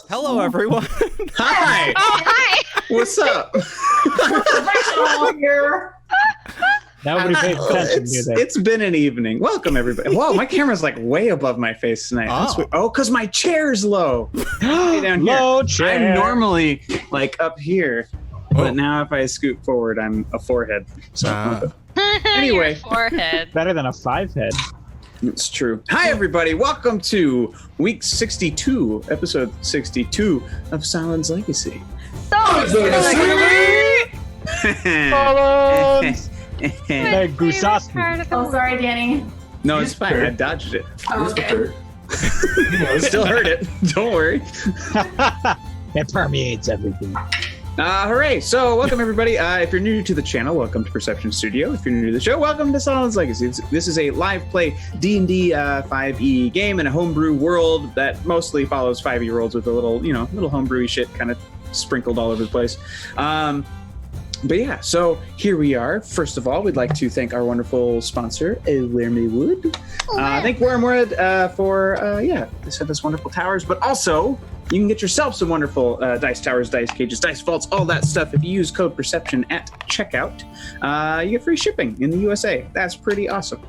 Hello, everyone. Hi. Oh, hi. What's up? Nobody pays attention, do they? It's been an evening. Welcome, everybody. Whoa, my camera's like way above my face tonight. Oh. Because my chair's low. Way down here. Low chair. I'm normally like up here, but now if I scoot forward, I'm a forehead. So anyway. Your forehead. Better than a 5-head. It's true. Hi, everybody. Welcome to week 62, episode 62 of Sahlen's Legacy. Hey, Gusaski. Oh, sorry, Danny. No, it's fine. I dodged it. Oh, okay. Still heard it. Don't worry. It permeates everything. Hooray! So, welcome everybody. If you're new to the channel, welcome to Perception Studio. If you're new to the show, welcome to Sahlen's Legacy. This is a live play D&D 5e game in a homebrew world that mostly follows 5e-year-olds with a little, little homebrewy shit kind of sprinkled all over the place. But yeah, so here we are. First of all, we'd like to thank our wonderful sponsor, Wormwood. Thank Wormwood for they sent us wonderful towers, but also you can get yourself some wonderful dice towers, dice cages, dice vaults, all that stuff. If you use code Perception at checkout, you get free shipping in the USA. That's pretty awesome.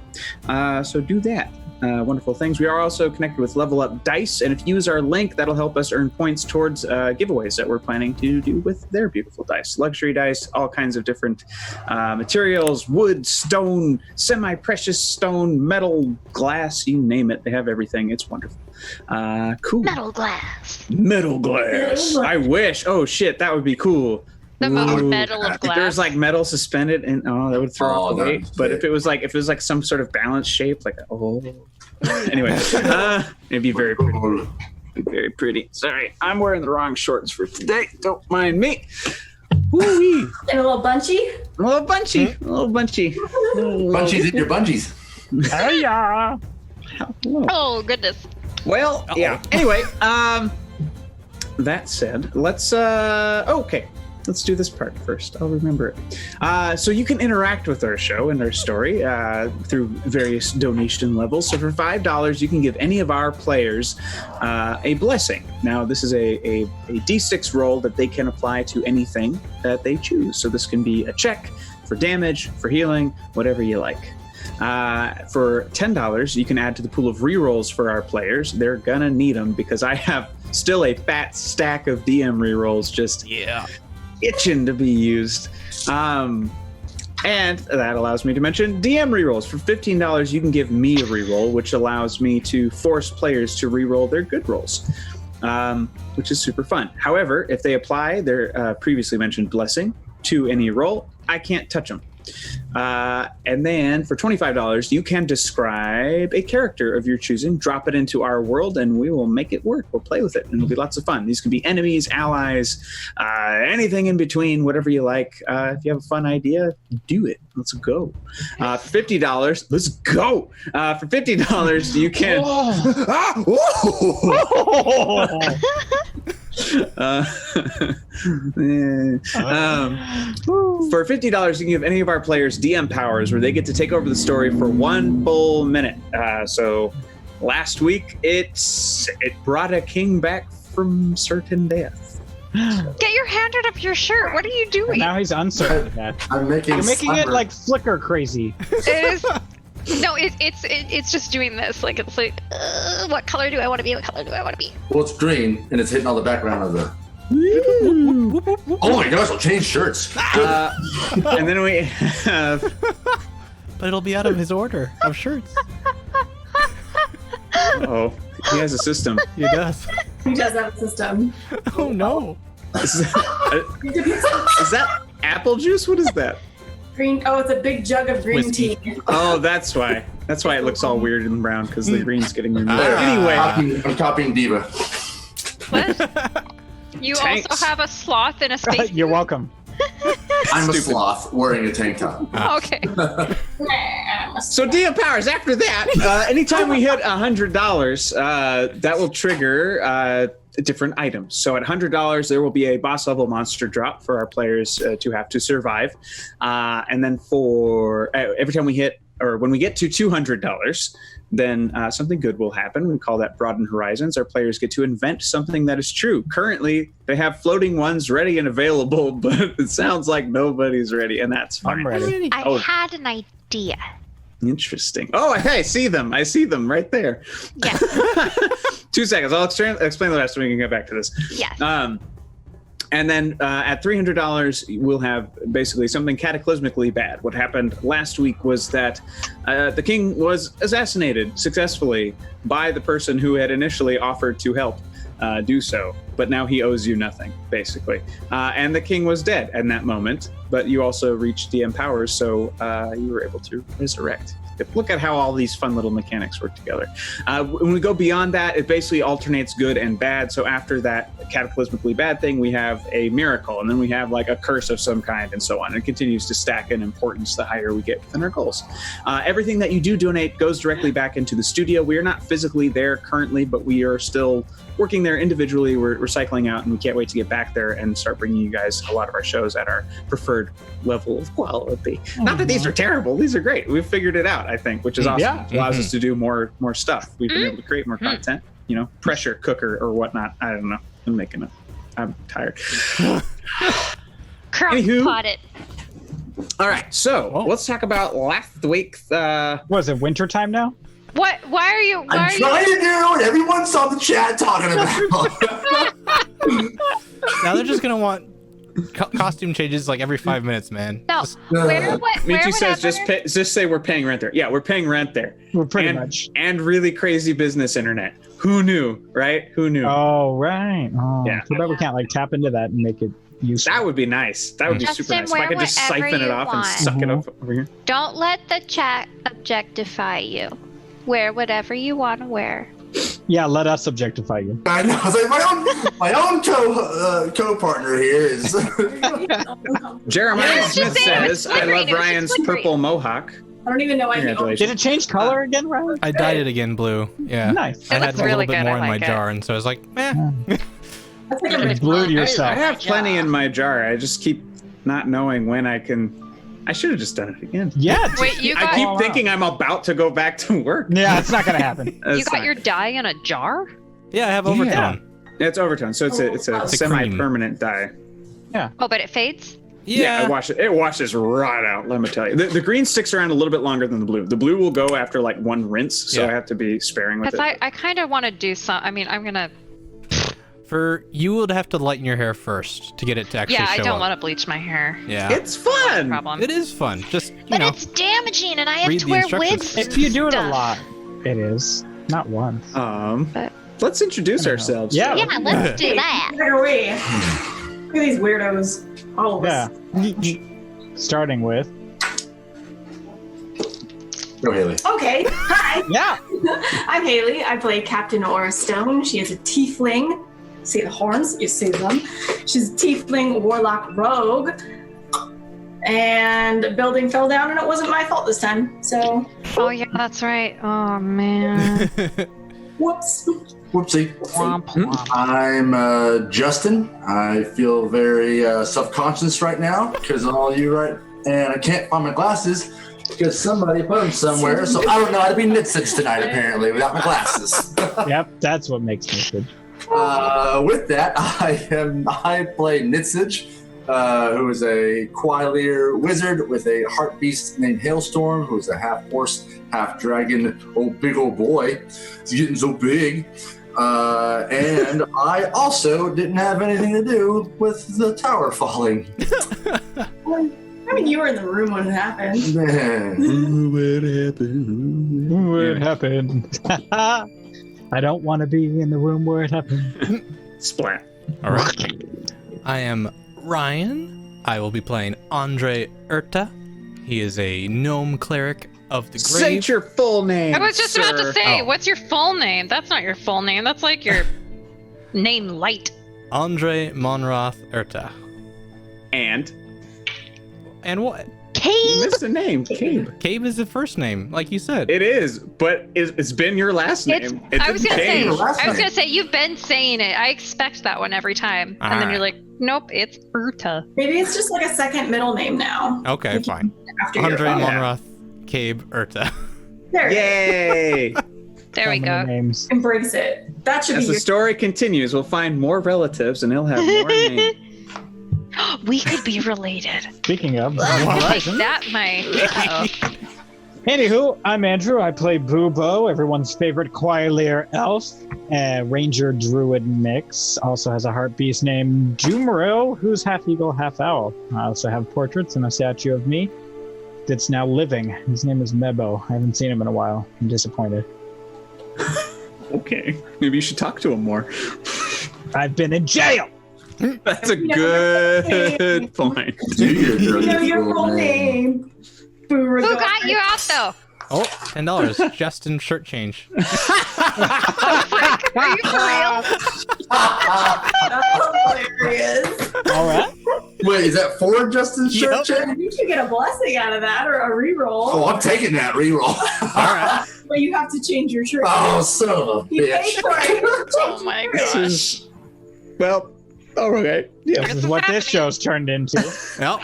So do that. Wonderful things. We are also connected with Level Up Dice, and if you use our link, that'll help us earn points towards giveaways that we're planning to do with their beautiful dice. Luxury dice, all kinds of different materials, wood, stone, semi-precious stone, metal, glass, you name it. They have everything. It's wonderful. Cool. Metal glass. Metal glass. I wish. Oh, shit, that would be cool. The most metal of If glass. there's like metal suspended, and that would throw off the weight. But yeah. if it was like some sort of balance shape, anyway, it'd be very pretty. Very pretty. Sorry, I'm wearing the wrong shorts for today. Don't mind me. Woo-wee. And a little bunchy? A little bunchy. A little bunchy. Bunchies in your bungees. Hey, yeah. Hello. Oh, goodness. Well, yeah. Anyway, that said, let's let's do this part first. I'll remember it. So you can interact with our show and our story through various donation levels. So for $5, you can give any of our players a blessing. Now, this is a D6 roll that they can apply to anything that they choose. So this can be a check for damage, for healing, whatever you like. For $10, you can add to the pool of rerolls for our players. They're gonna need them because I have still a fat stack of DM rerolls just itching to be used. And that allows me to mention DM rerolls. For $15, you can give me a reroll, which allows me to force players to reroll their good rolls, which is super fun. However, if they apply their previously mentioned blessing to any roll, I can't touch them. And then for $25, you can describe a character of your choosing, drop it into our world, and we will make it work. We'll play with it, and it'll be lots of fun. These can be enemies, allies, anything in between, whatever you like. If you have a fun idea, do it. Let's go. For $50, let's go. For $50, you can... For $50, you can give any of our players DM powers where they get to take over the story for 1 full minute. So last week, it brought a king back from certain death. Get your hand out of your shirt. What are you doing? Now he's uncertain of that. I'm making You're making it like flicker crazy. It is. No, it's just doing this. Like, it's like, what color do I want to be? What color do I want to be? Well, it's green, and it's hitting all the background of the... Oh my gosh, I'll change shirts. And then we have... But it'll be out of his order of shirts. Oh, he has a system. He does. He does have a system. Oh, no. Is that apple juice? What is that? Green. Oh, it's a big jug of green Whiskey. tea. Oh, that's why. That's why it looks all weird and brown, because the green's getting removed. Anyway. I'm copying Diva. What? You Tanks. also have a sloth in a space. You're welcome. I'm a Stupid. sloth wearing a tank top. Okay. So DM powers, after that, anytime we hit $100, that will trigger different items. So at $100, there will be a boss level monster drop for our players to have to survive. And then for every time we hit or when we get to $200, then something good will happen. We call that Broaden Horizons. Our players get to invent something that is true. Currently, they have floating ones ready and available, but it sounds like nobody's ready, and that's fine. I'm ready. I Oh. had an idea. Interesting. Oh, hey, I see them. I see them right there. Yes. 2 seconds. I'll explain the rest, and we can get back to this. Yes. And then at $300, we'll have basically something cataclysmically bad. What happened last week was that the king was assassinated successfully by the person who had initially offered to help do so. But now he owes you nothing, basically. And the king was dead in that moment, but you also reached DM powers, so you were able to resurrect. Look at how all these fun little mechanics work together. When we go beyond that, it basically alternates good and bad. So after that cataclysmically bad thing, we have a miracle, and then we have like a curse of some kind, and so on. It continues to stack in importance the higher we get within our goals. Everything that you do donate goes directly back into the studio. We are not physically there currently, but we are still working there individually. We're cycling out, and we can't wait to get back there and start bringing you guys a lot of our shows at our preferred level of quality. Not that these are terrible; these are great. We've figured it out, I think, which is awesome. Yeah. It allows us to do more stuff. We've been able to create more content. You know, pressure cooker or whatnot. I don't know. I'm making it. I'm tired. Anywho. Caught it. All right, so Whoa. let's talk about last week. Was it wintertime now? What? Why are you? Why I'm are trying you? to do what everyone saw the chat talking about. Now they're just gonna want costume changes like every 5 minutes, man. No. Just- Where? What? Where? Michi says whatever? just say we're paying rent there. Yeah, we're paying rent there. Well, pretty and, much. And really crazy business internet. Who knew, right? Who knew? Oh, right. Oh, Yeah. too bad we can't like tap into that and make it useful. That would be nice. That would be super Justin, nice. If I wear could just whatever siphon it you off and want. suck it up over here. Don't let the chat objectify you. Wear whatever you want to wear. Yeah, let us objectify you. I know. It's like my own co-partner here is. Jeremiah Just Smith say it was says, "I flickering. love It was Ryan's just flickering. purple mohawk." I don't even know why he owns Congratulations. Did it change color again, Ryan? I dyed it again blue. Yeah. Nice. I It had looks a little really bit good. more I in my like it. jar, and so I was like, eh. That's like a You rich blew it mom. yourself. I have plenty in my jar. I just keep not knowing when I can. I should have just done it again. Yeah. Wait, you I got keep Oh, wow. thinking I'm about to go back to work. Yeah, it's not gonna happen. you That's got fine. your dye in a jar? Yeah, I have overtone. It's overtone, so it's a It's a semi-permanent dye. Oh, but it fades. Yeah, it washes right out. Let me tell you, the green sticks around a little bit longer than the blue. The blue will go after like one rinse, so Yeah. I have to be sparing with Because it. I kind of want to do some. I mean, I'm gonna. For you would have to lighten your hair first to get it to actually Yeah, show I don't up. want to bleach my hair. Yeah. It's fun. Problem. It is fun. Just, you But know. it's damaging, and I have read to the wear instructions. wigs. If you do it a Stuff. lot, it is. Not once. But- Let's introduce ourselves. Yeah. Yeah, let's do that. Neither way. Look at these weirdos. All of us. Yeah. Starting with. Go Haley. Okay. Hi. Yeah. I'm Haley. I play Captain Aura Stone. She is a tiefling. See the horns? You see them. She's a tiefling warlock rogue. And the building fell down, and it wasn't my fault this time. So, Oh yeah, that's right. Oh man. whoops. Whoopsie. Womp womp. I'm Justin. I feel very self-conscious right now because of all you right, and I can't find my glasses because somebody put them somewhere. So I don't know how to be Nitsage tonight apparently without my glasses. Yep. That's what makes me good. With that, I play Nitsage, who is a Quilier wizard with a heart beast named Hailstorm, who is a half horse, half dragon. Oh, big old boy! He's getting so big. And I also didn't have anything to do with the tower falling. I mean, you were in the room when it happened. Man. Where it happened. I don't want to be in the room where it happened. Splat. All right. I am Ryan. I will be playing Andre Urta. He is a gnome cleric of the Say grave. your full name. I was just about to sir. say, Oh. what's your full name? That's not your full name. That's like your name light. Andre Monroth Urta. And And what? you Cabe. missed a name, Cabe. Cabe is the first name, like you said. It is, but it's been your last It's, name. It I was didn't gonna say. change. last I was name. gonna say you've been saying it. I expect that one every time, and then Alright. you're like, nope, it's Urta. Maybe it's just like a second middle name now. Okay, fine. After your Andre phone. Monroth McCabe Urta. There it is. Yay! There we So many go. Names. Embrace it. That should As be the your story continues, we'll find more relatives and he'll have more names. We could be related. Speaking of, I could make Horizon. that my. Uh-oh. Anywho, I'm Andrew. I play Bubo, everyone's favorite Quailier elf, Ranger Druid mix. Also has a heart beast named Jumaril, who's half eagle, half owl. I also have portraits and a statue of me that's now living. His name is Mebo. I haven't seen him in a while. I'm disappointed. Okay, maybe you should talk to him more. I've been in jail! That's a good point. You know your full name. Who got you out though? Oh, $10 just in shirt change. Are you for real? That's hilarious. All right. Wait, is that for Justin's shirt Yep. change? You should get a blessing out of that or a reroll. Oh, I'm taking that reroll. All right. But you have to change your shirt. Oh, son of a You paid bitch. for it. Oh my This gosh. is, well, okay. Yeah. This is what this show's turned into. Well,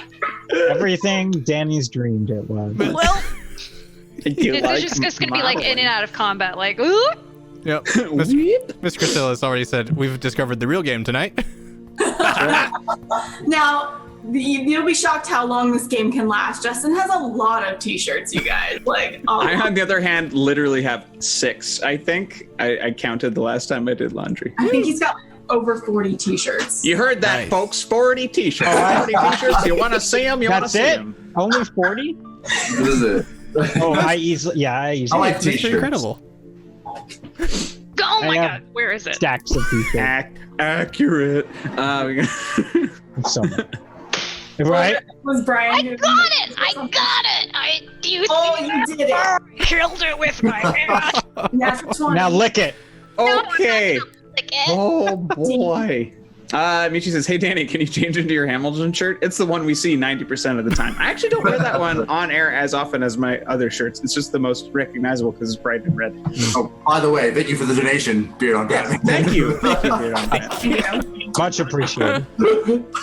Everything Danny's dreamed it was. Well, I do it's like just gonna be like in modeling. and out of combat, like ooh. yep. Weep. Miss Priscilla has already said we've discovered the real game tonight. Now, you'll be shocked how long this game can last. Justin has a lot of t-shirts, you guys. Like, I, on the other hand, literally have 6, I think. I counted the last time I did laundry. I think he's got over 40 t-shirts. You heard that, Nice. folks. 40 t-shirts. 40 t-shirts. You want to see them? You want to That's see it? them. Only 40? What is it? Oh, I easily I easily like It's t-shirts. incredible. Oh my I have god, where is it? stacks of t-shirts. Accurate. So many. Right? Was Brian? I got it! I got it! I you Oh, you did it. killed it with my hand. Natural 20. Now lick it. Okay. Lick it. Oh boy. Michi says, "Hey Danny, can you change into your Hamilton shirt?" It's the one we see 90% of the time. I actually don't wear that one on air as often as my other shirts. It's just the most recognizable because it's bright and red. Oh, by the way, thank you for the donation, Beard on Cat. Thank you. Thank you, Beard on Cat. Yeah. Much appreciated.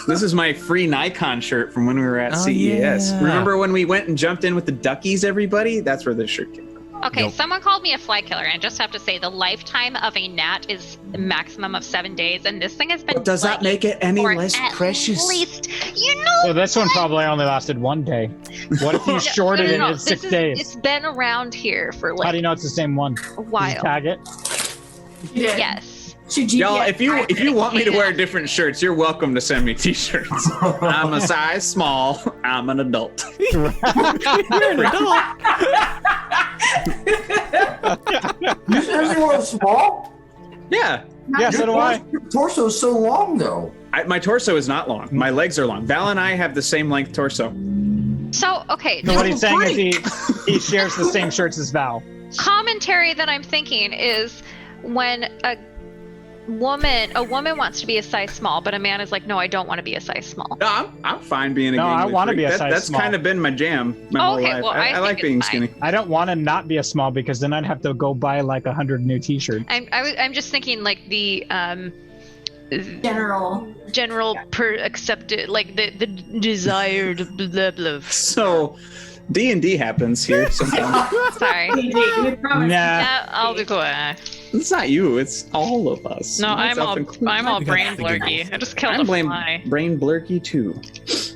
This is my free Nikon shirt from when we were at Oh, CES. yeah. Remember when we went and jumped in with the duckies, everybody? That's where this shirt came from. Okay, Nope. someone called me a fly killer, and I just have to say the lifetime of a gnat is a maximum of 7 days, and this thing has been. But does that flying make it any for less at precious? least, you know. So this one probably only lasted 1 day. What if you shorted it in This 6 is- days? It's been around here for How do like you know it's the same one? a Did you while. tag it? You did. Yes. Should Y'all, GPS if you want me to wear different shirts, you're welcome to send me t-shirts. I'm a size small. I'm an adult. You're an adult. You said you were small? Yeah. Yeah, so do I. Your torso is so long, though. My torso is not long. My legs are long. Val and I have the same length torso. So okay, So what he's saying great. is he shares the same shirts as Val. commentary that I'm thinking is when a woman wants to be a size small, but a man is like, no, I don't want to be a size small. No, I'm fine being a No, I gangly wanna freak. be a size That's small. kind of been my jam my Oh, whole okay, life. well, I I like think being it's fine. skinny. I don't want to not be a small because then I'd have to go buy like 100 new t-shirts. I'm just thinking like the general. general accepted, like the desired blah blah. So D&D happens here sometimes. Sorry. We promise. Nah. I'll be quiet. It's not you. It's all of us. No, I'm all Myself included. brain blurky. I just killed I'm a blame fly. brain blurky too. Yes.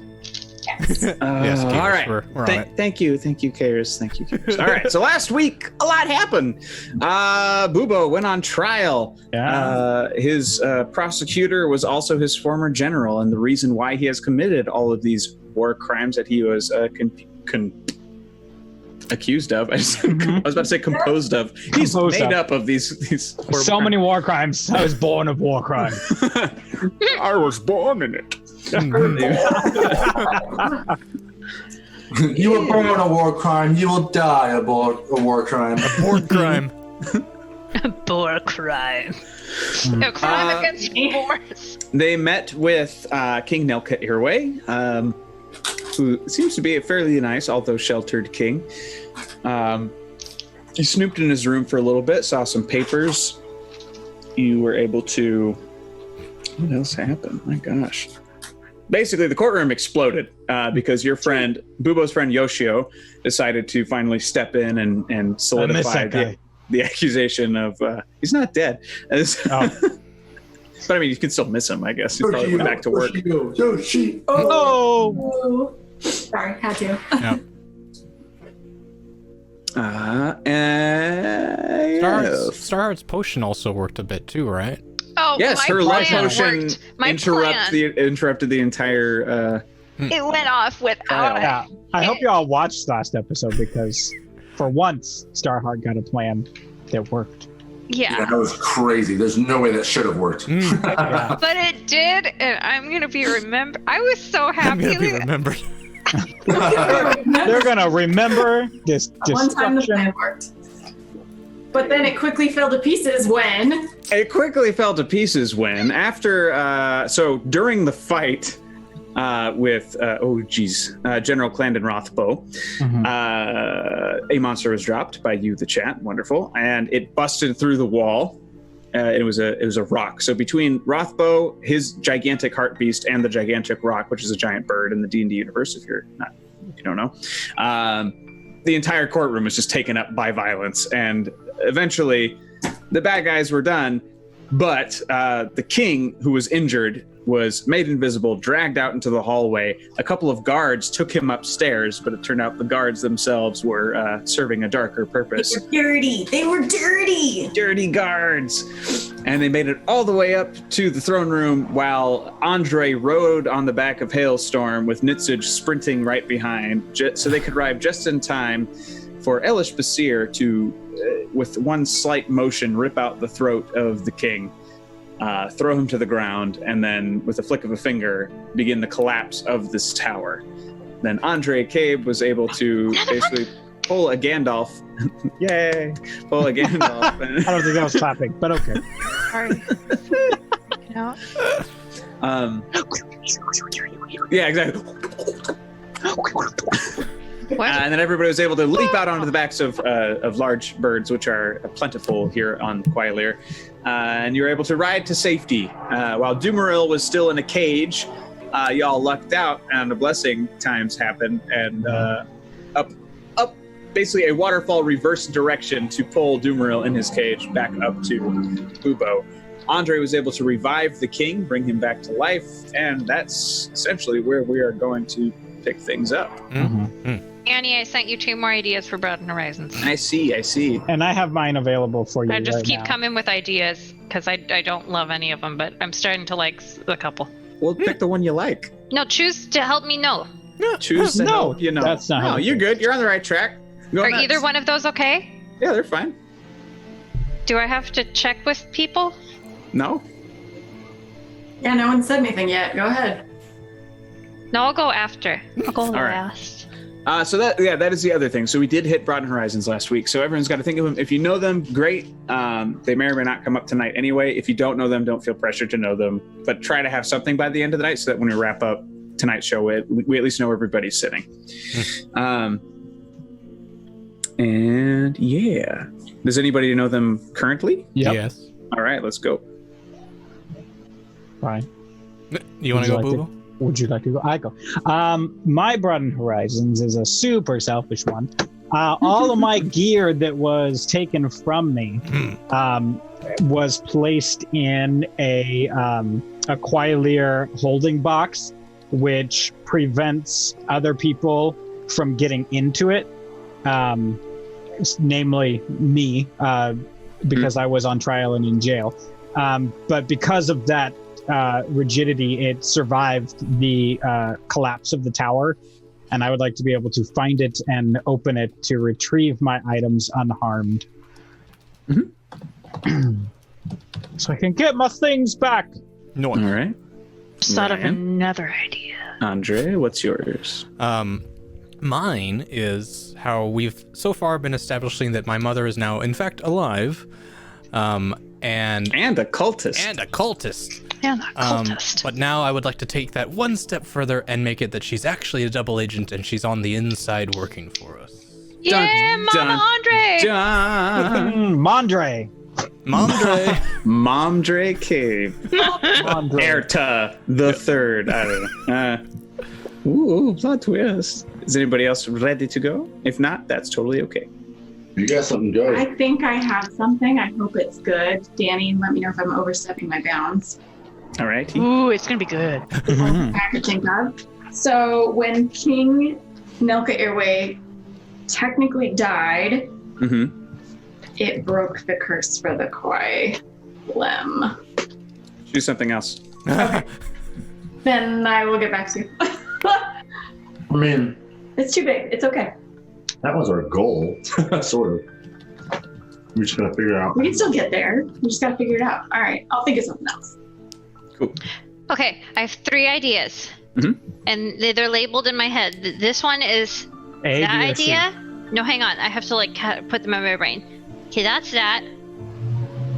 Yes, Kairos, all right. we're on it. Thank you, Kairos. Thank you, Kairos. All right. So last week, a lot happened. Bubo went on trial. Yeah. His prosecutor was also his former general, and the reason why he has committed all of these war crimes that he was accused of. I was about to say composed of. He's Composed made of. up of these. horrible So many war crimes. I was born of war crime. crimes. I was born in it. You were born a war crime. You will die aboard a war crime. Board crime. Boar crime. A crime against boars. They met with King Nelka Irway, who seems to be a fairly nice, although sheltered king. He snooped in his room for a little bit, saw some papers. You were able to... What else happened? My gosh. basically the courtroom exploded because your friend, Bubo's friend Yoshio, decided to finally step in and solidify the accusation of he's not dead. But I mean, you can still miss him, I guess. He's probably went back to work. Yoshi. Oh. Sorry, had to. Yeah. Starheart's potion also worked a bit too, right? Oh, Yes, her life potion worked. My interrupted the entire. It went off without. Yeah, I hope you all watched last episode because for once, Starheart got a plan that worked. Yeah. That was crazy. There's no way that should have worked. Yeah. But it did, and I'm gonna be remembered. I was so happy. I'm gonna be remembered. They're gonna remember this One time the destruction. plan worked. But then it quickly fell to pieces when. It quickly fell to pieces when, after, so during the fight with, General Clandon Rothbow, a monster was dropped by you, the chat, wonderful, and it busted through the wall. It was a rock. So between Rothbow, his gigantic heart beast, and the gigantic rock, which is a giant bird in the D&D universe, if you don't know, the entire courtroom was just taken up by violence, and eventually the bad guys were done, but the king, who was injured, was made invisible, dragged out into the hallway. A couple of guards took him upstairs, but it turned out the guards themselves were serving a darker purpose. They were dirty. They were dirty. Dirty guards. And they made it all the way up to the throne room while Andre rode on the back of Hailstorm with Nitzig sprinting right behind, so they could arrive just in time for Elish Basir to, with one slight motion, rip out the throat of the king, throw him to the ground, and then, with a flick of a finger, begin the collapse of this tower. Then Andre Cabe was able to basically pull a Gandalf. Yay! Pull a Gandalf. I don't think that was clapping, but okay. Sorry. No. Yeah, exactly. What? And then everybody was able to leap out onto the backs of large birds, which are plentiful here on Quailir. And you were able to ride to safety. While Dumaril was still in a cage, y'all lucked out, and the blessing times happened, and up, basically a waterfall reverse direction to pull Dumaril in his cage back up to Bubo. Andre was able to revive the king, bring him back to life, and that's essentially where we are going to pick things up. Annie, I sent you 2 more ideas for Broaden Horizons. I see. And I have mine available for you. I just right keep now. coming with ideas because I don't love any of them, but I'm starting to like a couple. We'll pick the one you like. No, choose to help me know. Choose to help you know. That's not how No, it you're works. good. You're on the right track. Go Are nuts. either one of those okay? Yeah, they're fine. Do I have to check with people? No? Yeah, no one said anything yet. Go ahead. No, I'll go after. I'll go right. last. So that is the other thing. So we did hit Broaden Horizons last week. So everyone's got to think of them. If you know them, great. They may or may not come up tonight anyway. If you don't know them, don't feel pressured to know them. But try to have something by the end of the night so that when we wrap up tonight's show, we at least know where everybody's sitting. And yeah. Does anybody know them currently? Yep. Yes. All right, let's go. Fine. You want to go, Would you Boo? Would you like to go? I go. My Broaden Horizons is a super selfish one. All of my gear that was taken from me was placed in a Quailir holding box, which prevents other people from getting into it, namely me, because I was on trial and in jail. But because of that rigidity, it survived the collapse of the tower, and I would like to be able to find it and open it to retrieve my items unharmed. So I can get my things back. No. All right. Just thought of Ryan? another idea. Andre, what's yours? Mine is how we've so far been establishing that my mother is now, in fact, alive, and And a cultist. a cultist. Yeah, not cultist. But now I would like to take that one step further and make it that she's actually a double agent and she's on the inside working for us. Yeah, dun, Mama Andre! Dun. Mondre. Momdre. Momdre Cave. Andre. Erta the Third. I don't know. Ooh, plot twist. Is anybody else ready to go? If not, that's totally okay. You got something good. I think I have something. I hope it's good. Danny, let me know if I'm overstepping my bounds. All right. Ooh, it's gonna be good. I could think of. So when King Nelka Airway technically died, Mm-hmm. it broke the curse for the Kwai Lem. Do something else. Then I will get back to you. I mean, It's too big. It's okay. that was our goal, sort of. We just gotta figure out. We can still get there. We just gotta figure it out. All right, I'll think of something else. Cool. Okay, I have 3 ideas. Mhm. And they're labeled in my head. This one is A, that B, or C? idea. No, hang on. I have to like put them in my brain. Okay, that's that.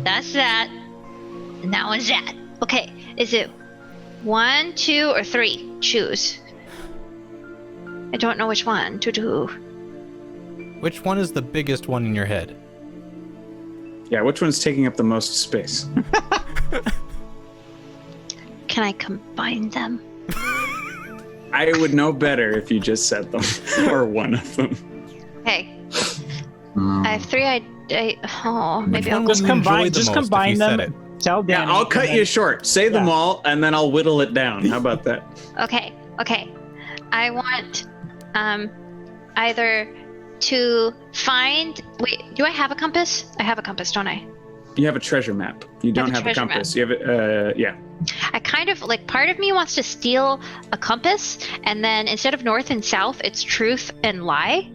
That's that. And that one's that. Okay, is it 1, 2, or 3? Choose. I don't know which one to do. Which one is the biggest one in your head? Yeah, which one's taking up the most space? Can I combine them? I would know better if you just said them, or one of them. Okay, I have 3 oh, maybe Which I'll one go. would Just you combine- enjoy the just most if combine you said them. it? Tell Danny. Yeah, I'll cut and you then- short. Say them Yeah. all, and then I'll whittle it down. How about that? Okay. I want either to find. Wait, do I have a compass? I have a compass, don't I? You have a treasure map. You don't a have a treasure compass. You have it. Yeah. I kind of like part of me wants to steal a compass, and then instead of north and south, it's truth and lie.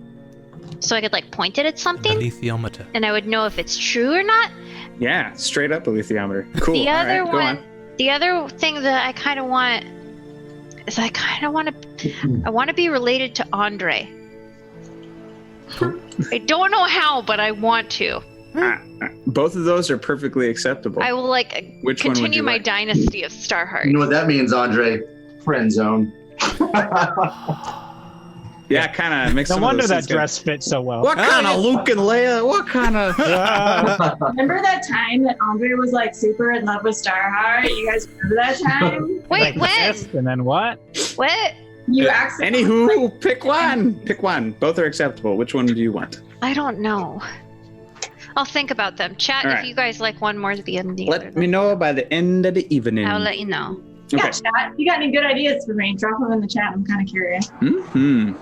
So I could like point it at something, Alethiometer. and I would know if it's true or not. Yeah, straight up a lithiometer. Cool. The All other right, go one, on. the other thing that I kind of want is I want to be related to Andre. I don't know how, but I want to. Both of those are perfectly acceptable. I will like Which one would continue you my like? dynasty of Starheart. You know what that means, Andre? Friend zone. Yeah, kind of makes. No some of wonder those that things go- dress fits so well. What kind of Luke and Leia? What kind of? Remember that time that Andre was like super in love with Starheart? You guys remember that time? Wait, Like when? this, and then what? What? You accidentally. Anywho, pick one. Pick one. Both are acceptable. Which one do you want? I don't know. I'll think about them. Chat All if right. you guys like one more than the other. Let me know by the end of the evening. I'll let you know. Yeah, Okay. chat. You got any good ideas for me? Drop them in the chat. I'm kind of curious. Hmm.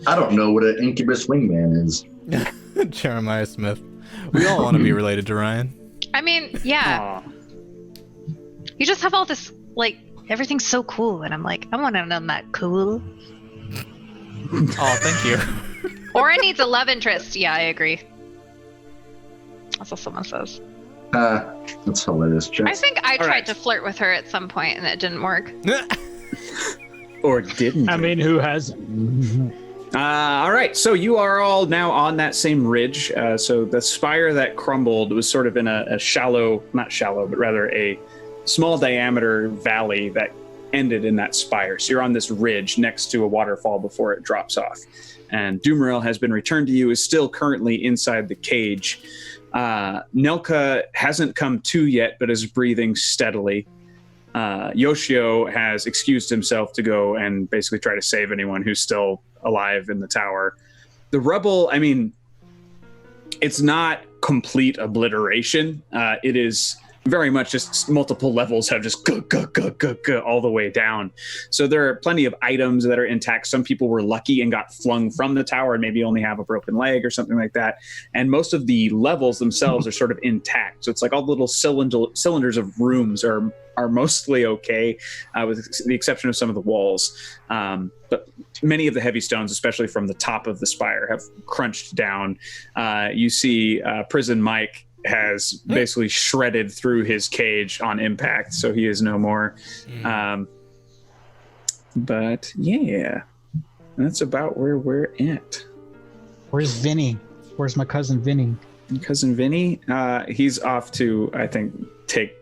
I don't know what an incubus wingman is. Jeremiah Smith. We all want to be related to Ryan. I mean, yeah. You just have all this like everything's so cool, and I'm like, I want to know that cool. Oh, thank you. Or it needs a love interest. Yeah, I agree. That's what someone says. That's hilarious. I think I tried right. to flirt with her at some point, and it didn't work. Or didn't? I it? mean, who has? All right, so you are all now on that same ridge. So the spire that crumbled was sort of in a shallow, not shallow, but rather a small diameter valley that ended in that spire. So you're on this ridge next to a waterfall before it drops off. And Dumaril has been returned to you, is still currently inside the cage. Nelka hasn't come to yet, but is breathing steadily. Yoshio has excused himself to go and basically try to save anyone who's still alive in the tower. The rubble, I mean, it's not complete obliteration. It is very much just multiple levels have just go all the way down. So there are plenty of items that are intact. Some people were lucky and got flung from the tower and maybe only have a broken leg or something like that. And most of the levels themselves are sort of intact. So it's like all the little cylinders of rooms are mostly okay, with the exception of some of the walls. But many of the heavy stones, especially from the top of the spire, have crunched down. You see Prison Mike has basically shredded through his cage on impact, so he is no more. But yeah, that's about where we're at. Where's Vinny? Where's my cousin Vinny? Cousin Vinny, he's off to, I think, pick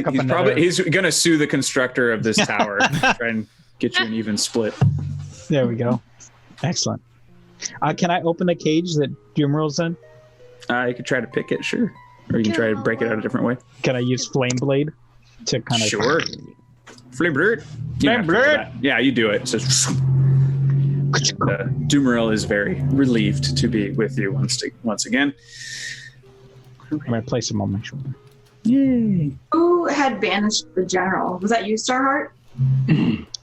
up another- he's gonna sue the constructor of this tower, try and get you an even split. There we go. Excellent. Can I open the cage that Dumaril's in? You could try to pick it, sure. or you can try to break it out a different way. Can I use Flame Blade to kind of... Sure. Flame Blade. Flame Blade. Yeah, you do it. It says... Dumaril is very relieved to be with you once again. I'm going to place him on my shoulder. Yay. Who had banished the general? Was that you, Starheart?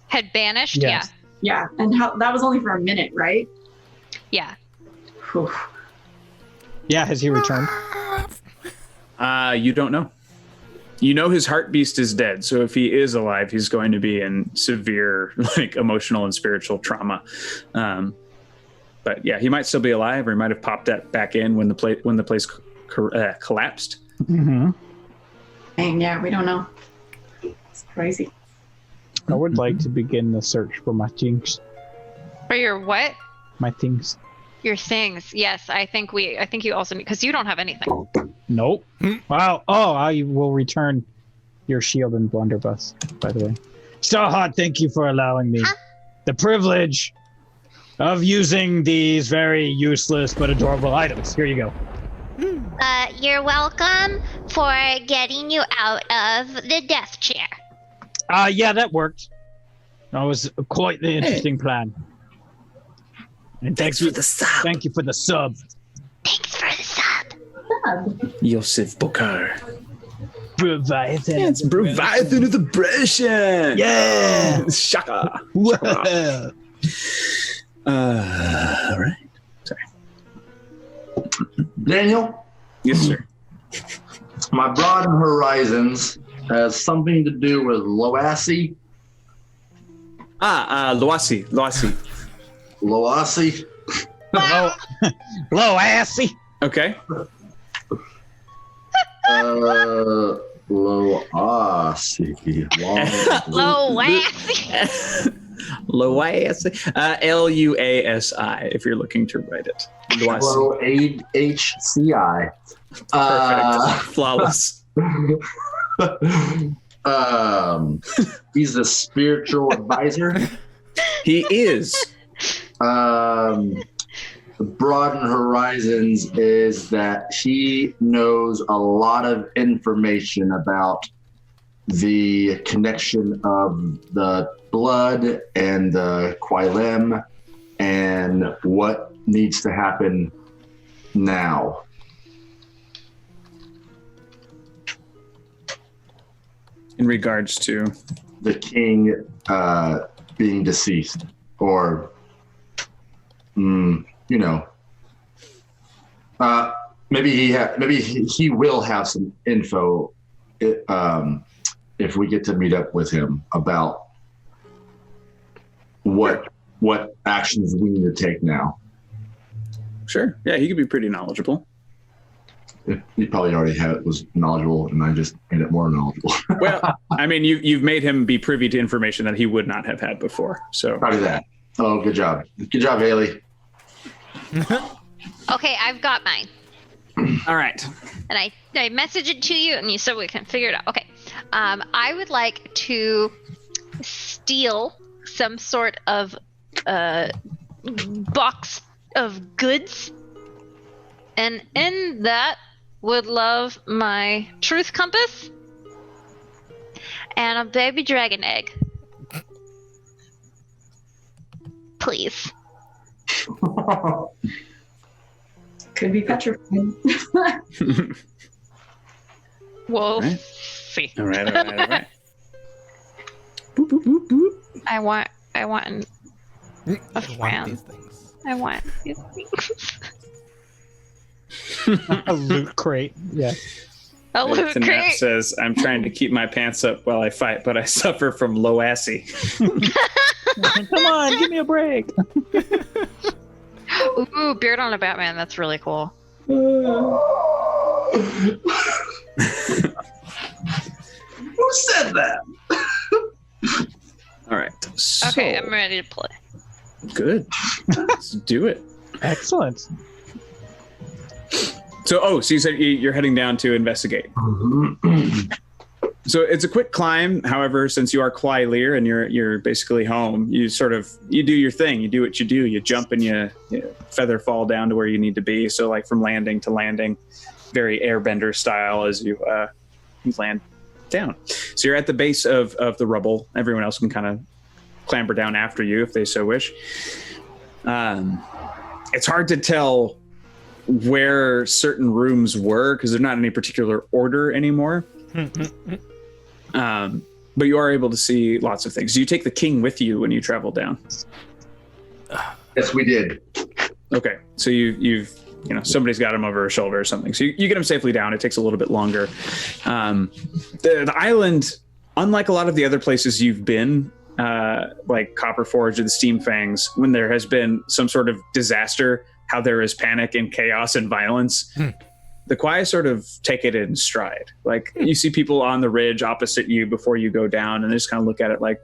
Had banished? Yes. Yeah, and how that was only for a minute, right? Yeah. Whew. Yeah, has he returned? You don't know. You know his heart beast is dead, so if he is alive, he's going to be in severe, emotional and spiritual trauma. But yeah, he might still be alive, or he might have popped back in when the place collapsed. Mm-hmm. Dang, yeah, we don't know. It's crazy. I would like to begin the search for my things. For your what? My things. Your things. Yes, I think you also need, because you don't have anything. Nope. Wow. Oh, I will return your shield and blunderbuss, by the way. Starheart, thank you for allowing me the privilege of using these very useless but adorable items. Here you go. You're welcome for getting you out of the death chair. Yeah, that worked. That was quite the interesting plan. And thanks for the sub. Thank you for the sub. Thanks for the sub. Yosef Bokar. Leviathan. It's Leviathan of the Brescian. Yeah. Shaka. Wow. All right. Sorry. Daniel, Yes, sir. my broad horizons has something to do with Loassi. Loassi. Loassi. Low assy. Okay. Loassi. Oh, wow. Loassi. Luasi, if you're looking to write it. Loassi. HCI. Perfect. Flawless. He's a spiritual advisor. He is. Broaden Horizons is that he knows a lot of information about the connection of the blood and the Quilem and what needs to happen now. In regards to The king being deceased, or maybe he will have some info if we get to meet up with him about what actions we need to take now. Sure. Yeah, he could be pretty knowledgeable. He probably already was knowledgeable, and I just made it more knowledgeable. Well, I mean, you've made him be privy to information that he would not have had before. So Probably that. Oh, good job. Good job, Haley. Okay, I've got mine. all right. And I message it to you, and you so we can figure it out. Okay. I would like to steal some sort of box of goods, and in that would love my truth compass and a baby dragon egg. Please. Could be petrified. We'll Right. see. All right. Boop, boop, boop, boop. I want I want fan. these things. I want these things. A loot crate. Yeah. A loot The map crate. says, I'm trying to keep my pants up while I fight, but I suffer from Loassi. Come on, give me a break. Ooh, beard on a Batman. That's really cool. Who said that? All right. So, Okay, I'm ready to play. good. Let's do it. Excellent. So you said you're heading down to investigate. So it's a quick climb. However, since you are Quailir and you're basically home, you do your thing. You do what you do. You jump and you feather fall down to where you need to be. So like from landing to landing, very airbender style as you land down. So you're at the base of the rubble. Everyone else can kind of clamber down after you if they so wish. It's hard to tell where certain rooms were because they're not in any particular order anymore. But you are able to see lots of things. Do you take the king with you when you travel down? Yes, we did. Okay, so you've somebody's got him over her shoulder or something. So you get him safely down. It takes a little bit longer. The island, unlike a lot of the other places you've been, like Copperforge or the Steam Fangs, when there has been some sort of disaster, how there is panic and chaos and violence. The Kwai sort of take it in stride. Like you see people on the ridge opposite you before you go down, and they just kind of look at it like,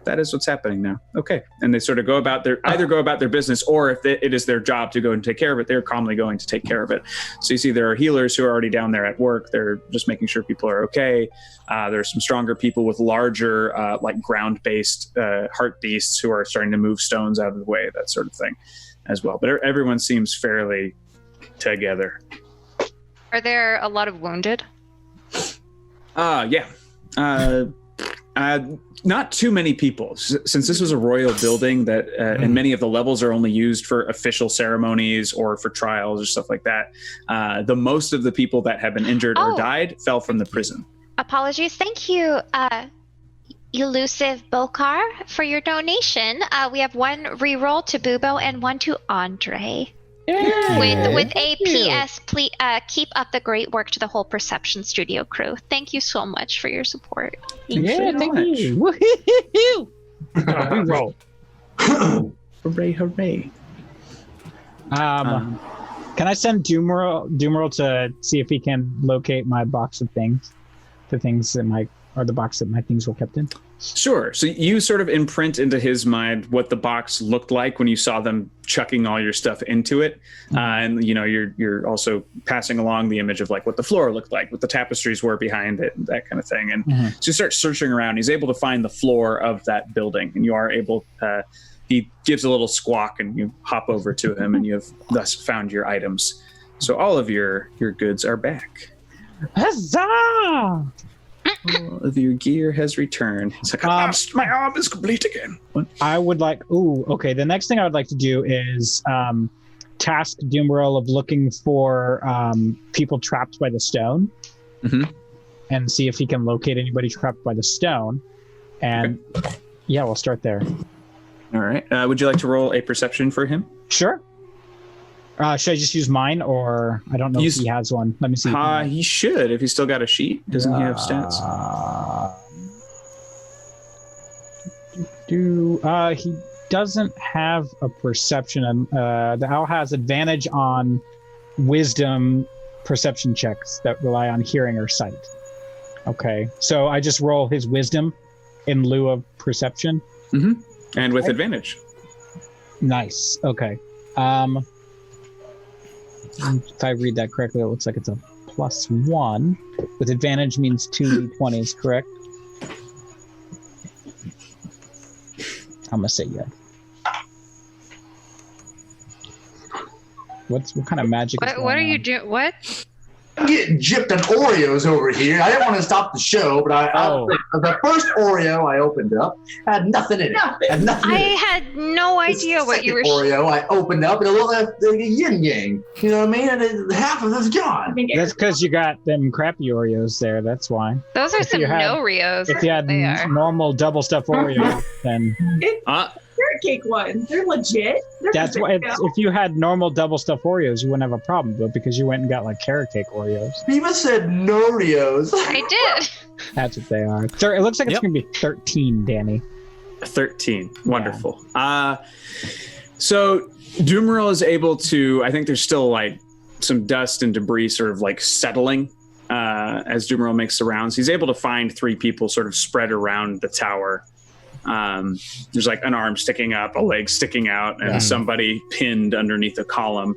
that is what's happening now. Okay. And they sort of go about their business, or if it is their job to go and take care of it, they're calmly going to take care of it. So you see there are healers who are already down there at work. They're just making sure people are okay. There's some stronger people with larger, like ground-based heart beasts who are starting to move stones out of the way, that sort of thing as well. But everyone seems fairly together. Are there a lot of wounded? Yeah. Not too many people, since this was a royal building that, and many of the levels are only used for official ceremonies or for trials or stuff like that. The most of the people that have been injured or died fell from the prison. Apologies. Thank you, Elusive Bokar, for your donation. We have one reroll to Bubo and one to Andre. With a PS, please keep up the great work to the whole Perception Studio crew. Thank you so much for your support. Thank you. Woohoo! Reroll. Hooray, hooray. Can I send Doomerl to see if he can locate my box of things? The things that the box that my things were kept in? Sure. So you sort of imprint into his mind what the box looked like when you saw them chucking all your stuff into it. And you're also passing along the image of like what the floor looked like, what the tapestries were behind it, and that kind of thing. And so you start searching around. He's able to find the floor of that building, and you are able, he gives a little squawk and you hop over to him, and you have thus found your items. So all of your goods are back. Huzzah! All of your gear has returned. It's like, my arm is complete again. What? I would like, the next thing I would like to do is task Doomerl of looking for people trapped by the stone, and see if he can locate anybody trapped by the stone. And yeah, we'll start there. All right. Would you like to roll a perception for him? Sure. Should I just use mine, or I don't know if he has one? Let me see. He should, if he's still got a sheet. Doesn't he have stats? He doesn't have a perception. The owl has advantage on wisdom perception checks that rely on hearing or sight. Okay, so I just roll his wisdom in lieu of perception. And with advantage. Nice. Okay. If I read that correctly, it looks like it's a +1. With advantage means 2 d20s, correct? I'm gonna say yeah. What kind of magic? What are you doing? What? I'm getting gypped on Oreos over here. I didn't want to stop the show, but the first Oreo I opened up had nothing in it. I had no idea what you were. Oreo I opened up and it looked like a yin yang. You know what I mean? And half of it's gone. That's because you got them crappy Oreos there. That's why. Those are some no-Reos. If you had normal double stuffed Oreos, then. Carrot cake ones. They're legit. That's why if you had normal double stuffed Oreos, you wouldn't have a problem. But because you went and got like carrot cake Oreos. Eva said no Oreos. I did. That's what they are. It looks like it's going to be 13, Danny. 13. Wonderful. So Doomerl is able to, I think there's still like some dust and debris sort of like settling as Doomerl makes the rounds. He's able to find 3 people sort of spread around the tower. There's like an arm sticking up, a leg sticking out, and somebody pinned underneath a column.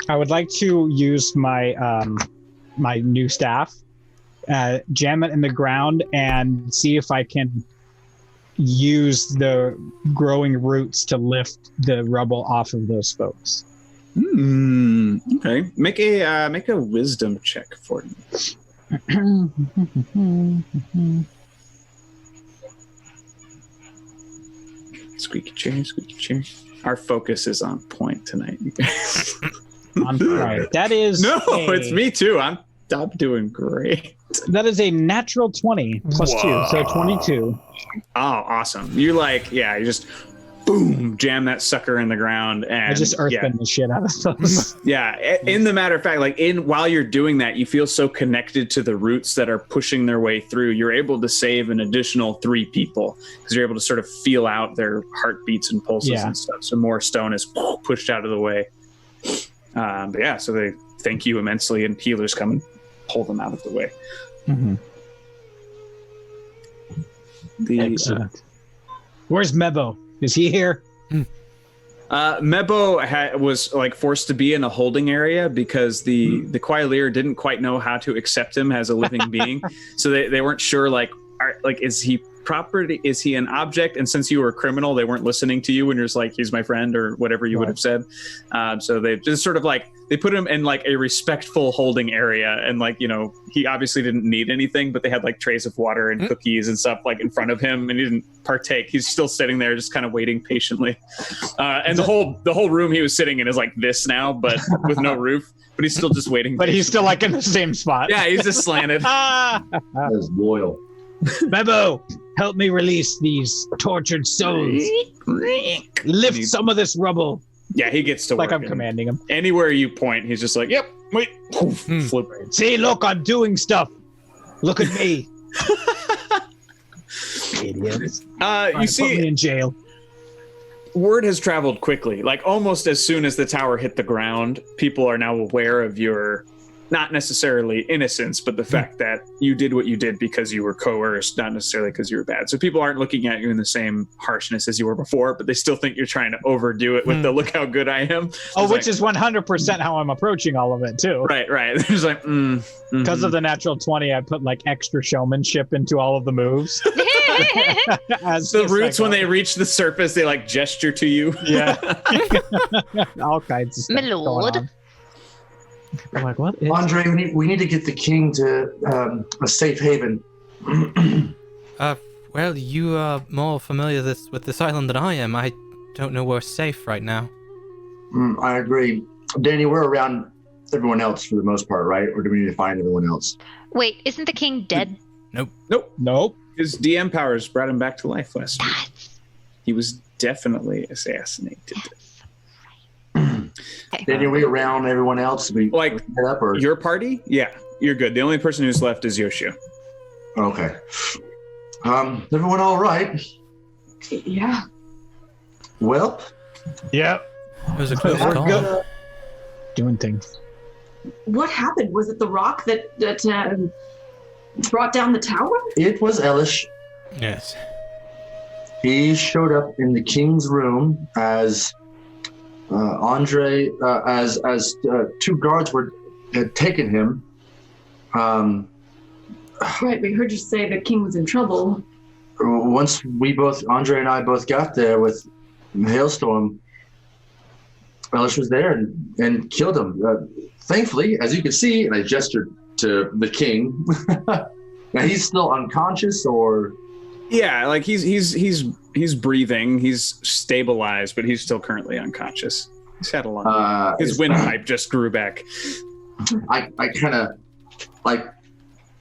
I would like to use my my new staff, jam it in the ground, and see if I can use the growing roots to lift the rubble off of those folks. Okay. Make a wisdom check for me. Squeaky chair, squeaky chair. Our focus is on point tonight. On point. That is it's me too. I'm doing great. That is a natural 20 plus 2, so 22. Oh, awesome. You just boom, jam that sucker in the ground, and I just earthbend the shit out of those. In the matter of fact, while you're doing that, you feel so connected to the roots that are pushing their way through. You're able to save an additional 3 people because you're able to sort of feel out their heartbeats and pulses and stuff. So more stone is pushed out of the way. So they thank you immensely, and healers come and pull them out of the way. Mm-hmm. Excellent. Where's Mebo? Is he here? Mebo was forced to be in a holding area because the Quailier didn't quite know how to accept him as a living being. So they weren't sure is he property? Is he an object? And since you were a criminal, they weren't listening to you when you're just like, he's my friend or whatever you would have said. So they just sort of they put him in a respectful holding area. And he obviously didn't need anything, but they had trays of water and cookies and stuff in front of him, and he didn't partake. He's still sitting there just kind of waiting patiently. And the whole room he was sitting in is like this now, but with no roof, but he's still just waiting. But he's still in the same spot. Yeah, he's just slanted. That's loyal. Mebo, help me release these tortured souls. Lift some of this rubble. Yeah, he gets to work. I'm commanding him. Anywhere you point, he's just like, yep, wait. Poof, flip. See, look, I'm doing stuff. Look at me. Idiots. You see, put me in jail. Word has traveled quickly. Almost as soon as the tower hit the ground, people are now aware of your, not necessarily innocence, but the fact that you did what you did because you were coerced, not necessarily because you were bad. So people aren't looking at you in the same harshness as you were before, but they still think you're trying to overdo it with the look how good I am. Which is 100% how I'm approaching all of it too. Right. There's because of the natural 20, I put extra showmanship into all of the moves. As the roots, when they reach the surface, they gesture to you. Yeah. All kinds of stuff. My lord. I'm what is Andre, we need to get the king to a safe haven. Well, you are more familiar with this island than I am. I don't know where safe right now. I agree. Danny, we're around everyone else for the most part, right? Or do we need to find everyone else? Wait, isn't the king dead? Nope. His DM powers brought him back to life last week. He was definitely assassinated. Okay. Danny, are we around everyone else? We head up, or? Your party? Yeah, you're good. The only person who's left is Yoshio. Okay. Everyone all right? Yeah. Well. Yep. It was a close call. Doing things. What happened? Was it the rock that brought down the tower? It was Elish. Yes. He showed up in the king's room as Andre, as 2 guards had taken him. Right, we heard you say the king was in trouble. Once Andre and I both got there with Hailstorm, Elish was there and killed him. Thankfully, as you can see, and I gestured to the king. Now he's still unconscious, or? Yeah, he's breathing, he's stabilized, but he's still currently unconscious. He's had a long. His windpipe just grew back. I kind of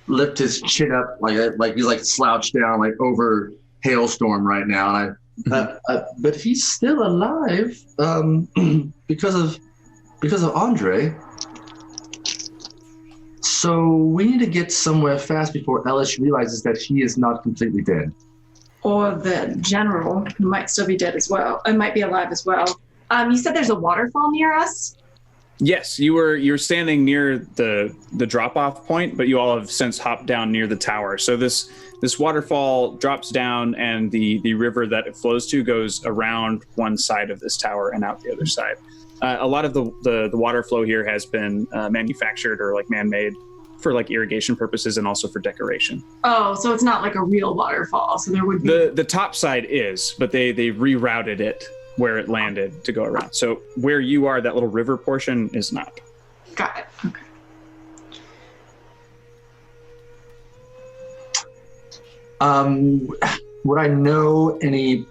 lift his chin up, like he's slouched down over Hailstorm right now, and but he's still alive because of Andre. So we need to get somewhere fast before Elish realizes that he is not completely dead. Or the general, who might still be dead as well, and might be alive as well. You said there's a waterfall near us? Yes, you're standing near the drop-off point, but you all have since hopped down near the tower. So this waterfall drops down, and the river that it flows to goes around one side of this tower and out the other side. A lot of the water flow here has been manufactured or man-made for irrigation purposes and also for decoration. Oh, so it's not a real waterfall. So there would be the top side is, but they rerouted it where it landed to go around. So where you are, that little river portion is not. Got it. Okay. Would I know any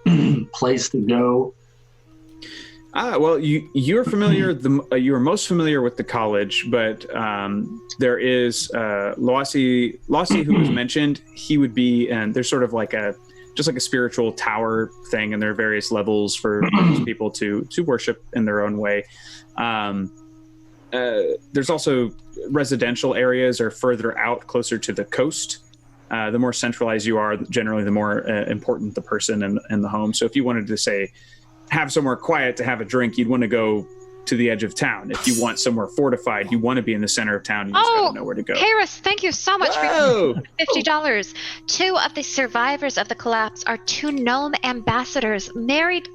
place to go? Well, you're familiar. You are most familiar with the college, but there is Lossie, who was mentioned. He would be, and there's sort of like just like a spiritual tower thing, and there are various levels for people to worship in their own way. There's also residential areas are further out, closer to the coast. The more centralized you are, generally, the more important the person in the home. So if you wanted to say, have somewhere quiet to have a drink, you'd want to go to the edge of town. If you want somewhere fortified, you want to be in the center of town. You just gotta know where to go. Harris, thank you so much Whoa! for $50. 2 of the survivors of the collapse are 2 gnome ambassadors, married.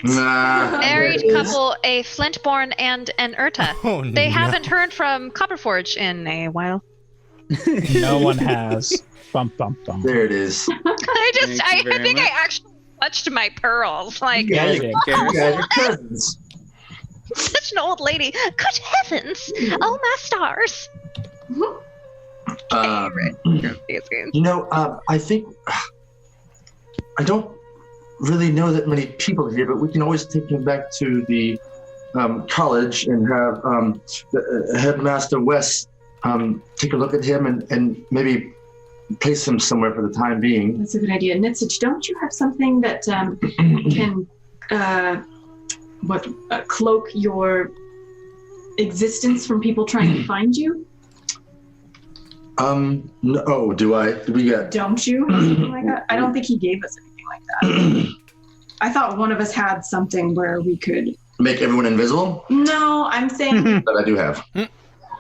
Married couple, a Flintborn and an Urta. Oh, They no. haven't heard from Copperforge in a while. No one has. Bump, bump, bump. There it is. I very think much. I actually touched my pearls. Like, You guys, Yeah. you guys are cousins. such an old lady. Good heavens! Oh my stars! I think I don't really know that many people here, but we can always take him back to the college and have the headmaster Wes take a look at him and maybe place him somewhere for the time being. That's a good idea. Nitsich, don't you have something that can cloak your existence from people trying to find you? No, oh, do we got? Don't you? Something like that? I don't think he gave us anything like that. I thought one of us had something where we could. Make everyone invisible? No, I'm saying That I do have.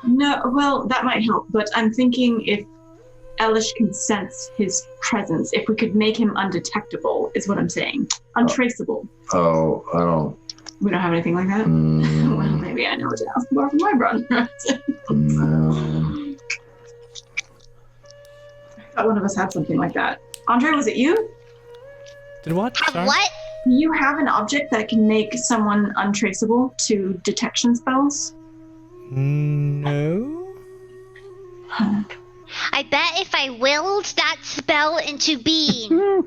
no. Well, that might help, but I'm thinking if Elish can sense his presence, if we could make him undetectable, is what I'm saying. Untraceable. Oh, I don't. We don't have anything like that. Well, maybe I know what to ask for from my brother. No. I thought one of us had something like that. Andre, was it you? Did what? Have Sorry? what? Do you have an object that can make someone untraceable to detection spells? No. I bet if I willed that spell into being,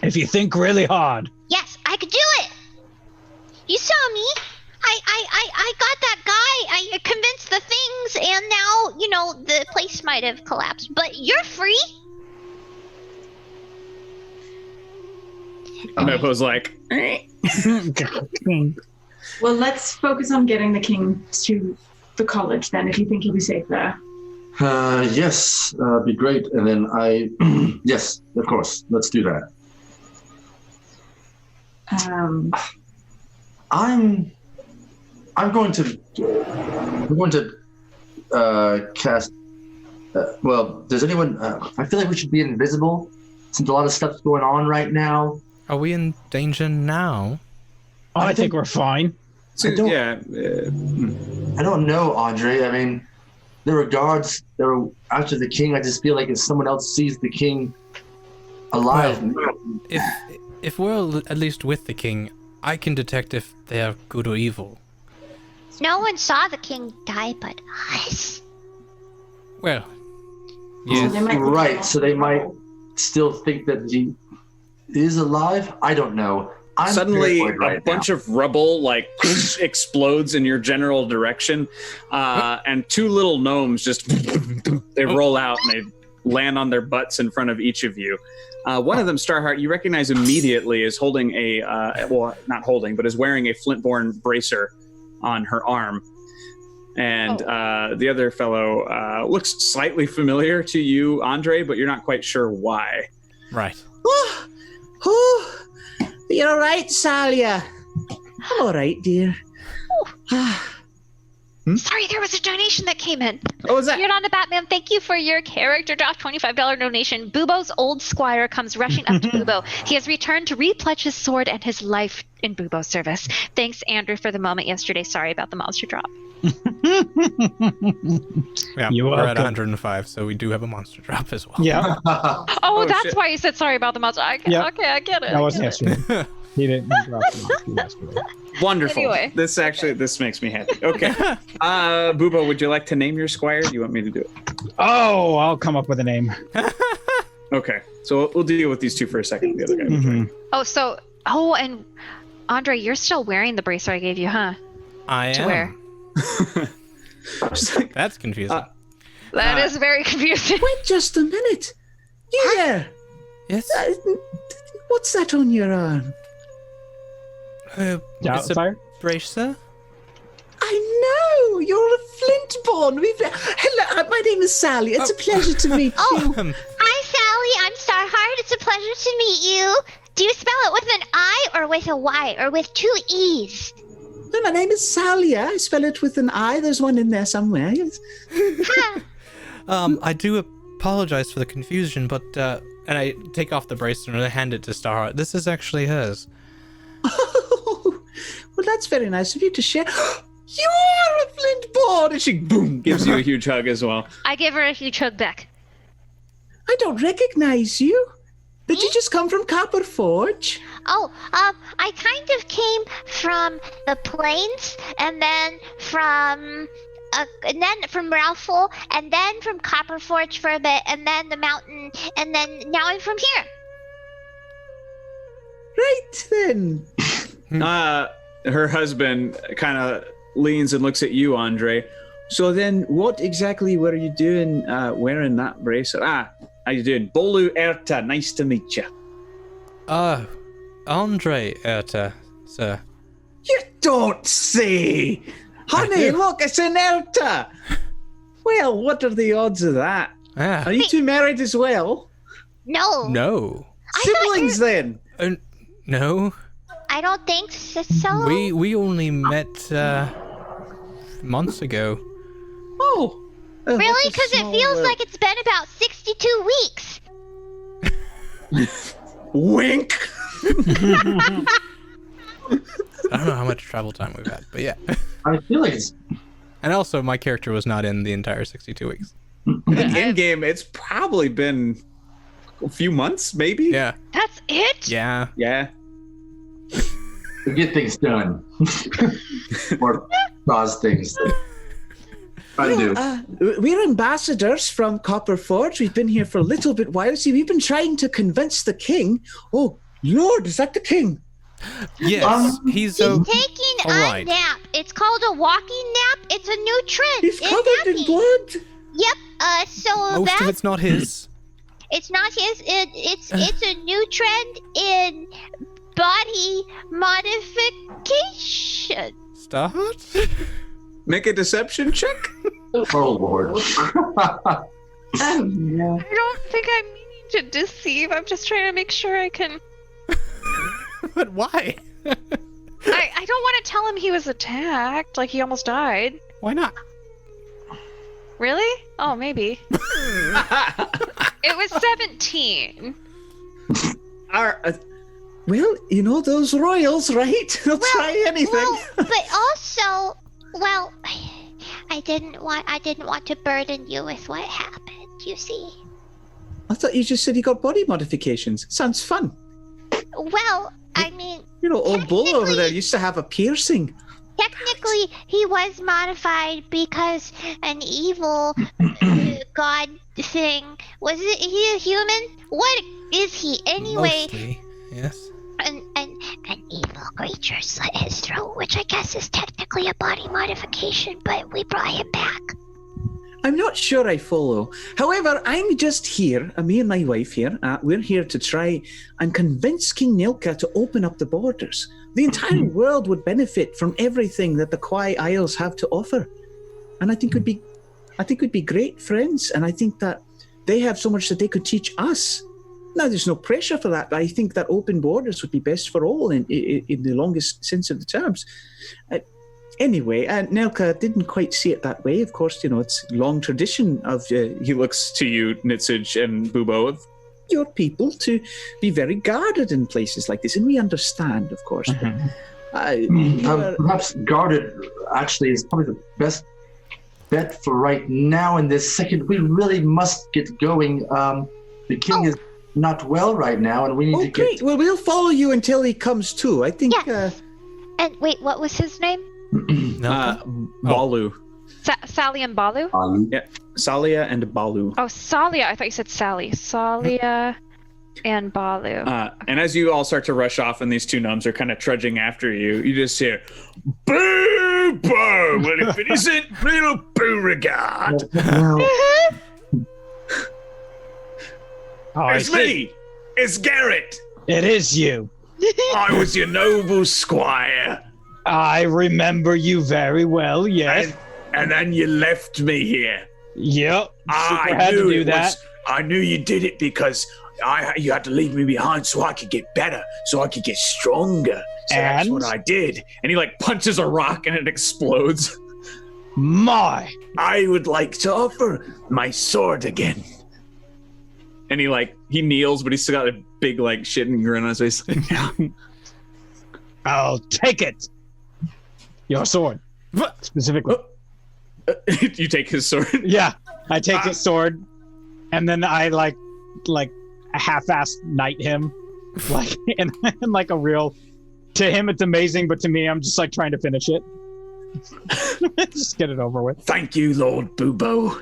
If you think really hard. yes, I could do it. You saw me. I got that guy. I convinced the things, and now, the place might have collapsed. But you're free. Nopo's like, Well, let's focus on getting the king to the college then, if you think he'll be safe there. Yes, be great. And then yes, of course, let's do that. I'm going to cast. Well, does anyone? I feel like we should be invisible since a lot of stuff's going on right now. Are we in danger now? Oh, I think we're fine. I don't- yeah. I don't know, Andre. I mean, there were guards that were after the king. I just feel like if someone else sees the king alive, If we're at least with the king, I can detect if they are good or evil. No one saw the king die but us. Well, So yes. they might be right? So they might trouble. still think that he is alive. I don't know. I'm Suddenly, paranoid right a bunch of rubble explodes in your general direction, and 2 little gnomes just they roll out and they land on their butts in front of each of you. One of them, Starheart, you recognize immediately is holding not holding, but is wearing a Flintborn bracer on her arm. And the other fellow looks slightly familiar to you, Andre, but you're not quite sure why. Right. You're all right, Salia. I'm all right, dear. Sorry, there was a donation that came in. Oh, is that? You're not a Batman. Thank you for your character draft $25 donation. Bubo's old squire comes rushing up to Bubo. He has returned to repledge his sword and his life in Bubo's service. Thanks, Andrew, for the moment yesterday. Sorry about the monster drop. Yeah, You're we're at welcome. 105, so we do have a monster drop as well. Yeah, Oh, that's shit. why you said sorry about the monster. Yeah. Okay, I get it. that wasn't yesterday. He didn't drop it yesterday. Wonderful. Anyway. This makes me happy. Okay. Bubo, would you like to name your squire? Do you want me to do it? Oh, I'll come up with a name. Okay. So we'll deal with these two for a second. The other guy. Mhm. And Andre, you're still wearing the bracelet I gave you, huh? I To am. wear. Just like, That's confusing. That is very confusing. wait just a minute. You there? yes. What's that on your arm? It's a Fire? bracer. I know. You're a Flintborn. Hello. My name is Sally. It's a pleasure to meet you. Hi, Sally. I'm Starheart. It's a pleasure to meet you. Do you spell it with an I or with a Y or with two E's? Well, my name is Sally. I spell it with an I. There's one in there somewhere. Yes. I do apologize for the confusion, but and I take off the bracelet and I hand it to Starheart. This is actually hers. Oh, well, that's very nice of you to share. You're a Flintborn. And she, boom, gives you a huge hug as well. I give her a huge hug back. I don't recognize you. Did you just come from Copper Forge? Oh, I kind of came from the plains, and then from Ralphal, and then from Copperforge for a bit, and then the mountain, and then now I'm from here. Right then. Her husband kind of leans and looks at you, Andre. So then, what exactly were you doing wearing that bracelet? How you doing? Bolu Erta, nice to meet you. Andre Erta, sir. You don't say! Honey, look, it's an Erta! Well, what are the odds of that? Are Ah, you two married as well? No, no. Siblings then? No. I don't think so. We only met months ago. Oh. Really? Because it feels like it's been about 62 weeks. Wink! I don't know how much travel time we've had, but yeah. I feel like it's And also, my character was not in the entire 62 weeks. In game, it's probably been a few months, maybe? Yeah. That's it? Yeah. Yeah. to get things done or cause things to undo. We're ambassadors from Copper Forge. We've been here for a little bit while. See, we've been trying to convince the king. Oh, Lord, is that the king? Yes. He's He's taking all a right. nap. It's called a walking nap. It's a new trend. He's in covered in napping. blood. Yep. So most that's of it's not his. it's not his. It's a new trend in body modification. Starheart? Make a deception check. Oh Lord. Oh, no. I don't think I'm meaning to deceive. I'm just trying to make sure I can. But why? I don't want to tell him he was attacked, like he almost died. Why not? Really? Oh, maybe. It was 17. Well, you know those royals, right? They'll try anything. Well, but also, well, I didn't want to burden you with what happened. You see. I thought you just said he got body modifications. Sounds fun. Well, I mean, You know, old Bull over there Technically- used to have a piercing. technically, he was modified because an evil god thing. Was it he a human? What is he anyway? Mostly, yes. An evil creature slit his throat, which I guess is technically a body modification, but we brought him back. I'm not sure I follow. However, I'm just here, me and my wife here, we're here to try and convince King Nilka to open up the borders. The entire world would benefit from everything that the Kwai Isles have to offer. And I think we'd be great friends, and I think that they have so much that they could teach us. Now, there's no pressure for that, but I think that open borders would be best for all in the longest sense of the terms. Anyway, Nelka didn't quite see it that way. Of course, it's long tradition of, he looks to you, Nitsage and Bubo, of your people to be very guarded in places like this. And we understand, of course. Perhaps guarded actually is probably the best bet for right now in this second. We really must get going. The king is not well right now, and we need to get... great. Well, we'll follow you until he comes to. I think... Yes. And wait, what was his name? Balu. Sally and Balu? Yeah, Salia and Balu. Oh, Salia. I thought you said Sally. Salia and Balu. And as you all start to rush off and these two gnomes are kind of trudging after you, you just hear, Boo! Well, if it isn't little Beauregard. It's me! It's Garrett! It is you. I was your noble squire. I remember you very well, yes. And then you left me here. Yep. I had to knew do it that. I knew you did it because you had to leave me behind so I could get better, so I could get stronger. So that's what I did. And he punches a rock and it explodes. I would like to offer my sword again. And he kneels, but he's still got a big shitting grin on his face. I'll take it. Your sword. Specifically. You take his sword? Yeah. I take his sword and then I half-assed knight him. And a real, to him it's amazing, but to me I'm just trying to finish it. Just get it over with. Thank you, Lord Bubo.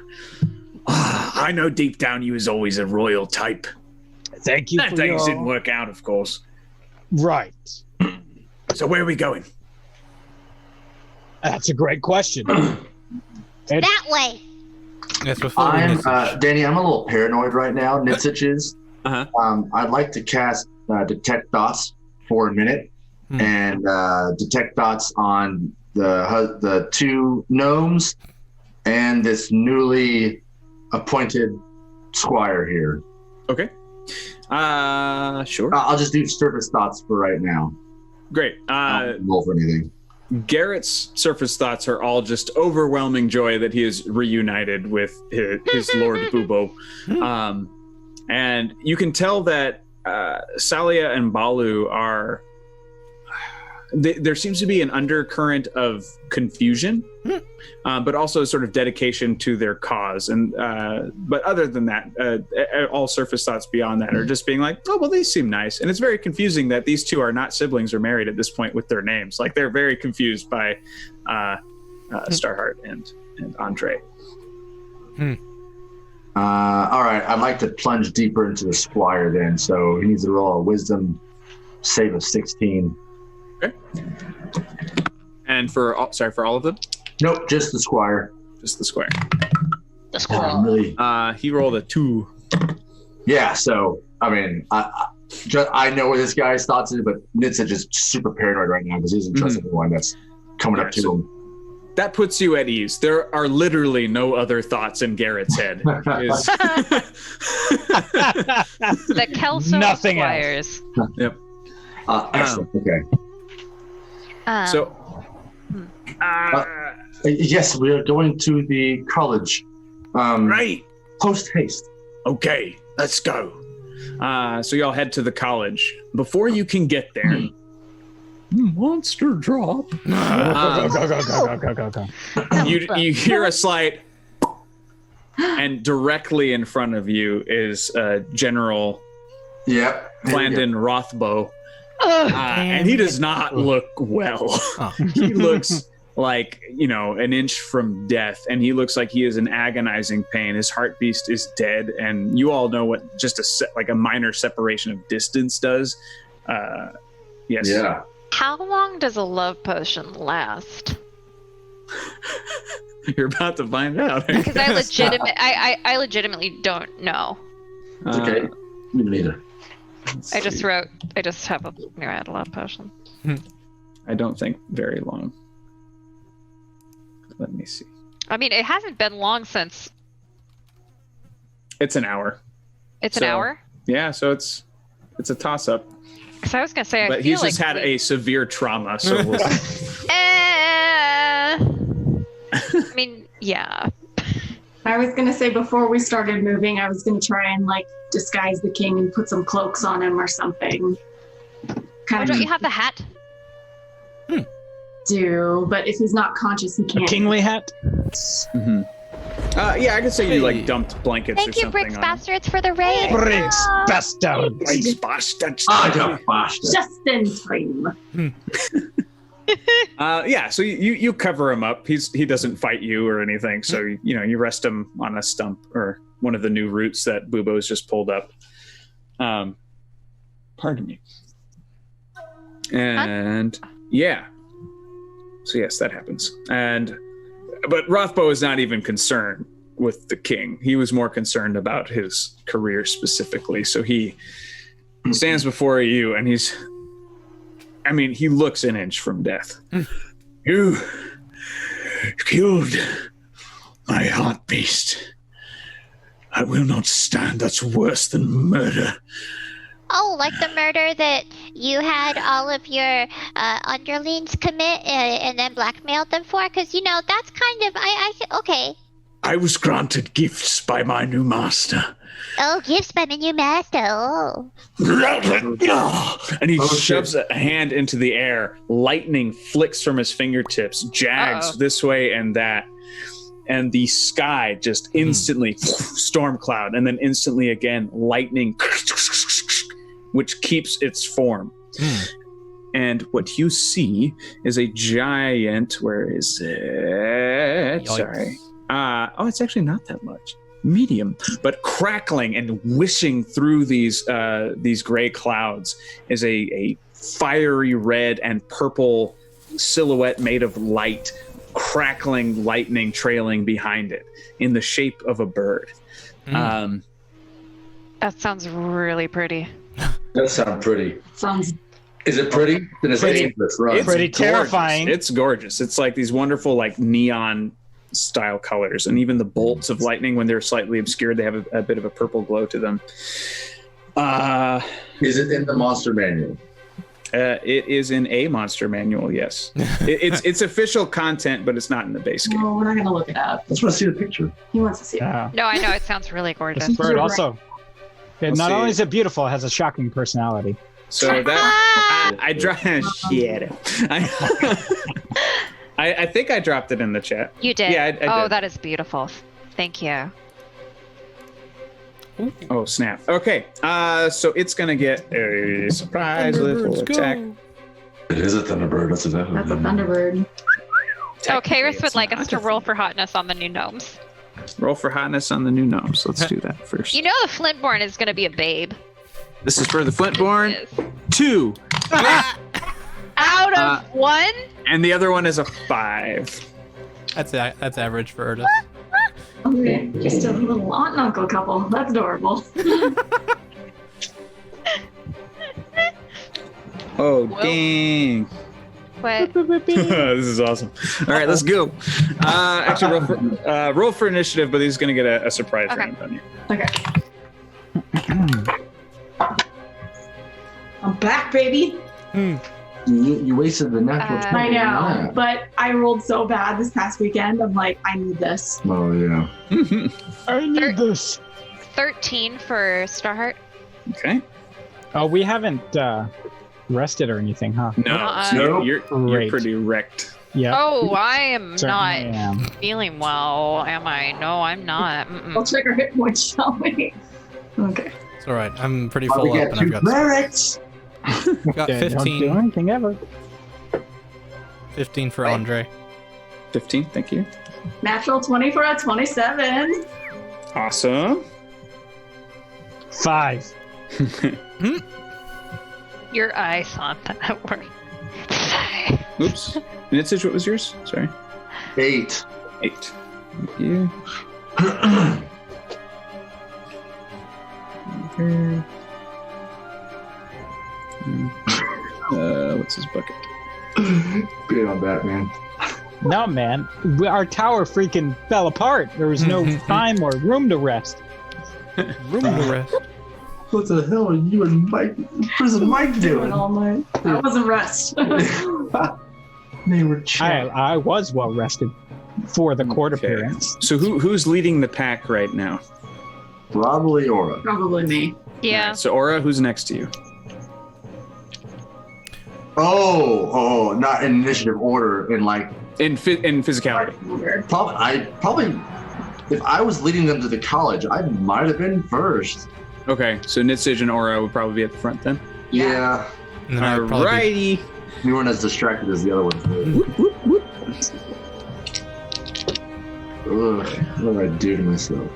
I know deep down you was always a royal type. Thank you. Things didn't work out, of course. Right. So where are we going? That's a great question. That way. Yes, Danny, I'm a little paranoid right now. Nitsage is. I'd like to cast Detect Thoughts for a minute and detect thoughts on the two gnomes and this newly appointed squire here. Okay. Sure. I'll just do surface thoughts for right now. Great. I don't roll for anything. Garrett's surface thoughts are all just overwhelming joy that he is reunited with his Lord Bubo. And you can tell that Salia and Balu are... there seems to be an undercurrent of confusion, but also sort of dedication to their cause. And but other than that, all surface thoughts beyond that are just being oh, well, they seem nice. And it's very confusing that these two are not siblings or married at this point with their names. They're very confused by Starheart and Andre. All right, I'd like to plunge deeper into the squire then. So he needs to roll a wisdom save of 16. Okay. And for all of them? Nope, just the squire. Just the squire. The squirrel. Really, he rolled a 2. yeah, so, I mean, I know what this guy's thoughts is, but Nitsage is super paranoid right now because he doesn't trust anyone that's coming up to him. That puts you at ease. There are literally no other thoughts in Garrett's head. The Kelso Nothing Squires. Yep. Excellent, okay. So, yes, we are going to the college. right. Post haste. Okay, let's go. So y'all head to the college. Before you can get there, monster drop. Go. You hear a slight, and directly in front of you is General Landon Rothbow. And he does not look well. He looks like, an inch from death, and he looks like he is in agonizing pain. His heart beast is dead, and you all know what just a minor separation of distance does. Yes. Yeah. How long does a love potion last? You're about to find out. Because I legitimately don't know. It's okay. Me neither. I just have a myriad love potion. I don't think very long. Let me see. I mean, it hasn't been long since. It's an hour. It's an hour? Yeah, so it's a toss-up. Because I was going to say, but he's just had a severe trauma, so we'll see. mean, yeah. I was gonna say before we started moving, I was gonna try and like disguise the king and put some cloaks on him or something. Why Kind don't of you have the hat? do, but if he's not conscious, he A can't. kingly hat? Mm-hmm. Yeah, I could say you like dumped blankets or Thank you, something Bricks on Bastards, for the raid. Bricks Bastards. Bricks Bastards. I got bashed. Just in time. Yeah, so you cover him up. He doesn't fight you or anything. So you rest him on a stump or one of the new roots that Bubo's just pulled up. Pardon me. And yeah, so yes, that happens. But Rothbo is not even concerned with the king. He was more concerned about his career specifically. So he stands before you, and he looks an inch from death. You killed my heart beast. I will not stand. That's worse than murder. Oh, like the murder that you had all of your underlings commit and then blackmailed them for? Because, that's kind of, okay. I was granted gifts by my new master. Oh, gifts by the new master. Oh. And he shoves a hand into the air. Lightning flicks from his fingertips, jags this way and that. And the sky just instantly, storm cloud, and then instantly again, lightning, which keeps its form. And what you see is a giant, where is it? Yikes. Sorry. It's actually not that much. Medium, but crackling and wishing through these gray clouds is a fiery red and purple silhouette made of light, crackling lightning trailing behind it in the shape of a bird. That sounds really pretty. That sounds pretty. Sounds. Is it pretty? Then it's Pretty. dangerous, right? It's Pretty gorgeous. terrifying. It's gorgeous. It's like these wonderful like neon style colors, and even the bolts of lightning, when they're slightly obscured, they have a bit of a purple glow to them. Is it in the monster manual? It is in a monster manual, yes. It's official content, but it's not in the base game. No, we're not gonna look it up. I just want to see the picture. He wants to see it. Yeah. No, I know it sounds really gorgeous. This bird also. Let's Not see. only is it beautiful, it has a shocking personality. So that I dropped shit. I think I dropped it in the chat. You did. Yeah, I Oh, did. that is beautiful. Thank you. Oh snap! Okay, so it's gonna get a surprise little attack. It is a Thunderbird. That's exactly That's a Thunderbird. Oh, Karis would like It's us to not. roll for hotness on the new gnomes. Roll for hotness on the new gnomes. Let's do that first. You know the Flintborn is going to be a babe. This is for the Flintborn. It is. 2, Out of one? and the other one is a 5. That's average for Urtus. Okay, just a little aunt and uncle couple. That's adorable. Oh Well- dang! What? This is awesome. All right, let's go. Actually, roll for initiative, but he's gonna get a surprise Okay. round on you. Okay. I'm back, baby. You wasted the natural 20. I know, Yeah. but I rolled so bad this past weekend. I'm like, I need this. Oh, yeah. I need this. 13 for Starheart. Okay. Oh, we haven't rested or anything, huh? No, Uh-uh. so you're Great. pretty wrecked. Yeah. Oh, I am Certainly not am. feeling well, am I? No, I'm not. I'll check our hit points, shall we? Okay. It's all right. I'm pretty Oh, full we up, got and 2 I've got clerics. I've got Yeah, don't do 15. anything ever. 15 for Andre. 15. Thank you. Natural 20 for a 27. Awesome. 5. Your eyes on that word. Oops. Nitsage, what was yours? Sorry. 8. 8. Thank you. Okay. What's his bucket? Good on Batman. No, man. Our tower freaking fell apart. There was no time or room to rest. Room to rest. What the hell are you and Prison Mike Doing all night. That wasn't rest. They were chill. I was well rested. for the court appearance. So who's leading the pack right now? Probably Aura. Probably me. Yeah. So Aura, who's next to you? Oh, not in initiative order. In like In physicality. probably if I was leading them to the college, I might have been first. Okay, so Nitsage and Aura would probably be at the front then. Yeah. And then I would probably be- Alrighty. We weren't as distracted as the other ones were. Ugh, what did I do to myself?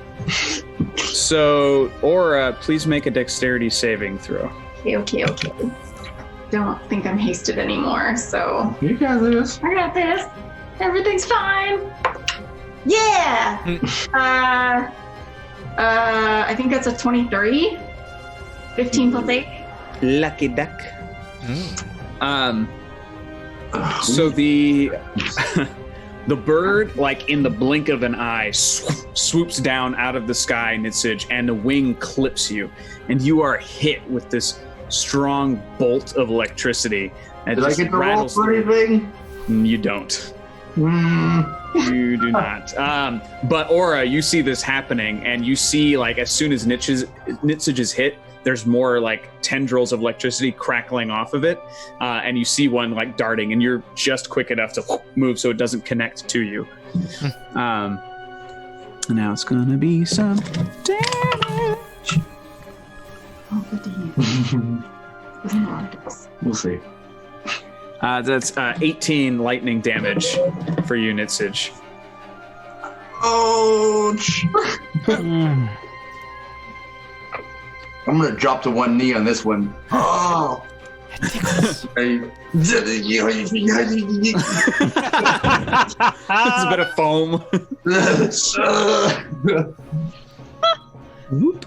So Aura, please make a dexterity saving throw. Okay. Don't think I'm hasted anymore, so You got this. I got this. Everything's fine. Yeah. I think that's a 23. 15 plus 8. Lucky duck. Mm. So the the bird, like in the blink of an eye, swoops down out of the sky, Nitsage, and the wing clips you, and you are hit with this strong bolt of electricity. And Did I just get the roll rattles for through. anything? You don't. You do not. But Aura, you see this happening, and you see, like, as soon as Nitsage is hit, there's more like tendrils of electricity crackling off of it, and you see one like darting, and you're just quick enough to move so it doesn't connect to you. Now it's gonna be some damage. Oh, good to hear. We'll see. That's 18 lightning damage for you, Nitsage. Ouch! I'm gonna drop to one knee on this one. Oh! It's a bit of foam. Whoop.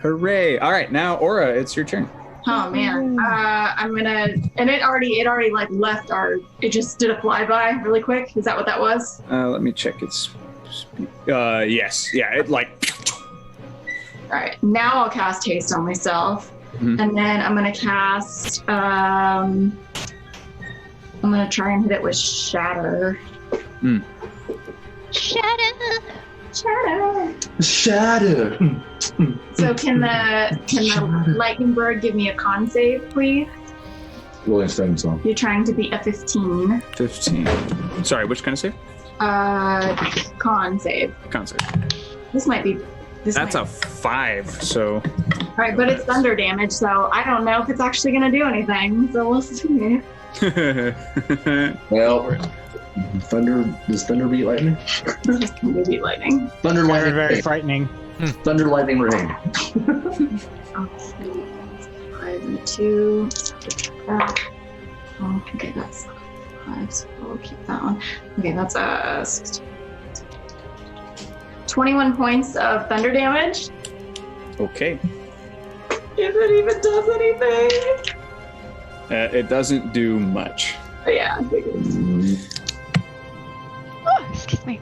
Hooray! All right, now Aura, it's your turn. Oh man. I'm gonna, and it already like left it just did a flyby really quick. Is that what that was? Let me check its. Yes, yeah, it like. All right. Now I'll cast haste on myself, and then I'm gonna cast. I'm gonna try and hit it with shatter. Shadow. Shadow. So can the lightning bird give me a con save, please? Rolling Stone song. You're trying to beat a 15. 15. Sorry, which kind of save? Con save. Con save. This might be. That's a 5. So. All right, but it's thunder damage, so I don't know if it's actually gonna do anything. So we'll see. Well, does thunder beat lightning? Just gonna beat lightning. Thunder, Very, lightning, very rain. frightening. Thunder, lightning, rain. Okay, 5 and 2. Oh, okay, that's 5, so we'll keep that one. Okay, that's 16. 21 points of thunder damage. Okay. If it even does anything. It doesn't do much. But yeah, I figured. Oh, excuse me.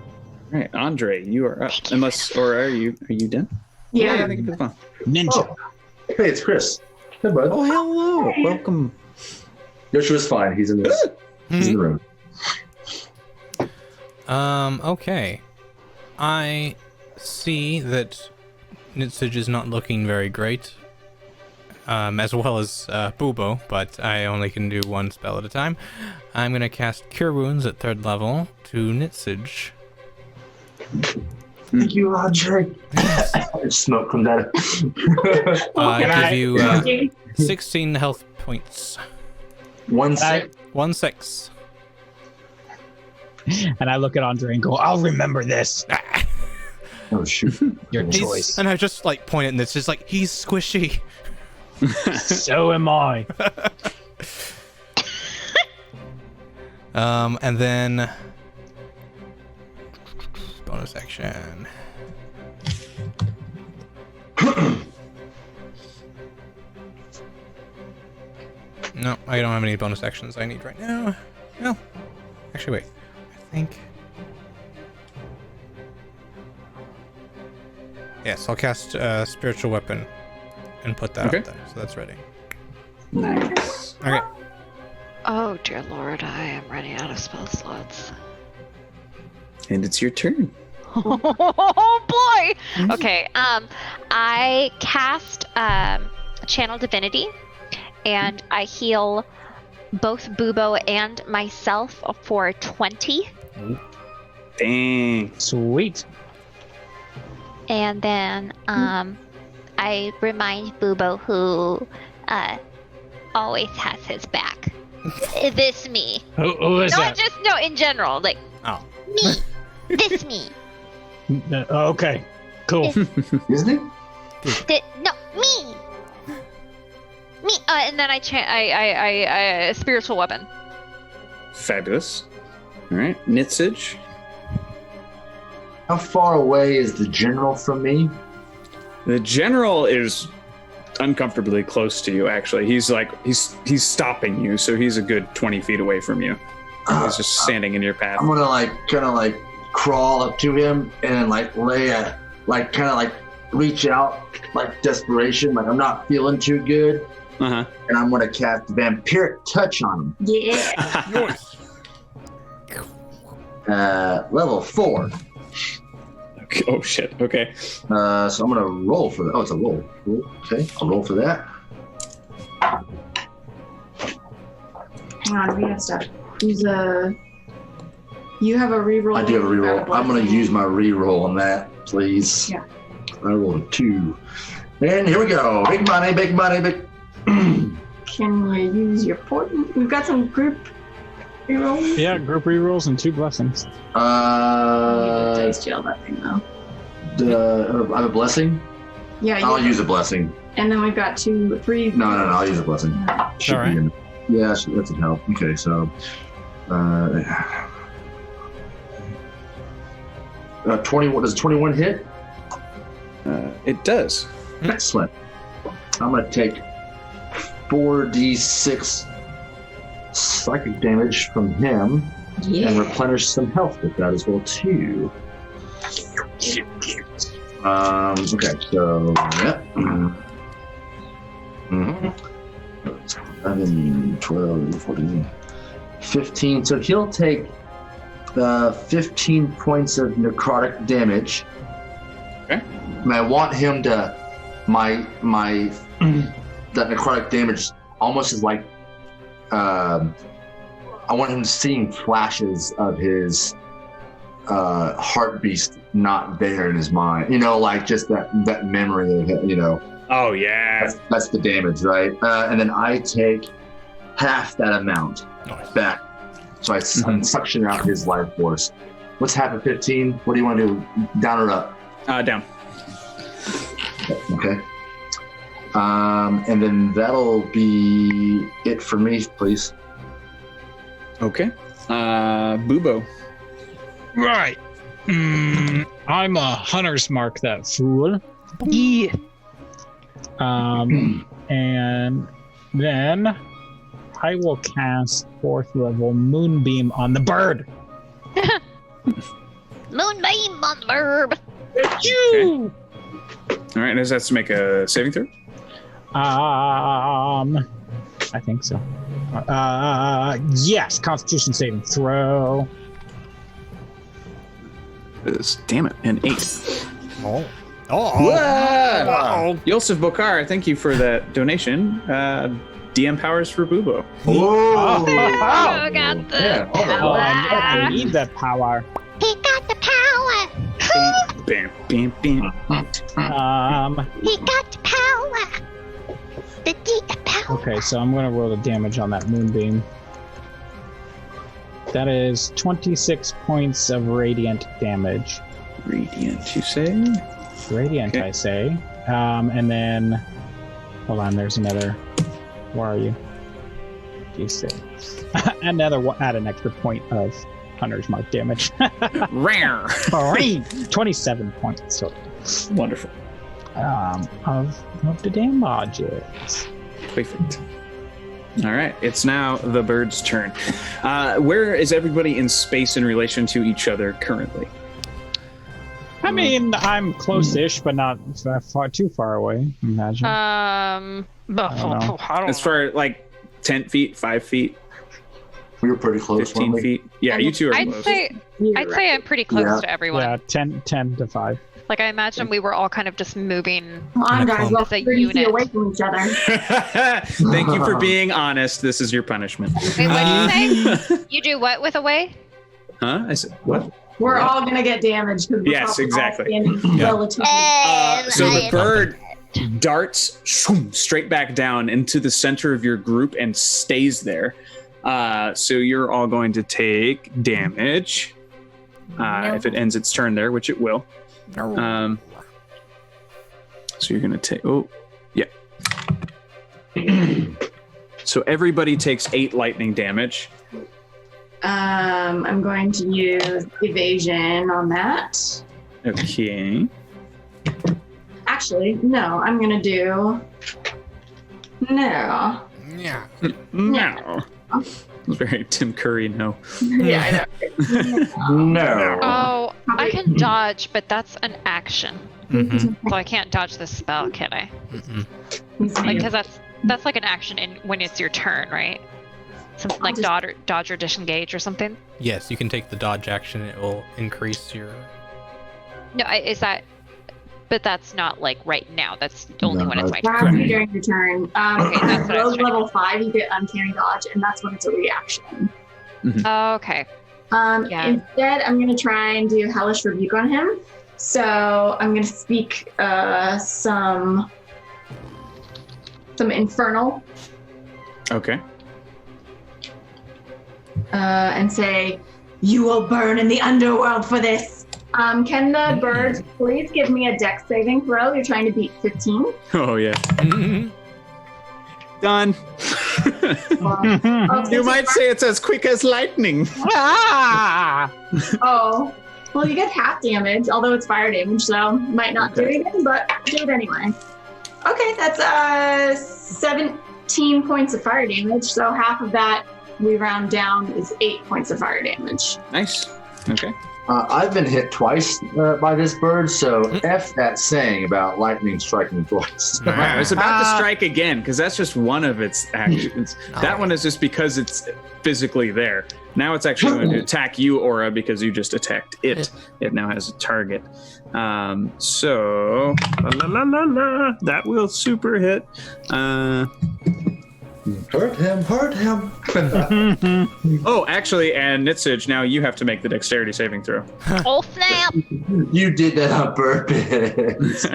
All right, Andre, you are up. Unless, or are you done? Yeah. I think it's fun. Ninja. Oh. Hey, it's Chris. Hey, bud. Oh, hello. Hey. Welcome. Yoshua's fine. He's in this. He's in the room. Okay. I see that Nitsage is not looking very great, as well as Bubo, but I only can do one spell at a time. I'm going to cast Cure Wounds at 3rd level to Nitsage. Thank you, Andre. Smoke from that. Give you 16 health points. 1 sec. 1-6. And I look at Andre and go, I'll remember this. Oh, shoot. Your choice. And I just like point at Nitsage, like, he's squishy. So am I. And then bonus action. No, I don't have any bonus actions I need right now. No. Actually, wait. I think. Yes, I'll cast Spiritual Weapon and put that Okay. up there. So that's ready. Nice. Okay. Oh dear lord, I am running out of spell slots. And it's your turn. Oh boy. Okay. I cast Channel Divinity, and I heal both Bubo and myself for 20. Dang. Sweet. And then I remind Bubo, who always has his back. This me. Who is Not that? just in general. Like me. This me. Okay. Cool. Isn't he? No, me. Me. And then I spiritual weapon. Fabulous. All right, Nitsage. How far away is the general from me? The general is uncomfortably close to you. Actually, he's stopping you, so he's a good 20 feet away from you. He's just standing in your path. I'm gonna kind of crawl up to him and lay a reach out desperation, I'm not feeling too good, Uh-huh. and I'm gonna cast Vampiric Touch on him. Yeah. Level 4. Okay. Oh shit. Okay. So I'm gonna roll for that. Oh, it's a roll. Cool. Okay, I'll roll for that. Hang on, we have stuff. You have a reroll. I do have a reroll. I'm gonna blessing. use my reroll on that, please. Yeah. I rolled a 2. And here we go. Big money, big money, big. Can you use your port? We've got some group rerolls. Yeah, group rerolls and 2 blessings. Dice jail that thing though. I have a blessing. Yeah. I'll use a blessing. And then we've got 2, 3. No, I'll use a blessing. Should All right. be in- Yeah, that would help. Okay, so 21. Does 21 hit? It does. Excellent. I'm gonna take 4d6 psychic damage from him and Yeah. replenish some health with that as well too. Okay, so yeah. 11, 12, 14, 15. So he'll take 15 points of necrotic damage. Okay. And I want him to my that necrotic damage almost is I want him seeing flashes of his heart beast not there in his mind. Just that memory of it, Oh yeah. That's the damage, right? And then I take half that amount back. So I suction out his life force. What's half of 15? What do you want to do? Down or up? Down. Okay. And then that'll be it for me, please. Okay. Bubo. Right. I'm a hunter's mark, that fool. Yeah. And then I will cast 4th level Moonbeam on the bird. Moonbeam on the verb. Okay. All right. Does that have to make a saving throw? I think so. Yes, Constitution saving throw. Damn it, an 8. Oh. Whoa! Yosef Bokar, thank you for that donation. DM powers for Bubo. Whoa! Oh, got the Yeah. Oh, I need that power. He got the power. Bam, bam, bam. He got the power. The power. Okay, so I'm gonna roll the damage on that moonbeam. That is 26 points of radiant damage. Radiant, you say? Radiant, Okay. I say. And then, hold on, there's another. Where are you? D6. Add an extra point of hunter's mark damage. Rare. 27 points total. Wonderful. Of the damages. Perfect. All right, it's now the bird's turn. Where is everybody in space in relation to each other currently? I mean, I'm close-ish, but not too far away. Imagine. I don't As far 10 feet, 5 feet. We were pretty close. 15 weren't we? feet. Yeah, you two are I'd close. say I'd say I'm pretty close to everyone. Yeah, 10 to 5. Like I imagine we were all kind of just moving. Come on, guys, we're As a 30 feet unit. away from each other. Thank you for being honest. This is your punishment. Wait, what did you say? You do what with away? Huh? I said what? We're all gonna get damaged. Yes, exactly. Yeah. Relatively. So the bird darts straight back down into the center of your group and stays there. So you're all going to take damage if it ends its turn there, which it will. So you're going to take. Oh, yeah. So everybody takes 8 lightning damage. I'm going to use evasion on that. Okay. Actually, no, I'm gonna do. No. Yeah. No. Very Tim Curry, no. Yeah, I know. No. Oh, I can dodge, but that's an action. Mhm. So I can't dodge the spell, can I? Mm-mm. Like, because that's like an action when it's your turn, right? Something like dodge or disengage or something. Yes, you can take the dodge action. It will increase your. No, is that? But that's not like right now. That's only No, when it's my That turn. has to be during your turn. Okay, that's what I was Rose trying to level 5, you get uncanny dodge, and that's when it's a reaction. Oh, okay. Yeah. Instead, I'm gonna try and do hellish rebuke on him. So I'm gonna speak some infernal Okay. and say, "You will burn in the underworld for this." Can the bird please give me a dex saving throw? You're trying to beat 15. Oh, yeah. Mhm. Done. You might say it's as quick as lightning. Oh, well, you get half damage, although it's fire damage, so might not do anything, but do it anyway. Okay, that's 17 points of fire damage, so half of that we round down is 8 points of fire damage. Nice. Okay. I've been hit twice by this bird, so F that saying about lightning striking twice. Wow, it's about to strike again because that's just one of its actions. That one is just because it's physically there. Now it's actually going to attack you, Aura, because you just attacked it. It now has a target. So that will super hit. Hurt him. Oh, actually, and Nitsage, now you have to make the dexterity saving throw. Oh snap! You did that on purpose.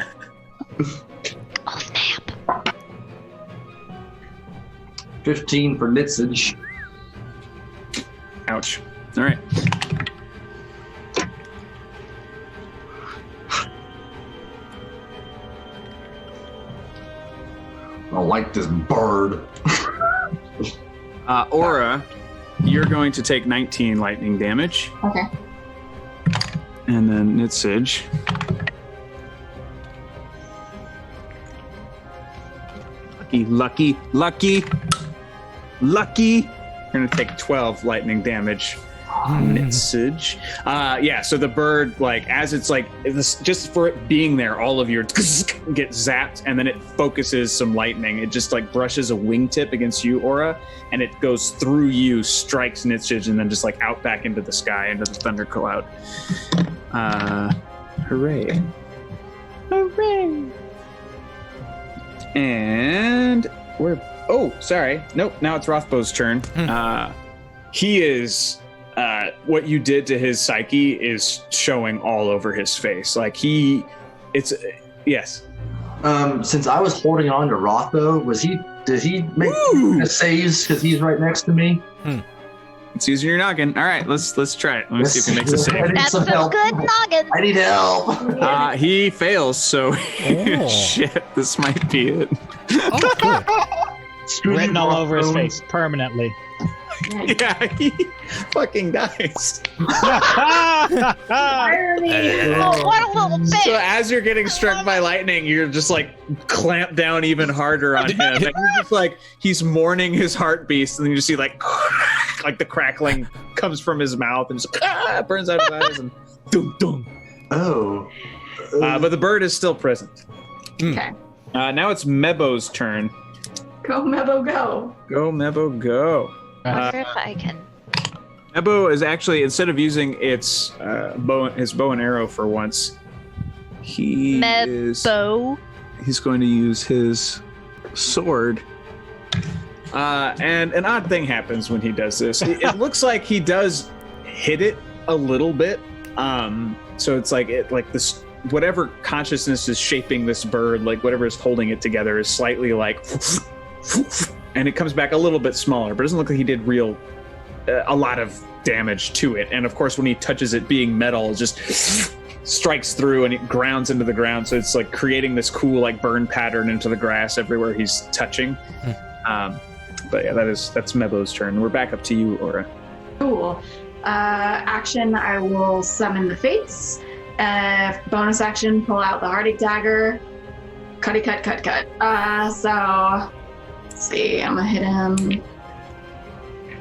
Oh snap! 15 for Nitsage. Ouch. All right. I don't like this bird. Aura, you're going to take 19 lightning damage. Okay. And then Nitsage. Lucky. You're going to take 12 lightning damage. Nitsage. Yeah, so the bird, like, as it's like, just for it being there, all of your get zapped, and then it focuses some lightning. It just, like, brushes a wingtip against you, Aura, and it goes through you, strikes Nitsage, and then just, like, out back into the sky, into the thunder cloud. Hooray. And we're... Oh, sorry. Nope, now it's Rothbow's turn. He is... what you did to his psyche is showing all over his face. Like yes. Since I was holding on to Rothbo, did he make saves because he's right next to me? It's using your noggin. All right, let's try it. Let me see if he makes a save. That's some good noggin. I need help. He fails, so shit, this might be it. Oh, good. Written all over his face permanently. Yeah, he fucking dies. Irony. Oh, what a little bitch. So as you're getting struck by lightning, you're just like clamp down even harder on him. And you're just like, he's mourning his heart beast, and then you just see like the crackling comes from his mouth and just burns out his eyes and dum dum. Oh. But the bird is still present. Okay. Now it's Mebo's turn. Go, Mebo, go. Go, Mebo, go. I wonder if I can Mebo is actually, instead of using his bow and arrow for once, he's going to use his sword. And an odd thing happens when he does this. It looks like he does hit it a little bit. So it's like this, whatever consciousness is shaping this bird, like whatever is holding it together, is slightly like, and it comes back a little bit smaller. But it doesn't look like he did a lot of damage to it. And of course, when he touches it, being metal, it just strikes through and it grounds into the ground. So it's like creating this cool like burn pattern into the grass everywhere he's touching. But yeah, that's Mebo's turn. We're back up to you, Aura. Cool. Action, I will summon the Fates. Bonus action, pull out the Heartache Dagger. Cut. So, let's see, I'm gonna hit him.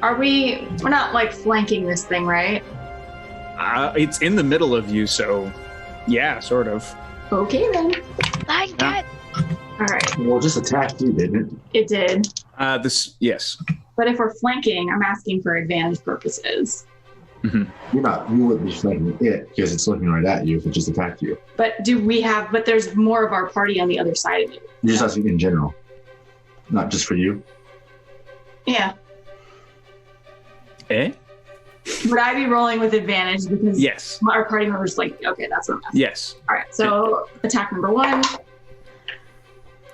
We're not like flanking this thing, right? It's in the middle of you, so yeah, sort of. Okay then. Like that. All right. Well, just attacked you, didn't it? It did. Yes. But if we're flanking, I'm asking for advantage purposes. Mm-hmm. You wouldn't be flanking it because it's looking right at you if it just attacked you. But there's more of our party on the other side of it. You're just asking in general, not just for you. Yeah. Eh? Would I be rolling with advantage because yes, our party members like, okay, that's what I'm asking. Yes. All right, so attack number 1.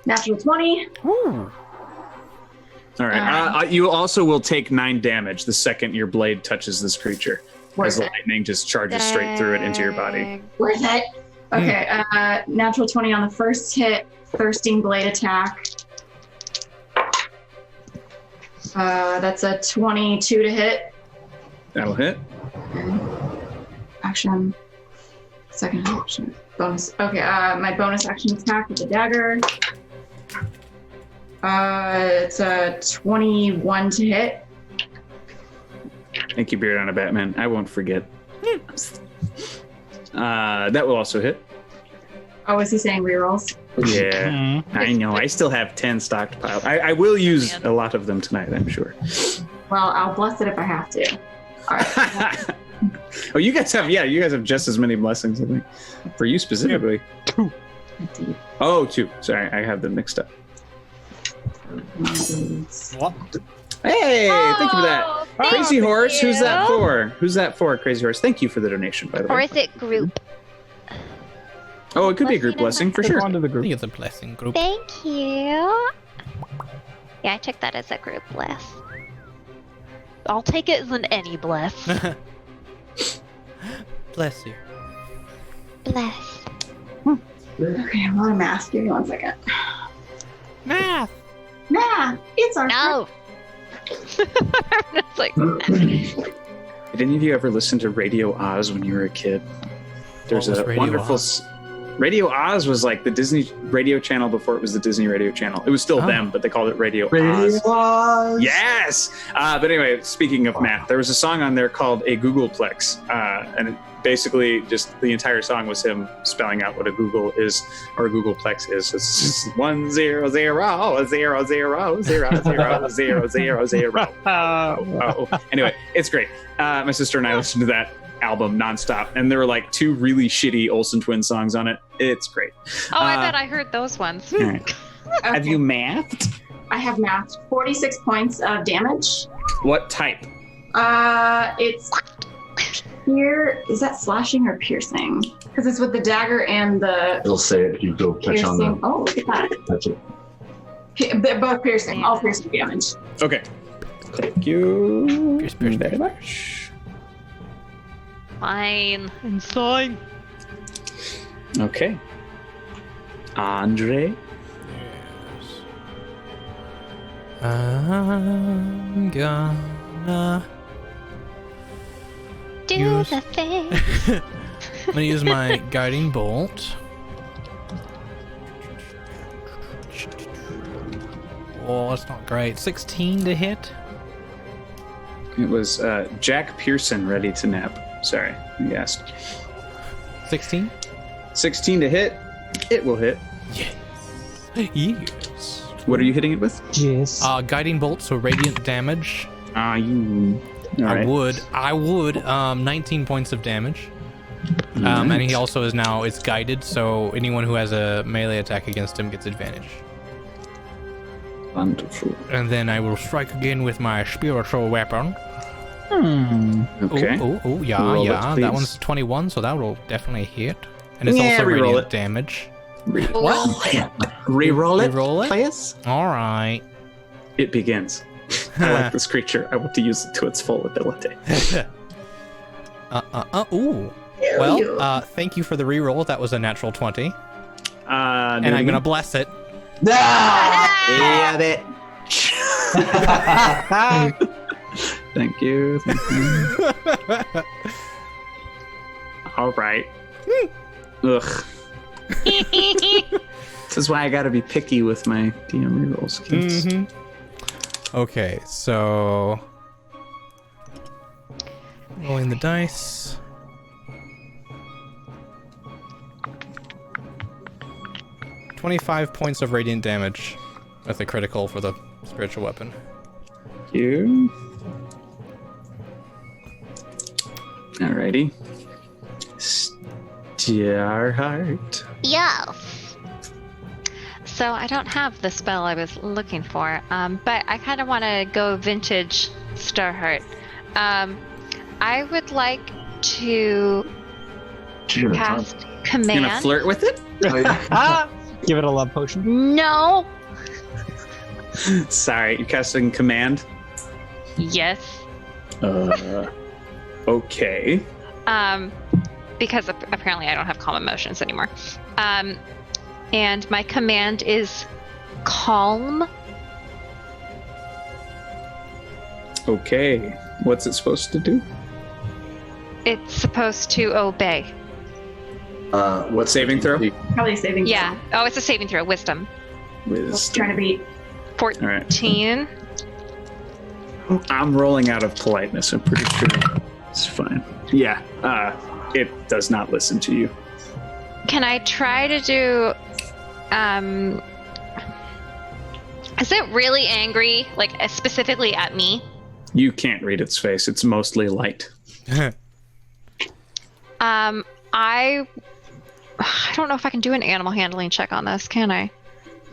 Natural 20. Ooh. All right. You also will take 9 damage the second your blade touches this creature, as the lightning just charges straight through it into your body. Worth it. Okay. Natural 20 on the first hit. Thirsting blade attack. That's a 22 to hit. That'll hit. Action. Second action. Bonus. Okay. My bonus action attack with the dagger. It's a 21 to hit. Thank you, Beard on a Batman. I won't forget. That will also hit. Oh, is he saying rerolls? Yeah, I know. I still have 10 stockpiled. I will use a lot of them tonight, I'm sure. Well, I'll bless it if I have to. All right. Oh, you guys have just as many blessings, I think. For you specifically. 2. Oh, 2. Sorry, I have them mixed up. What? Hey, thank you for that. Crazy Horse, you. who's that for? Who's that for, Crazy Horse? Thank you for the donation, by the way. Or is it group? Oh, it could be a group blessing, for sure. Onto the I group. think it's a blessing group. Thank you. Yeah, I took that as a group bless. I'll take it as an any bless. Bless you. Bless. Okay, I'm on a math. Give me 1 second. Math. Math. It's our No. It's like, Did any of you ever listen to Radio Oz when you were a kid? There's What was a Radio wonderful... Oz? Radio Oz was like the Disney radio channel before it was the Disney radio channel. It was still them, but they called it Radio Oz. Yes! But anyway, speaking of math, there was a song on there called A Googleplex. And it basically just the entire song was him spelling out what a Google is, or a Googleplex is. It's just 1 0 0 0 0 0 0 0 0 0. Oh. Anyway, it's great. My sister and I listened to that album nonstop, and there were like 2 really shitty Olsen Twins songs on it. It's great. I bet I heard those ones. All right. Okay. Have you mathed? I have mathed 46 points of damage. What type? It's here. Is that slashing or piercing? Because it's with the dagger and the It'll say it if you go touch piercing. on the Oh, look at that. touch it. They're both piercing. All piercing damage. Okay. Thank you Pierce, very much. Fine. Inside. Okay. Andre. Yes. I'm gonna Do Use- the thing. I'm gonna use my guiding bolt. Oh, that's not great. 16 to hit. It was Jack Pearson ready to nap. Sorry, you asked. 16? 16 to hit. It will hit. Yes. Yes. What are you hitting it with? Yes. Guiding bolt, so radiant damage. You All right. I would. 19 points of damage. And he also is now, it's guided, so anyone who has a melee attack against him gets advantage. Wonderful. And then I will strike again with my spiritual weapon. Okay. Oh, yeah, Roll it, that please. one's 21, so that will definitely hit. And it's Yeah, also reroll radiant it. damage. What? Reroll it, Reroll it? please. All right. It begins. I like this creature. I want to use it to its full ability. Ooh. Well, thank you for the reroll. That was a natural 20. And I'm gonna bless it. Yeah, bitch. Thank you. All right. Ugh. This is why I gotta be picky with my DM rerolls, kids. Okay, so rolling the dice. $25 points of radiant damage with a critical for the spiritual weapon. Thank you. Alrighty. Starheart. Yes. So I don't have the spell I was looking for, but I kind of want to go vintage Starheart. I would like to cast You Command. gonna flirt with it? Give it a love potion. No. Sorry, you're casting command. Yes. Okay. Because apparently I don't have calm emotions anymore. And my command is calm. Okay. What's it supposed to do? It's supposed to obey. What Saving throw? Probably saving. Yeah. Oh, it's a saving throw. Wisdom. Trying to beat. 14. I'm rolling out of politeness. I'm pretty sure it's fine. Yeah. It does not listen to you. Can I try to do? Is it really angry? Like specifically at me? You can't read its face. It's mostly light. I don't know if I can do an animal handling check on this, can I?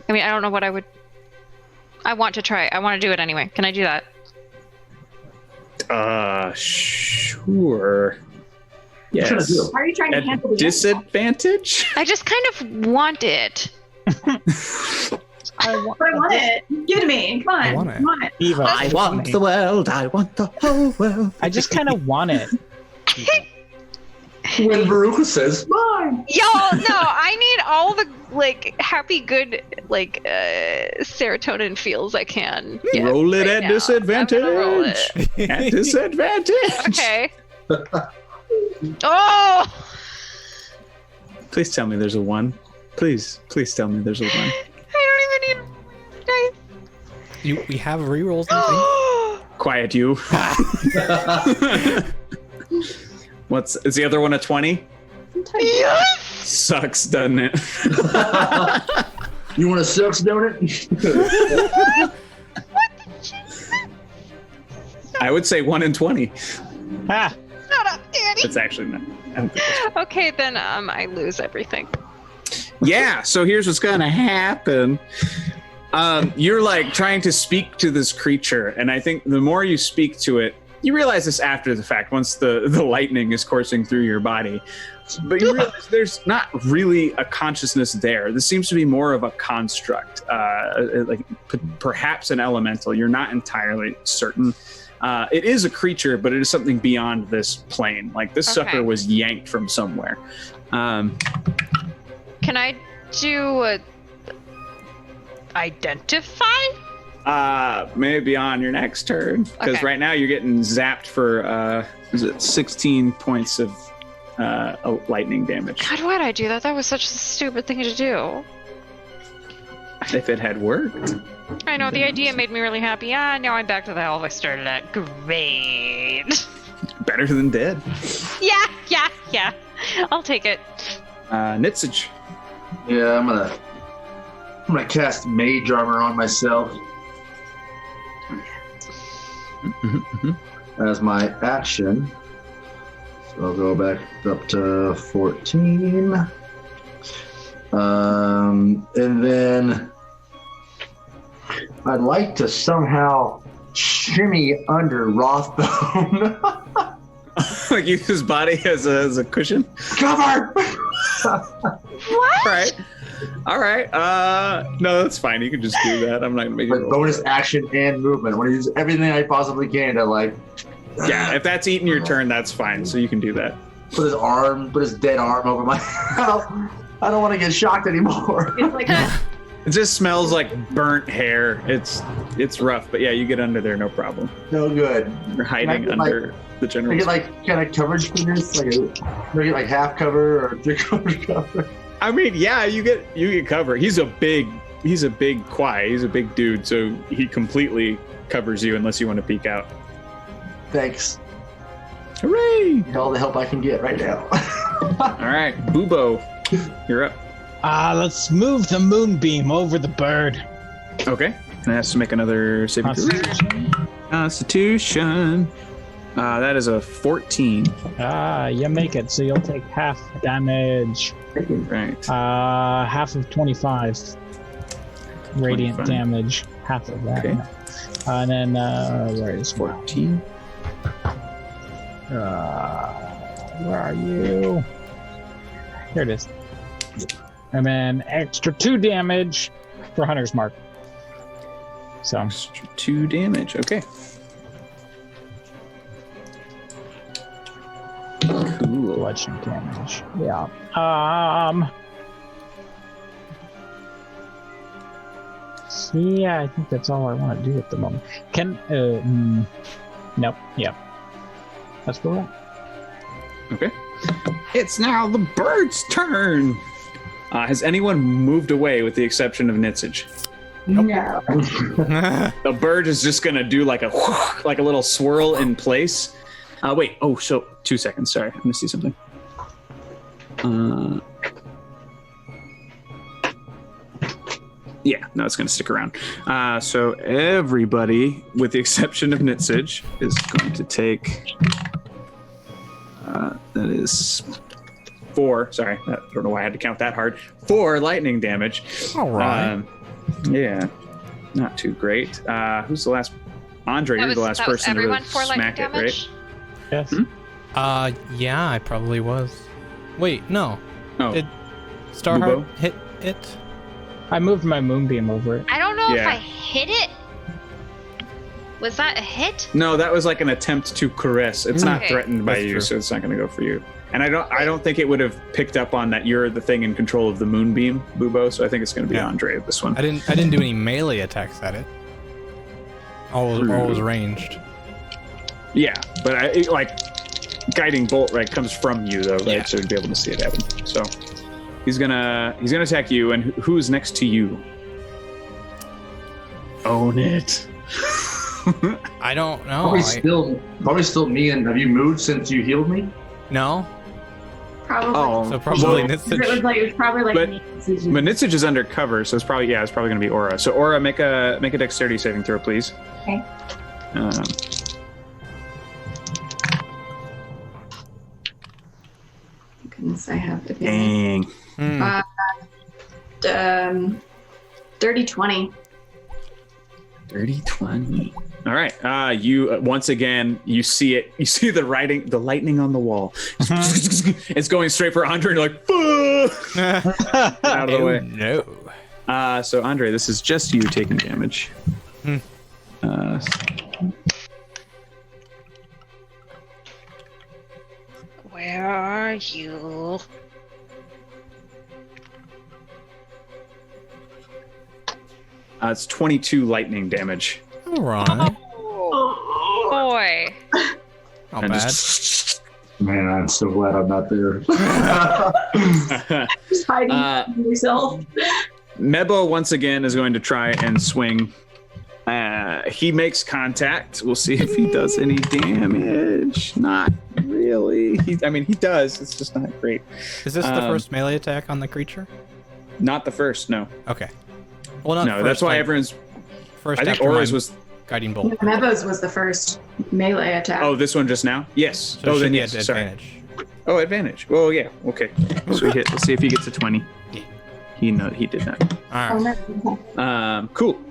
I mean, I don't know what I would. I want to try. I want to do it anyway. Can I do that? Sure. Yes. How are you trying to At handle the disadvantage? I just kind of want it. I want it. Give it to me. Come on. I want it. Come on. Eva, I want the world. I want the whole world. I just kind of want it. When Veruca says, Come on. Y'all, no, I need all the like happy, good, like serotonin feels I can. Get Roll it right at now. disadvantage. I'm gonna roll it. At disadvantage. Okay. Oh! Please tell me there's a 1. Please tell me there's a 1. I don't even need. We have rerolls, I think. Quiet you. Is the other one a 20? Yes! Sucks, doesn't it? "You want a sucks donut?" I would say 1 in 20. Ah, Shut up, Danny. It's actually not. I don't think it's- Okay, then I lose everything. Yeah, so here's what's gonna happen. You're like trying to speak to this creature, and I think the more you speak to it, you realize this after the fact, once the lightning is coursing through your body. But you realize there's not really a consciousness there. This seems to be more of a construct, like perhaps an elemental. You're not entirely certain. It is a creature, but it is something beyond this plane. Like this Okay. sucker was yanked from somewhere. Can I do identify? Maybe on your next turn, because Okay. right now you're getting zapped for 16 points of lightning damage. God, why'd I do that? That was such a stupid thing to do. If it had worked. I know, the idea made me really happy. Now I'm back to the health I started at. Great. Better than dead. Yeah. I'll take it. Nitsage. Yeah, I'm gonna cast mage armor on myself. as my action. So I'll go back up to 14. And then I'd like to somehow shimmy under Rothbone. Like use his body as a cushion. Cover! What? All right. No, that's fine. You can just do that. I'm not gonna make you Like roll. bonus action and movement. I want to use everything I possibly can to like. Yeah, if that's eating your turn, that's fine. So you can do that. Put his dead arm over my. I don't want to get shocked anymore. It's like It just smells like burnt hair. It's rough, but yeah, you get under there, no problem. No good. You're hiding Can I get, under the Can I general. get like kind of coverage for this? Like, can I get like half cover or 3/4 cover? I mean, yeah, you get cover. He's a big Kwai. He's a big dude, so he completely covers you unless you want to peek out. Thanks. Hooray! All the help I can get right now. All right, Bubo, you're up. Let's move the moonbeam over the bird. Okay, and it has to make another saving throw. Constitution. That is a 14. You make it, so you'll take half damage. Right. Half of 25 radiant 25. damage. Half of that. Okay. And then where is 14. where are you? Here it is. And then extra 2 damage for Hunter's Mark. So Extra 2 damage. Okay. Cool. bludgeoning damage. Yeah. Yeah, I think that's all I want to do at the moment. Nope. Yep. That's cool. Okay. It's now the bird's turn. Has anyone moved away with the exception of Nitsage? no. The bird is just gonna do like a little swirl in place. Wait. Oh, so 2 seconds. Sorry, I'm gonna see something. Yeah, no, it's gonna stick around. So everybody, with the exception of Nitsage, is going to take. That is 4. Sorry, I don't know why I had to count that hard. 4 lightning damage. All right. Yeah, not too great. Who's the last? Andre, you're the last that was person to really everyone for lightning smack it, damage? right? Yes. Yeah, I probably was. Wait, no. Oh, Did Starheart Bubo? hit it? I moved my moonbeam over it. I don't know if Yeah. I hit it. Was that a hit? no, that was like an attempt to caress. It's not Okay. threatened by That's you, true. so it's not going to go for you. And I don't think it would have picked up on that you're the thing in control of the moonbeam, Bubo. So I think it's going to be Yeah. Andre this one. I didn't do any melee attacks at it. All was ranged. Yeah, but like guiding bolt right comes from you though, right? Yeah. So you'd be able to see it happen. So he's gonna attack you, and who's next to you? Own it. I don't know. Probably still me. And have you moved since you healed me? No. Probably. So probably well, It was Nitsage. probably like But- me. Manitsage is under cover, so it's probably going to be Aura. So Aura, make a dexterity saving throw, please. Okay. Goodness, I have advantage. Dang. Hmm. 30-20. 30-20. All right. You once again you see it. You see the lightning on the wall. It's going straight for Andre. And you're like, "Fuck!" Out of the way. No. So Andre, this is just you taking damage. Hmm. Where are you? It's 22 lightning damage. All right. Oh, boy. Not And bad. just- Man, I'm so glad I'm not there. Just hiding from yourself. Mebo once again is going to try and swing. He makes contact. We'll see if he does any damage. Not really. He does. It's just not great. Is this the first melee attack on the creature? Not the first, no. Okay. Well, not No, first, that's why like, everyone's. first. I think after Aura's my was. Guiding bolt. Mebo's was the first melee attack. Oh, this one just now? Yes. So oh, then should yes. get Sorry. advantage. Oh, advantage. Oh, yeah. Okay. So let's see if he gets a 20. Yeah. He did not. All right. Cool.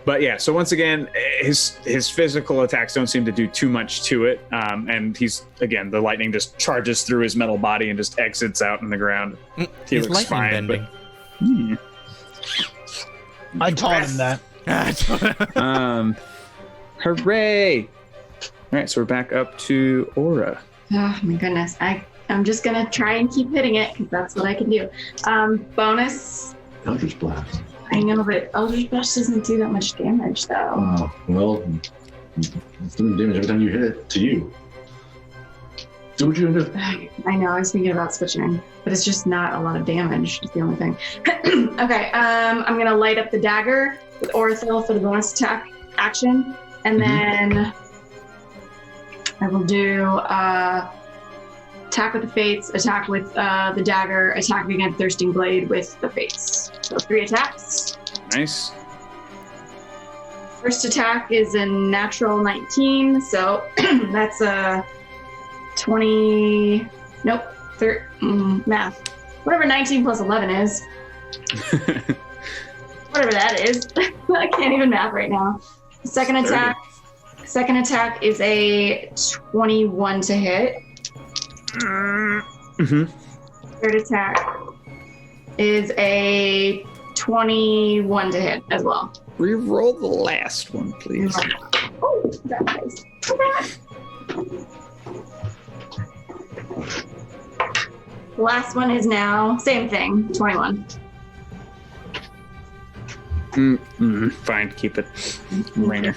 But yeah, so once again, his physical attacks don't seem to do too much to it, and the lightning just charges through his metal body and just exits out in the ground. He He's looks lightning fine, bending. I taught him that. Hooray! All right, so we're back up to Aura. Oh my goodness. I'm just gonna try and keep hitting it because that's what I can do. Bonus. Eldritch Blast. I know, but Eldritch Blast doesn't do that much damage though. Oh, well, it's doing damage every time you hit it to you. Do what you're gonna do. I know, I was thinking about switching, but it's just not a lot of damage, is the only thing. Okay, I'm gonna light up the dagger with Orithil for the bonus attack action, and then I will do attack with the Fates, attack with the dagger, attack against Thirsting Blade with the Fates. So 3 attacks. Nice. First attack is a natural 19, so that's a 20. Nope, math. Whatever 19 plus 11 is. Whatever that is. I can't even math right now. Second attack is a 21 to hit. Mm-hmm. Third attack is a 21 to hit as well. Reroll the last one, please. Oh, that nice. The last one is now same thing, 21. Fine, keep it. Rainer.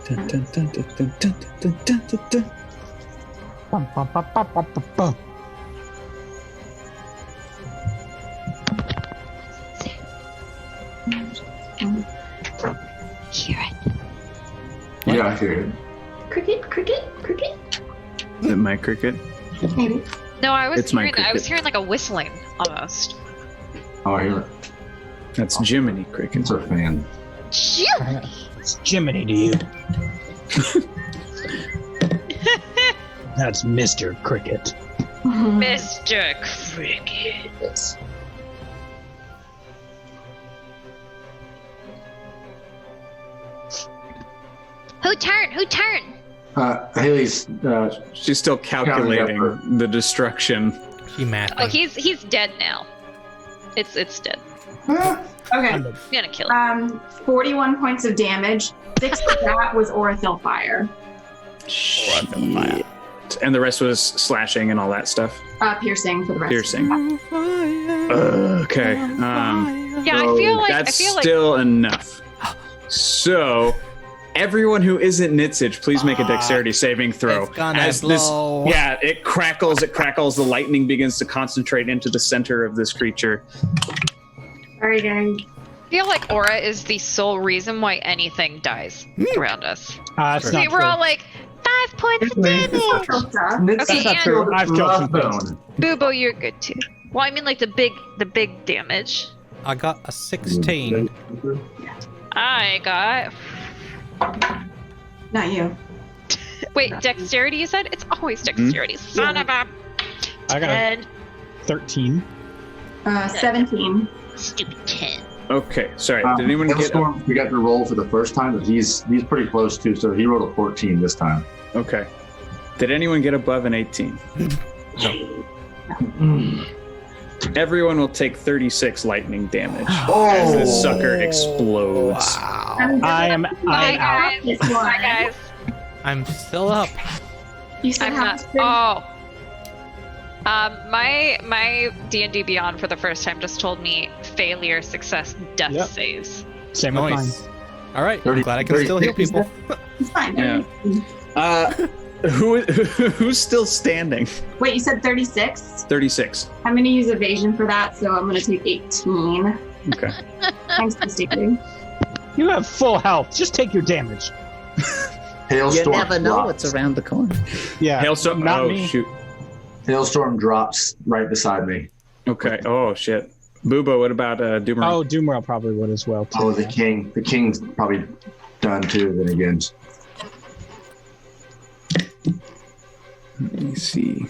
Dun, dun, dun, dun, dun, dun, dun, dun, dun, dun. Bum, bum, bum, bum, bum, bum, bum. Hear it. Yeah, I hear it. Cricket. Is it my cricket? Maybe. No, I was It's my hearing like a whistling almost. Oh, I hear it. That's Jiminy cricket. It's a fan. It's Jiminy to you. That's Mr. Cricket. Mr. Cricket. Who turn? Haley's. She's still calculating Counting the destruction. She mathing. Oh, he's dead now. It's dead. Okay. I'm gonna kill it. 41 points of damage. 6 of that was Orithil fire. And the rest was slashing and all that stuff. Piercing for the rest. Piercing. Okay. Yeah, I feel like That's still enough. So, everyone who isn't Nitsage, please make a dexterity saving throw. It's gonna blow. It crackles, the lightning begins to concentrate into the center of this creature. Sorry, gang. I feel like Aura is the sole reason why anything dies around us. It's not We're true. all like, 5 points of damage. That's not true. I've killed some things. Boobo, you're good too. Well, I mean like the big damage. I got a 16. I got. Not you. Wait, dexterity you said? It's always dexterity. Son of a. I got a 10. 13. 17. Stupid 10. Okay, sorry. Did anyone get? Hailstorm, we got to roll for the first time, but he's pretty close too. So he rolled a 14 this time. Okay. Did anyone get above an 18? Everyone will take 36 lightning damage as this sucker explodes. Wow. I'm Bye, out. guys. Bye, guys. I'm still up. You said I'm half. not. My D&D Beyond for the first time just told me failure, success, death Yep. saves. Same with mine. Nice. All right. I'm 30 glad I can still heal people. It's fine. Yeah. Who's still standing? Wait, you said 36? 36. I'm going to use evasion for that, so I'm going to take 18. Okay. Thanks for sticking. You have full health. Just take your damage. You Hailstorm never know drops. what's around the corner. Yeah. Hailstorm. Not Oh me. shoot. Hailstorm drops right beside me. Okay. Oh shit. Boobo, what about Doomer? Oh, Doomrail probably would as well. Too. Oh, the king. The king's probably done too. Then again, Let me see.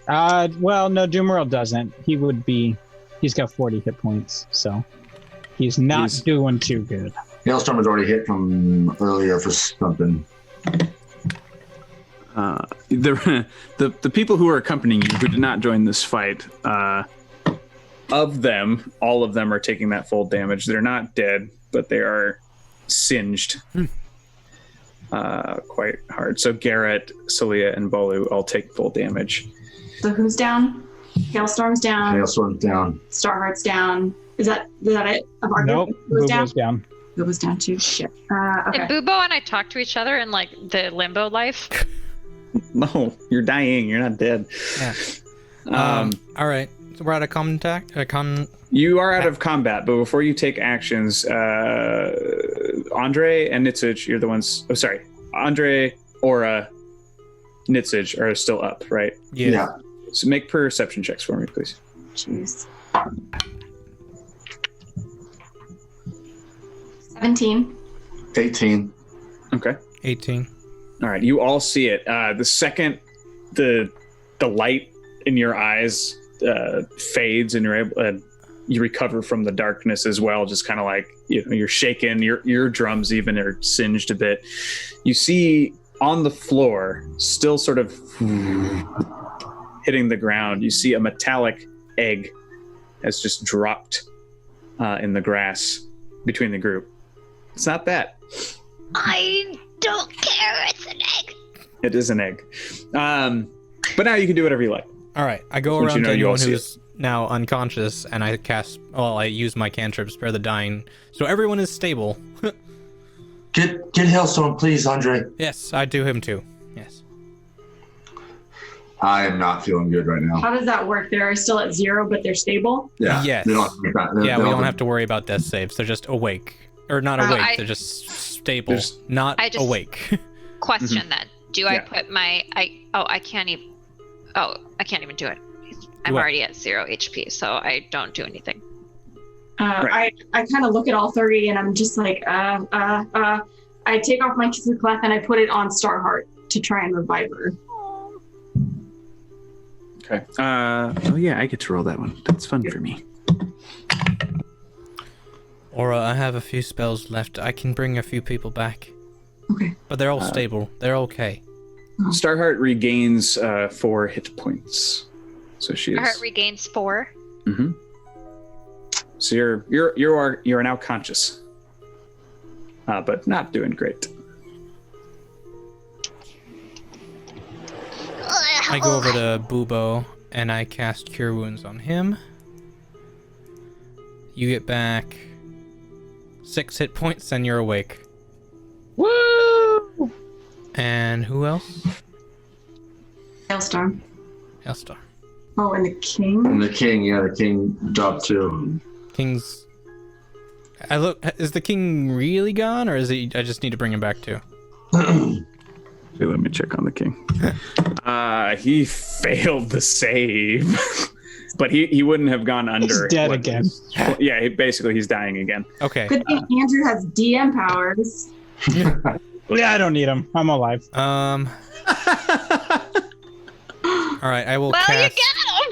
Well, no, Doomrail doesn't. He's got 40 hit points, so he's not doing too good. Hailstorm was already hit from earlier for something. The people who are accompanying you who did not join this fight, of them, all of them are taking that full damage. They're not dead, but they are singed quite hard. So Garrett, Celia, and Bolu all take full damage. So who's down? Hailstorm's down. Hailstorm's down. Starheart's down. Is that it? Of our Nope, group? Who's down? Boobo's down. Boobo's down too. Shit. Okay. Did Bubo and I talk to each other in like the limbo life? No, you're dying. You're not dead. Yeah. All right. So we're out of contact. You are out of combat, but before you take actions, Andre and Nitsich, you're the ones. Oh, sorry. Andre, Aura, Nitsich are still up, right? Yeah. So make perception checks for me, please. Jeez. 17. 18. Okay. 18. All right. You all see it. The second the light in your eyes fades and you're able, you recover from the darkness as well. Just kind of like you're shaken. Your eardrums even are singed a bit. You see on the floor, still sort of hitting the ground. You see a metallic egg has just dropped in the grass between the group. It's not that. I don't care. It's an egg. It is an egg. But now you can do whatever you like. All right. I go Since around you know to you all anyone see who's now unconscious, and I I use my cantrip, Spare the Dying. So everyone is stable. Get Hailstorm, please, Andre. Yes, I do him too. Yes. I am not feeling good right now. How does that work? They're still at 0, but they're stable? Yeah. Yes. They don't have to get back. Yeah, we don't have to worry about death saves. They're just awake. Or not awake, they're just stable. Not awake. Question that. Do I Yeah. put my I can't even do it. I'm What? already at 0 HP, so I don't do anything. Right. I kind of look at all 30 and I'm just like, I take off my Kiss of Clef and I put it on Starheart to try and revive her. Okay. Oh yeah, I get to roll that one. That's fun for me. Aura, I have a few spells left. I can bring a few people back. Okay. But they're all stable. They're okay. Starheart regains 4 hit points. So she Her heart is. regains 4. Mm-hmm. So you're now conscious, but not doing great. I go over to Bubo and I cast Cure Wounds on him. You get back 6 hit points and you're awake. Woo! And who else? Hailstorm. Hailstorm. Oh, and the king? And the king dropped too. King's... Is the king really gone, or is he? I just need to bring him back too? Okay, let me check on the king. He failed the save, but he wouldn't have gone under. He's dead again. Yeah, he's dying again. Okay. Good thing Andrew has DM powers. Yeah, I don't need him. I'm alive. All right, I will Well, cast. you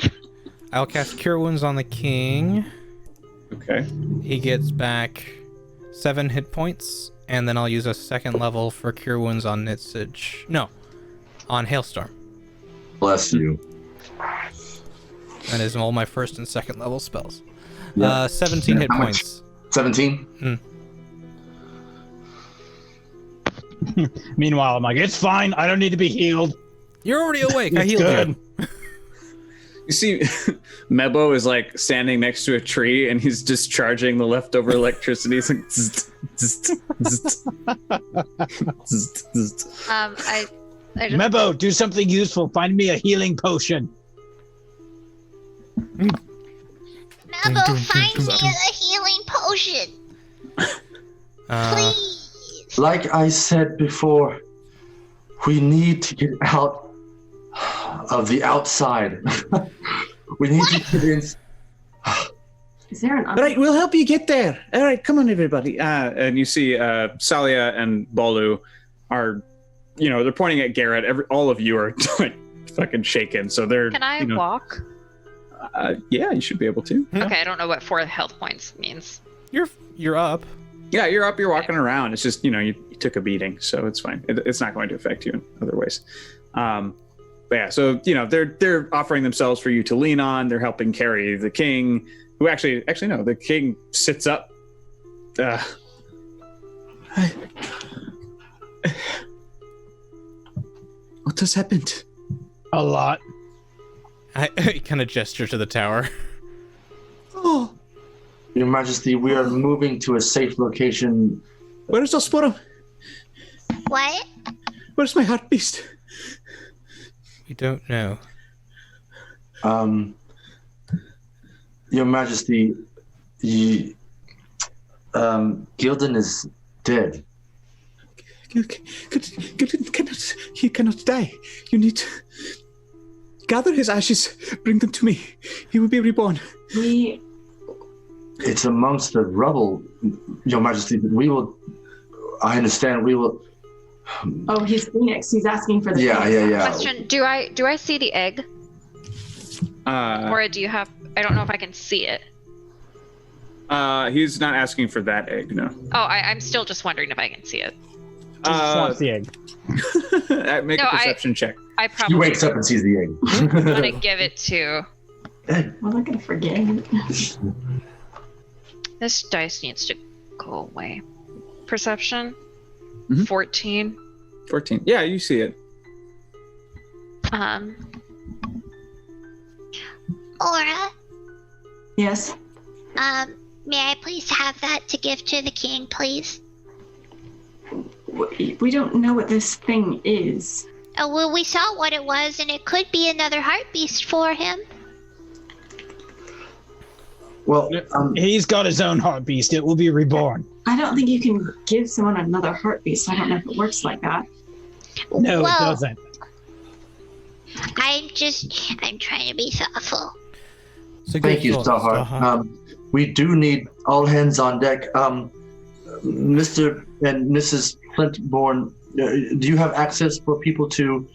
got him. I'll cast Cure Wounds on the king. Okay. He gets back 7 hit points, and then I'll use a second level for Cure Wounds on Nitsage. No, on Hailstorm. Bless you. That is all my first and second level spells. Yeah. 17 hit How much? points. 17. Meanwhile, I'm like, it's fine. I don't need to be healed. You're already awake. I It's healed good. you. You see, Mebo is like standing next to a tree, and he's discharging the leftover electricity. He's like, zzzt, zzzt, zzzt, zzzt, zzzt. I just Mebo, do something useful. Find me a healing potion. Mabo, find me a healing potion. Please. Like I said before, we need to get out of the outside. We need to get in. Is there an All right, we'll help you get there. All right, come on, everybody. And you see Salia and Bolu are, they're pointing at Garrett. All of you are like fucking shaken. So they're. Can I walk? Yeah, you should be able to. Okay, I don't know what 4 health points means. You're up. Yeah, you're up. You're walking around. It's just you took a beating, so it's fine. It's not going to affect you in other ways. But yeah, so they're offering themselves for you to lean on. They're helping carry the king, who actually no, the king sits up. What has happened? A lot. I kind of gesture to the tower. Oh, Your Majesty, we are moving to a safe location. where's Osporum? What? Where's my heart beast? We don't know. Your Majesty, Gildan is dead. He cannot die. You need to gather his ashes, bring them to me. He will be reborn. It's amongst the rubble, Your Majesty. I understand. We will. Oh, he's Phoenix. He's asking for the Yeah. Question: Do I see the egg, or do you have? I don't know if I can see it. He's not asking for that egg, no. Oh, I'm still just wondering if I can see it. Just wants the egg. Make a perception check. I probably He wakes up and sees the egg. I'm gonna give it to. I'm not gonna forget it. This dice needs to go away. Perception. Mhm. 14. 14. Yeah, you see it. Aura, Yes. may I please have that to give to the king, please? We don't know what this thing is. Oh, well, we saw what it was, and it could be another heart beast for him. Well, He's got his own heart beast. It will be reborn. I don't think you can give someone another heart beast. I don't know if it works like that. No, well, it doesn't. I'm trying to be thoughtful. thank you, Starheart. We do need all hands on deck. Mr. and Mrs. Flintborn, do you have access for people to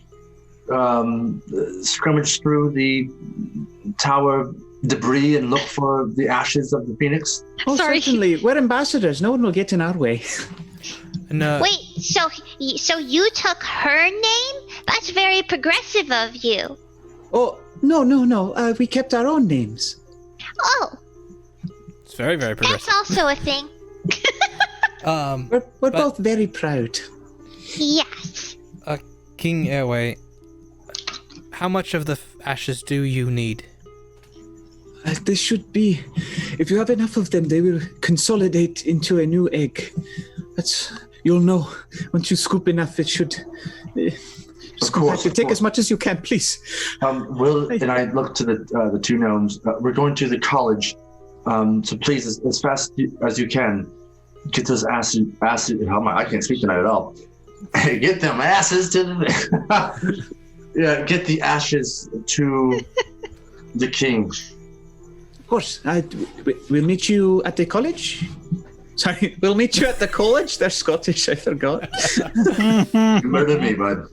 scrimmage through the tower debris and look for the ashes of the phoenix? Oh, Sorry. certainly. We're ambassadors. No one will get in our way. No. Wait, so you took her name? That's very progressive of you. Oh, no. We kept our own names. Oh, It's very, very that's progressive. also a thing. We're both very proud. Yes. King Airway, how much of the ashes do you need? This should be. If you have enough of them, they will consolidate into a new egg. You'll know once you scoop enough. It should. Of course. Take as much as you can, please. Will and I look to the two gnomes. We're going to the college, so please, as fast as you can, get those asses. I can't speak tonight at all. Get them asses to the. Yeah, get the ashes to the king. Of course. We'll meet you at the college. Sorry, we'll meet you at the college. They're Scottish. I forgot. You murdered me, bud.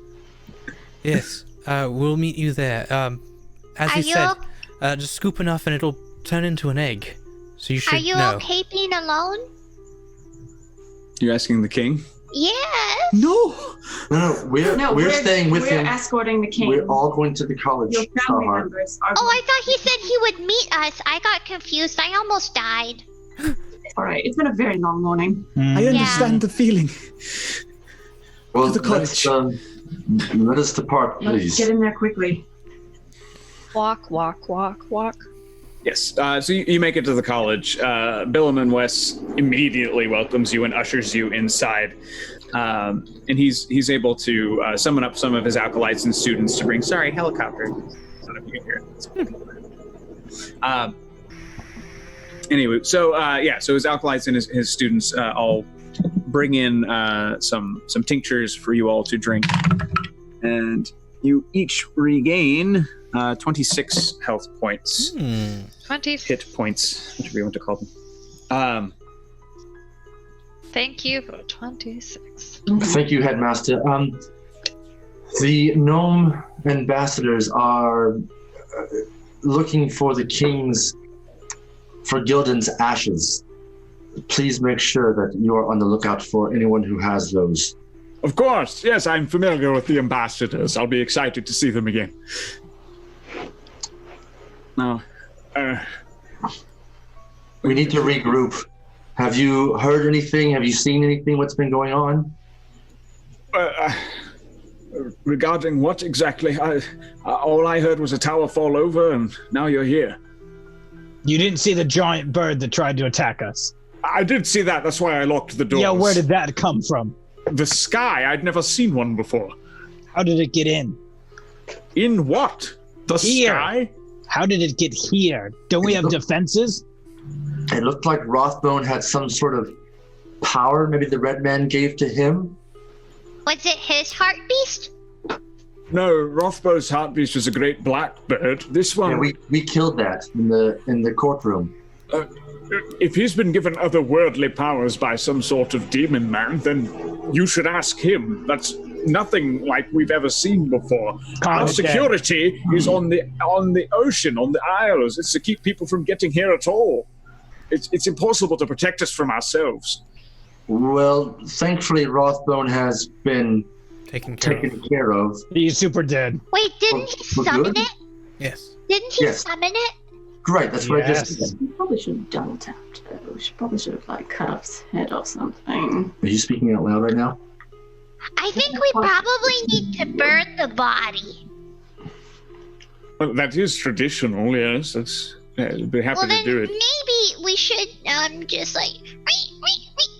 Yes, we'll meet you there. As Are you you said, just scoop enough and it'll turn into an egg. So you should Are you know. okay being alone? You're asking the king? Yes. No. We're staying with we're him. escorting the king. We're all going to the college. Your family Starheart. members are. Oh, I thought he said he would meet us. I got confused. I almost died. All right. It's been a very long morning. I understand the feeling. Well, To the college. Let us depart, Let's please. get in there quickly. Walk. Yes. So you make it to the college. Billum and Wes immediately welcomes you and ushers you inside. And he's able to summon up some of his acolytes and students to bring. Sorry, helicopter. I don't know if you can hear it. Anyway, so his acolytes and his students all bring in some tinctures for you all to drink, and you each regain 26 health points. 20. Hit points, whatever you want to call them. Thank you for 26. Thank you, Headmaster. The gnome ambassadors are looking for the king's, for Gildan's ashes. Please make sure that you are on the lookout for anyone who has those. Of course, yes, I'm familiar with the ambassadors. I'll be excited to see them again. Now, we need to regroup. Have you heard anything? Have you seen anything? What's been going on? Regarding what exactly? All I heard was a tower fall over, and now you're here. You didn't see the giant bird that tried to attack us. I did see that. That's why I locked the doors. Yeah, where did that come from? The sky. I'd never seen one before. How did it get in? In what? The Here. sky? How did it get here? Don't we have defenses? It looked like Rothbone had some sort of power maybe the red man gave to him. Was it his heart beast? No, Rothbo's heartbeast was a great black bird. This one... Yeah, we killed that in the courtroom. If he's been given otherworldly powers by some sort of demon man, then you should ask him. That's nothing like we've ever seen before. Our security is on the ocean, on the Isles. It's to keep people from getting here at all. It's impossible to protect us from ourselves. Well, thankfully Rothbone has been Taken care of. He's super dead. Wait, didn't he For summon good? it? Yes. Didn't he Yes. summon it? Great, that's what I just Yes. said. We probably should have double tapped it. We probably should have like cut off his head or something. Are you speaking out loud right now? I think we probably need to burn the body. Well, that is traditional, yes. I'd be happy Well, to then do it. maybe we should just like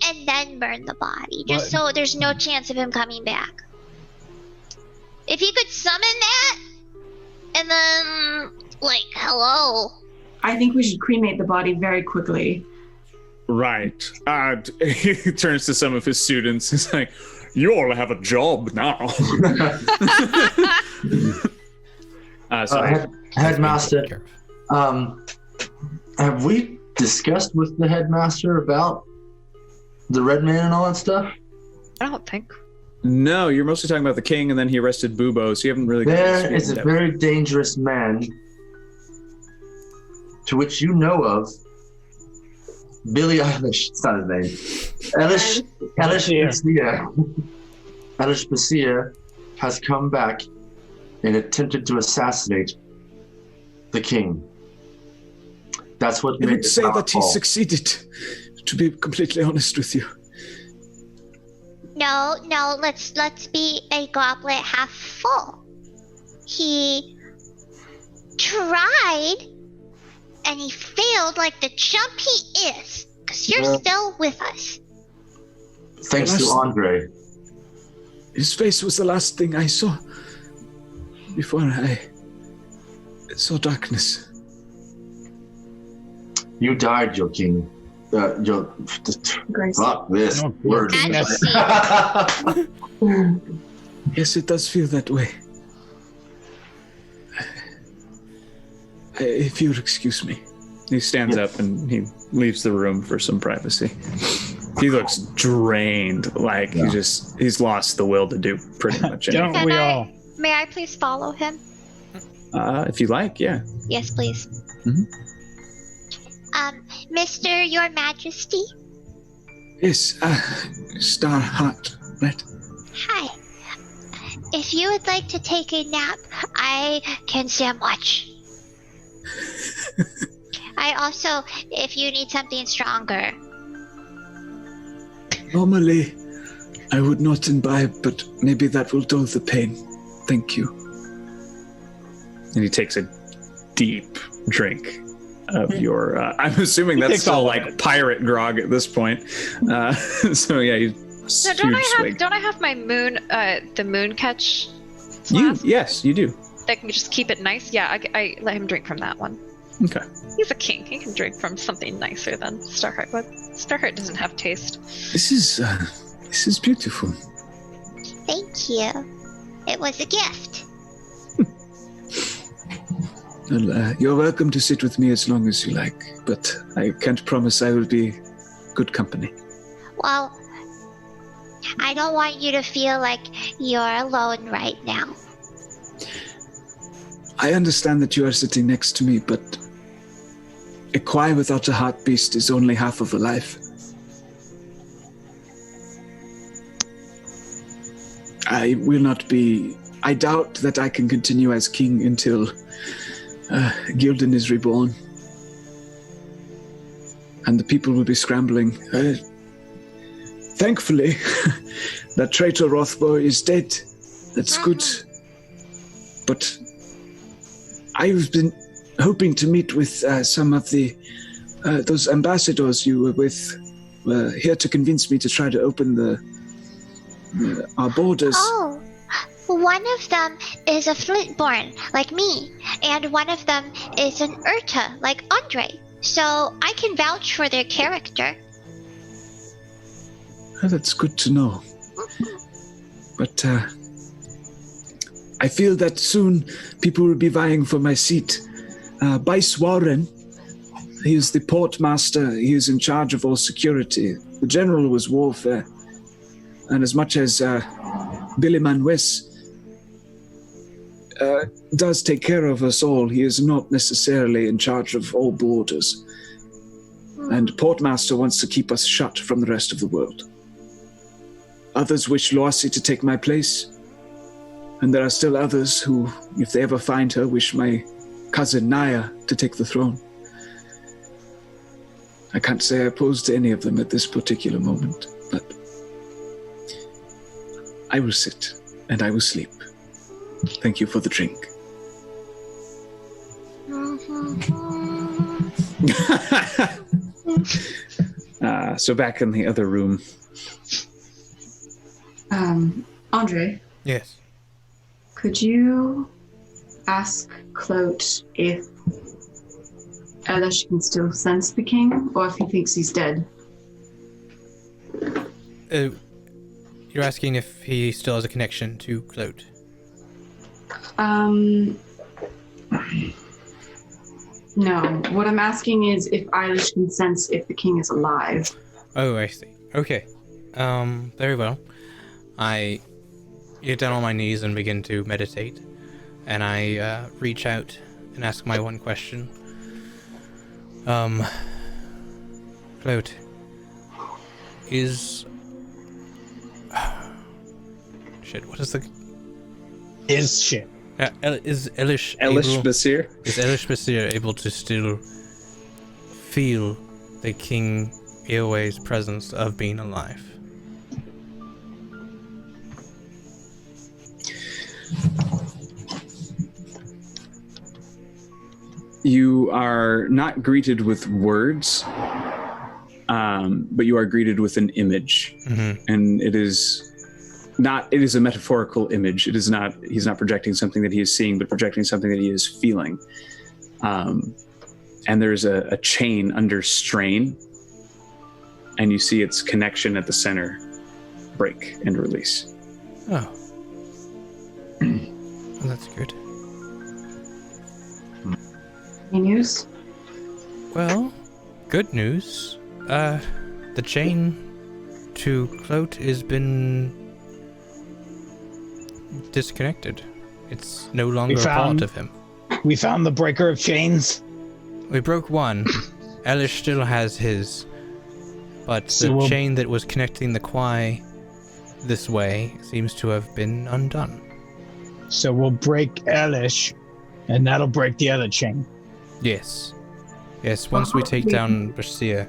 and then burn the body, just so there's no chance of him coming back. If he could summon that, and then like, hello. I think we should cremate the body very quickly. Right. He turns to some of his students. He's like, you all have a job now. Headmaster, have we discussed with the headmaster about the red man and all that stuff? I don't think. No, you're mostly talking about the king, and then he arrested Bubo, so you haven't really... There is a very dangerous man to which you know of. Billy Eilish, it's not his name. Elish Basir has come back and attempted to assassinate the king. That's what I made would the say tower that he fall. succeeded, to be completely honest with you. No, let's be a goblet half full. He tried, and he failed like the chump he is, because you're still with us. Thanks to Andre. His face was the last thing I saw before I saw darkness. You died, your king. Grace. Fuck this No, word. Yes, it does feel that way. If you'd excuse me. He stands up and he leaves the room for some privacy. He looks drained, like he's lost the will to do pretty much anything. Don't we all? May I please follow him? If you like, yeah. Yes, please. Mhm. Mr. Your Majesty? Yes, Star Heart, right? Hi. If you would like to take a nap, I can stand watch. I also, if you need something stronger. Normally, I would not imbibe, but maybe that will dull the pain. Thank you. And he takes a deep drink of your... I'm assuming that's still like pirate grog at this point. So yeah, So don't I have my moon, the moon catch? Yes, you do. That can just keep it nice. Yeah, I let him drink from that one. Okay. He's a king. He can drink from something nicer than Starheart would. Starheart doesn't have taste. This is beautiful. Thank you. It was a gift. Well, you're welcome to sit with me as long as you like, but I can't promise I will be good company. Well, I don't want you to feel like you're alone right now. I understand that you are sitting next to me, but a Kwai without a heart beast is only half of a life. I doubt that I can continue as king until Gildan is reborn. And the people will be scrambling. Thankfully, that traitor Rothbo is dead. That's good. But I've been hoping to meet with some of those ambassadors you were with, here to convince me to try to open our borders. Oh, one of them is a Flintborn, like me, and one of them is an Urta, like Andre. So I can vouch for their character. Oh, that's good to know. But I feel that soon people will be vying for my seat. Bice Warren, he is the port master. He is in charge of all security. The general was warfare. And as much as Billy Manwes does take care of us all, he is not necessarily in charge of all borders. And Portmaster wants to keep us shut from the rest of the world. Others wish Loasi to take my place. And there are still others who, if they ever find her, wish my cousin Naya to take the throne. I can't say I oppose to any of them at this particular moment, but I will sit and I will sleep. Thank you for the drink. So back in the other room. Andre, Yes. could you ask Clote if Elish can still sense the king, or if he thinks he's dead? You're asking if he still has a connection to Clote. No. What I'm asking is if Eilish can sense if the king is alive. Oh, I see. Okay. Very well. I get down on my knees and begin to meditate. And I reach out and ask my one question. Clote, is... Shit, what is the... Is shit. Is Elish Basir? Is Elish Basir able to still feel the King Eowai's presence of being alive? You are not greeted with words, but you are greeted with an image. Mm-hmm. And it is a metaphorical image. He's not projecting something that he is seeing, but projecting something that he is feeling. And there's a chain under strain, and you see its connection at the center break and release. Oh. Well, that's good. Any news? Well, good news. The chain to Clote has been disconnected. It's no longer a part of him. We found the breaker of chains. We broke one. Elish still has his. But So the we'll- chain that was connecting the Kwai this way seems to have been undone. So we'll break Elish, and that'll break the other chain. Yes. Yes, once we take down Basir,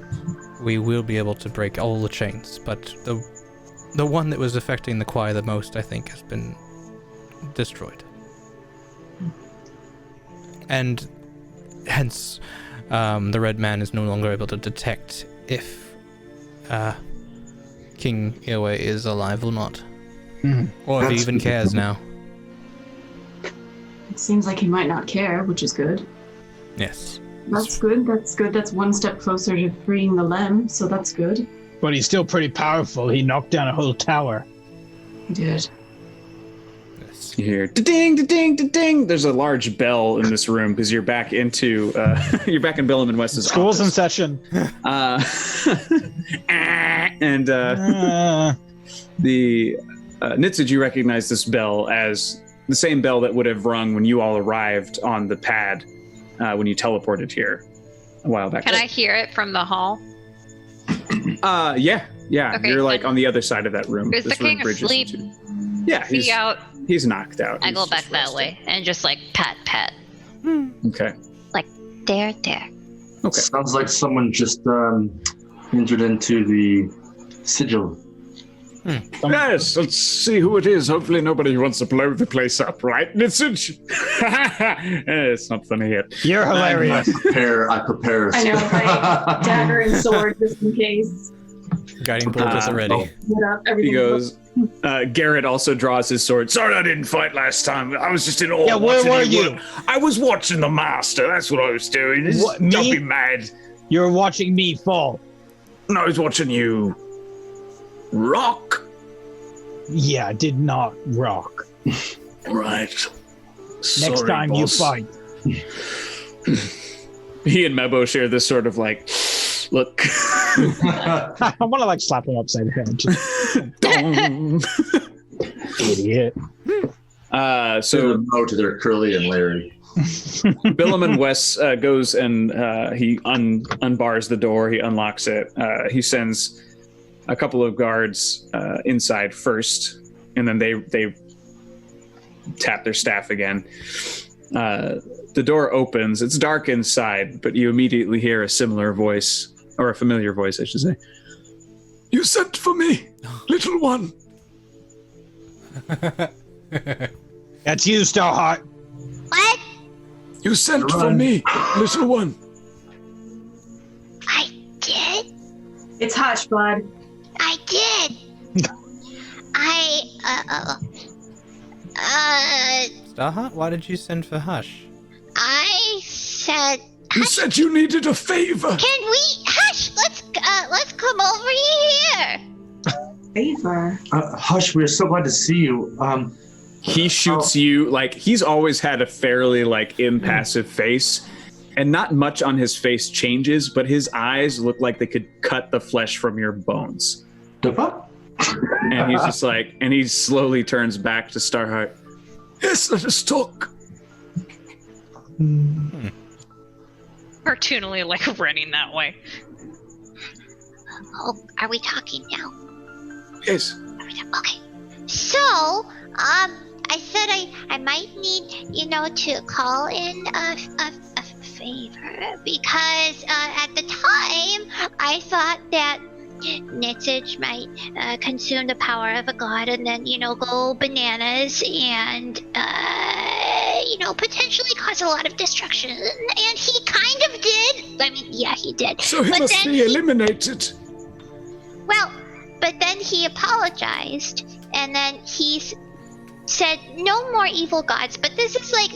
we will be able to break all the chains, but the one that was affecting the Kwai the most, I think, has been destroyed. And hence, the Red Man is no longer able to detect if King Eowai is alive or not. Or if he even cares now. It seems like he might not care, which is good. Yes. That's good. That's good. That's one step closer to freeing the Lem, so that's good. But he's still pretty powerful. He knocked down a whole tower. He did. You hear da-ding, da-ding, da-ding. There's a large bell in this room because you're back into you're back in Billum and West's School's in office. session. And the Nitzig, you recognize this bell as the same bell that would have rung when you all arrived on the pad when you teleported here a while back. Can I hear it from the hall? Yeah. Okay, You're like and- on the other side of that room. Is the This room king bridges asleep? into- Yeah, Is he out? he's knocked out. I He's go back just that resting. way and just like pat. Okay. There. Okay. Sounds like someone just entered into the sigil. Yes, let's see who it is. Hopefully nobody wants to blow the place up, right, Nitzig? It's not funny yet. You're hilarious. I prepare. I know, my dagger and sword just in case. Guiding bolt is ready. Get up, everything. He goes, Garrett also draws his sword. Sorry I didn't fight last time. I was just in awe. Yeah, where watching were you? I was watching the master. That's what I was doing. What, Don't me? be mad. You're watching me fall. No, I was watching you rock. Yeah, I did not rock. Right. Next time you fight. He and Mebo share this sort of like, look. I want to like slap him upside the head. Idiot. So no to their Curly and Larry. Billum and Wes goes and he unbars the door. He unlocks it. He sends a couple of guards inside first, and then they tap their staff again. The door opens. It's dark inside, but you immediately hear a similar voice, or a familiar voice, I should say. You sent for me, little one. That's you, Starheart. What? You sent for me, little one. I did? It's Hush, bud. I did. Starheart, why did you send for Hush? I said, You said you needed a favor. can we hush? Let's come over here. Favor. Hush, we're so glad to see you. He shoots you, like, he's always had a fairly, like, impassive face, and not much on his face changes, but his eyes look like they could cut the flesh from your bones. And he's just like, and he slowly turns back to Starheart. Yes, let us talk. Cartoonily, like running that way. Oh, are we talking now? Yes. Okay. So, I said I might need, to call in a favor because at the time I thought that Nitzig might consume the power of a god and then, go bananas and, potentially cause a lot of destruction. And he kind of did. I mean, yeah, he did. So he But must then be eliminated. Well, but then he apologized, and then he said no more evil gods. But this is like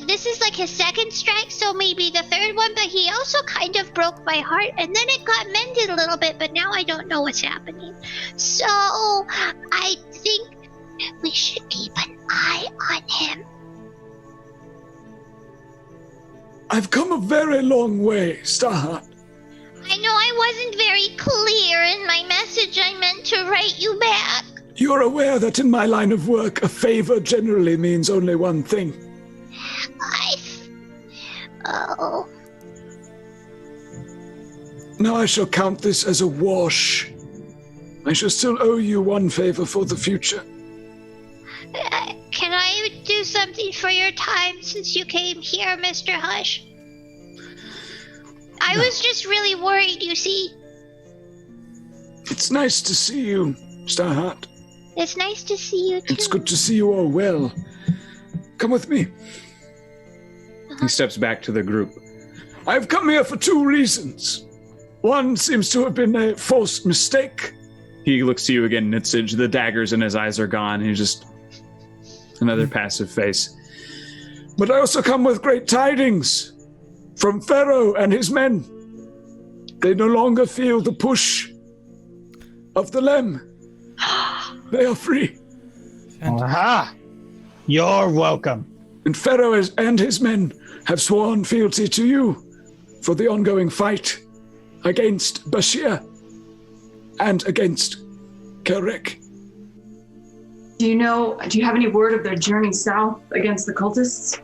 his second strike, so maybe the third one. But he also kind of broke my heart, and then it got mended a little bit. But now I don't know what's happening. So I think we should keep an eye on him. I've come a very long way, Starheart. I know I wasn't very clear in my message. I meant to write you back. You're aware that in my line of work, a favor generally means only one thing. Oh. Now I shall count this as a wash. I shall still owe you one favor for the future. Can I do something for your time since you came here, Mr. Hush? I was just really worried, you see. It's nice to see you, Starheart. It's nice to see you, too. It's good to see you all well. Come with me. He steps back to the group. I've come here for two reasons. One seems to have been a false mistake. He looks to you again, Nitzig. The daggers in his eyes are gone. He's just another passive face. But I also come with great tidings. from Pharaoh and his men. They no longer feel the push of the Lem. They are free. Aha! You're welcome. And Pharaoh and his men have sworn fealty to you for the ongoing fight against Bashir and against Kelrek. Do you have any word of their journey south against the cultists?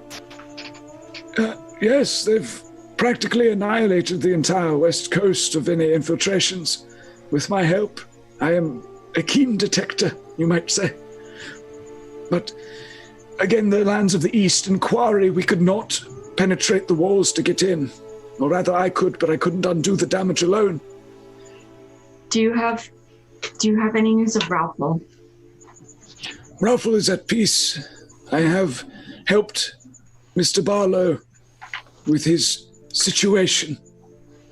Yes, they've practically annihilated the entire west coast of any infiltrations. With my help, I am a keen detector, you might say. But again, the lands of the east and Quarry, we could not penetrate the walls to get in. Or rather, I could, but I couldn't undo the damage alone. Do you have any news of Ralphel? Ralphel is at peace. I have helped Mr. Barlow with his situation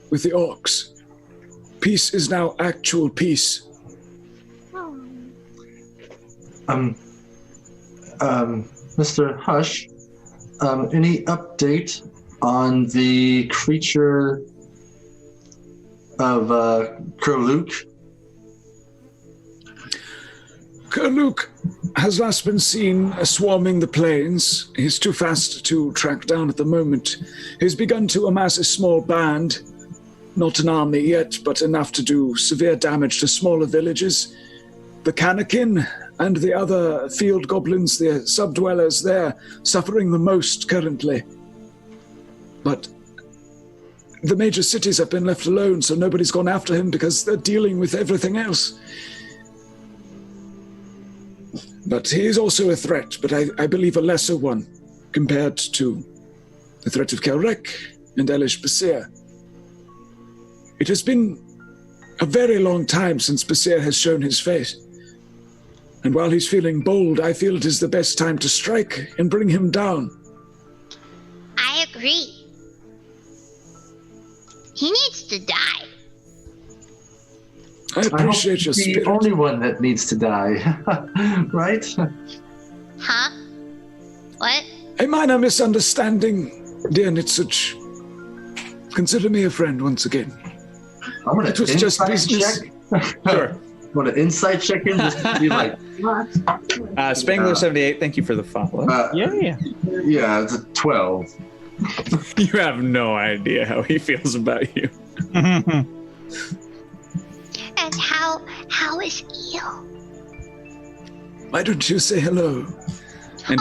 with the orcs. Peace is now actual peace. Mr. Hush, any update on the creature of Kurluk? Kurluk has last been seen swarming the plains. He's too fast to track down at the moment. He's begun to amass a small band, not an army yet, but enough to do severe damage to smaller villages. The Kanakin and the other field goblins, the subdwellers there, suffering the most currently. But the major cities have been left alone, so nobody's gone after him because they're dealing with everything else. But he is also a threat, but I believe a lesser one compared to the threat of Kelrek and Elish Basir. It has been a very long time since Basir has shown his face. And while he's feeling bold, I feel it is the best time to strike and bring him down. I agree. He needs to die. I appreciate your spirit. The only one that needs to die, right? Huh? What? A minor misunderstanding, dear Nitsuch. Consider me a friend once again. I'm gonna It was just business. check. Sure. Want an insight check in? Just to be like, what? Spangler78, thank you for the follow. Yeah. Yeah, it's a 12. You have no idea how he feels about you. And how is Eel? Why don't you say hello? And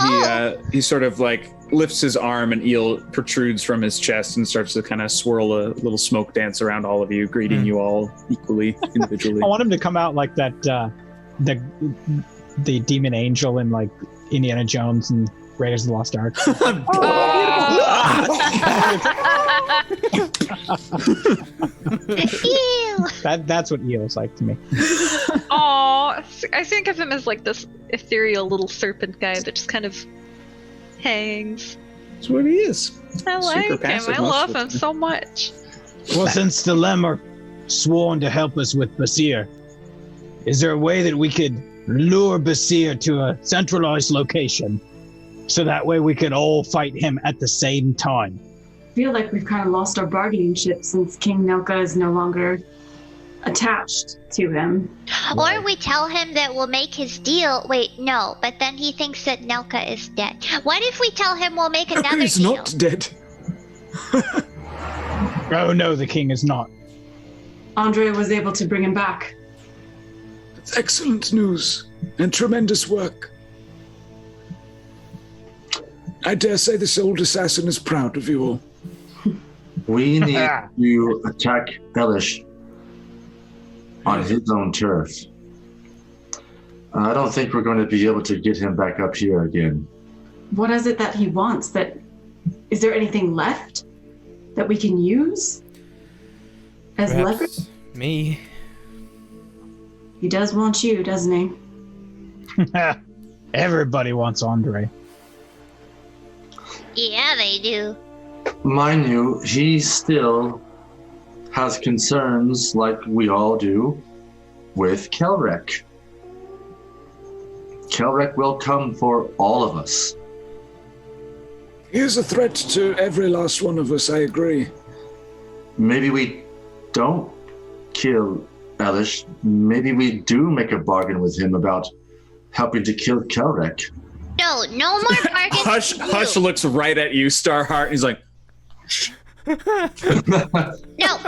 he sort of like lifts his arm, and Eel protrudes from his chest and starts to kind of swirl a little smoke dance around all of you, greeting you all equally, individually. I want him to come out like that, the demon angel in like Indiana Jones and Raiders of the Lost Ark. Eel. That's what Eel's like to me. Oh, I think of him as like this ethereal little serpent guy that just kind of hangs. That's what he is. I like him. passive I most love of the him time. so much. Well, since the Lem are sworn to help us with Basir, is there a way that we could lure Basir to a centralized location so that way we could all fight him at the same time? I feel like we've kind of lost our guardianship since King Nelka is no longer attached to him. Or we tell him that we'll make his deal. Wait, no, but then he thinks that Nelka is dead. What if we tell him we'll make another He's deal? not dead. Oh no, the king is not. Andre was able to bring him back. It's excellent news and tremendous work. I dare say this old assassin is proud of you all. We need to attack Elish on his own turf. I don't think we're going to be able to get him back up here again. What is it that he wants? Is there anything left that we can use as leverage? Perhaps me. He does want you, doesn't he? Everybody wants Andre. Yeah, they do. Mind you, he still has concerns like we all do with Kelrek. Kelrek will come for all of us. He is a threat to every last one of us, I agree. Maybe we don't kill Elish. Maybe we do make a bargain with him about helping to kill Kelrek. No more bargains. Hush looks right at you, Starheart, and he's like, No.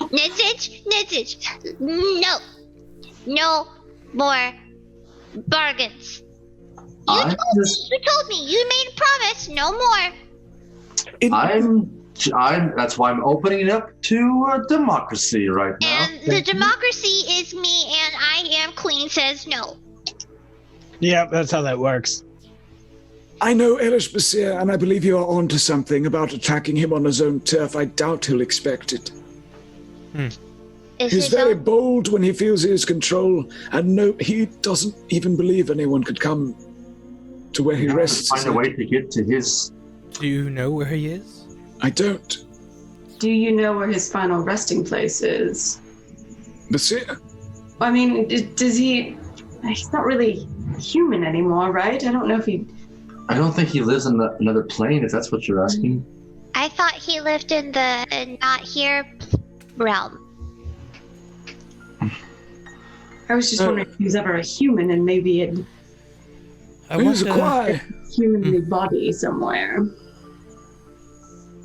Nizage. No more bargains. You told me. You made a promise. No more. That's why I'm opening it up to democracy right now. And the democracy is me, and I am queen says no. Yep, that's how that works. I know Elish Basir, and I believe you are onto something about attacking him on his own turf. I doubt he'll expect it. He's very bold when he feels he has control, and no, he doesn't even believe anyone could come to where he rests. Find a way to get to his. Do you know where he is? I don't. Do you know where his final resting place is? Basir? I mean, does he... He's not really human anymore, right? I don't know if he... I don't think he lives in another plane, if that's what you're asking. I thought he lived in the not here realm. I was just wondering if he was ever a human and maybe it He was a Quai. humanly body somewhere.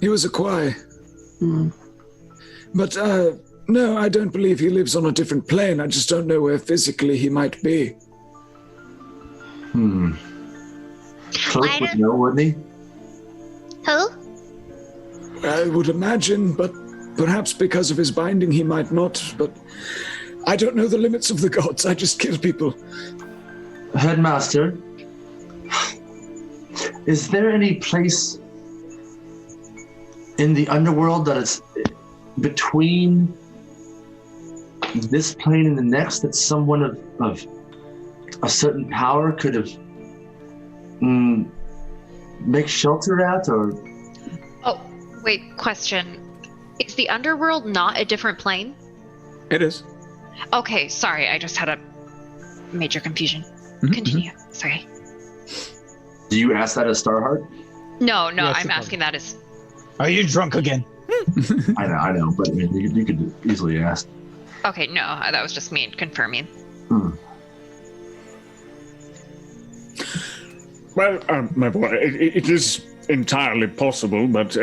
He was a Quai. But, no, I don't believe he lives on a different plane. I just don't know where physically he might be. Close would know, wouldn't he? Who? I would imagine, but perhaps because of his binding he might not. But I don't know the limits of the gods. I just kill people. Headmaster, is there any place in the underworld that is between this plane and the next that someone of a certain power could have make shelter at, or? Oh, wait, question. Is the underworld not a different plane? it is. Okay, sorry, I just had a major confusion. Continue. Sorry. Do you ask that as Starheart? No, Yes, I'm it asking that as... Are you drunk again? I know, but I mean, you could easily ask. Okay, no, that was just me confirming. Well, my boy, it is entirely possible, but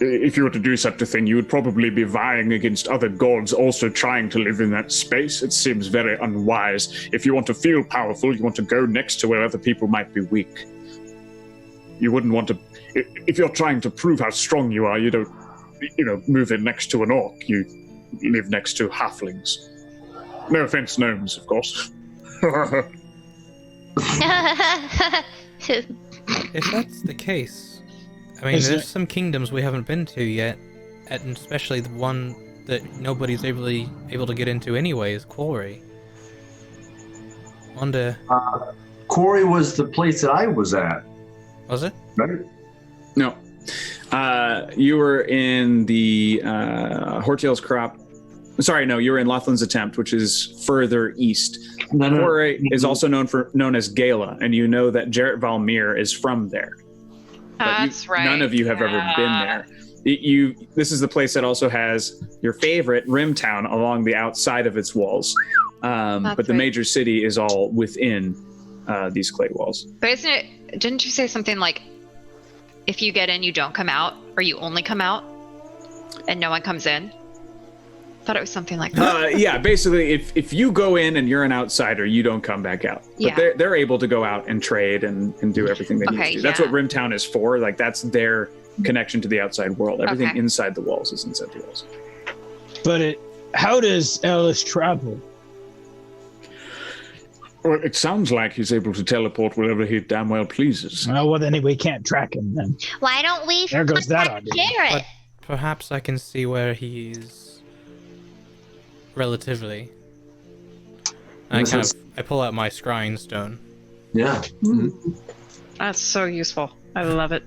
if you were to do such a thing, you would probably be vying against other gods also trying to live in that space. It seems very unwise. If you want to feel powerful, you want to go next to where other people might be weak. You wouldn't want to... If you're trying to prove how strong you are, you don't, move in next to an orc. You live next to halflings. No offense, gnomes, of course. If that's the case, I mean, there's some kingdoms we haven't been to yet, and especially the one that nobody's able to get into anyway is Quarry. Wonder... Quarry was the place that I was at. Was it? Right? No. You were in the Hortiel's Crop. Sorry, no, you were in Laughlin's Attempt, which is further east. Quarry is also known as Gala, and you know that Jarrett Valmir is from there. That's right. None of you have ever been there. This is the place that also has your favorite Rimtown along the outside of its walls. But the major city is all within these clay walls. But didn't you say something like, if you get in, you don't come out, or you only come out, and no one comes in? I thought it was something like that. Yeah, basically, if you go in and you're an outsider, you don't come back out. But they're able to go out and trade and do everything they need to do. That's what Rimtown is for. Like, that's their connection to the outside world. Everything inside the walls is inside the walls. But how does Ellis travel? Well, it sounds like he's able to teleport wherever he damn well pleases. Oh, well, then we can't track him then. Why don't we There goes that contact idea. Jarrett? But perhaps I can see where he's relatively. I pull out my scrying stone. Yeah. That's so useful. I love it.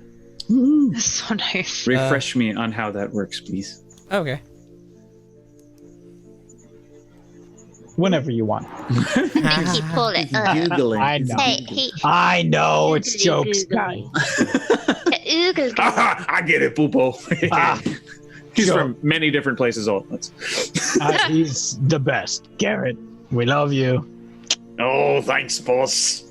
It's so nice. Refresh me on how that works, please. Okay. Whenever you want. Make you pull it up. Googling. I know. Hey, I know, it's jokes, guy. Google. I get it, Boobo. He's from many different places all at once. He's the best. Garrett, we love you. Oh, thanks, boss.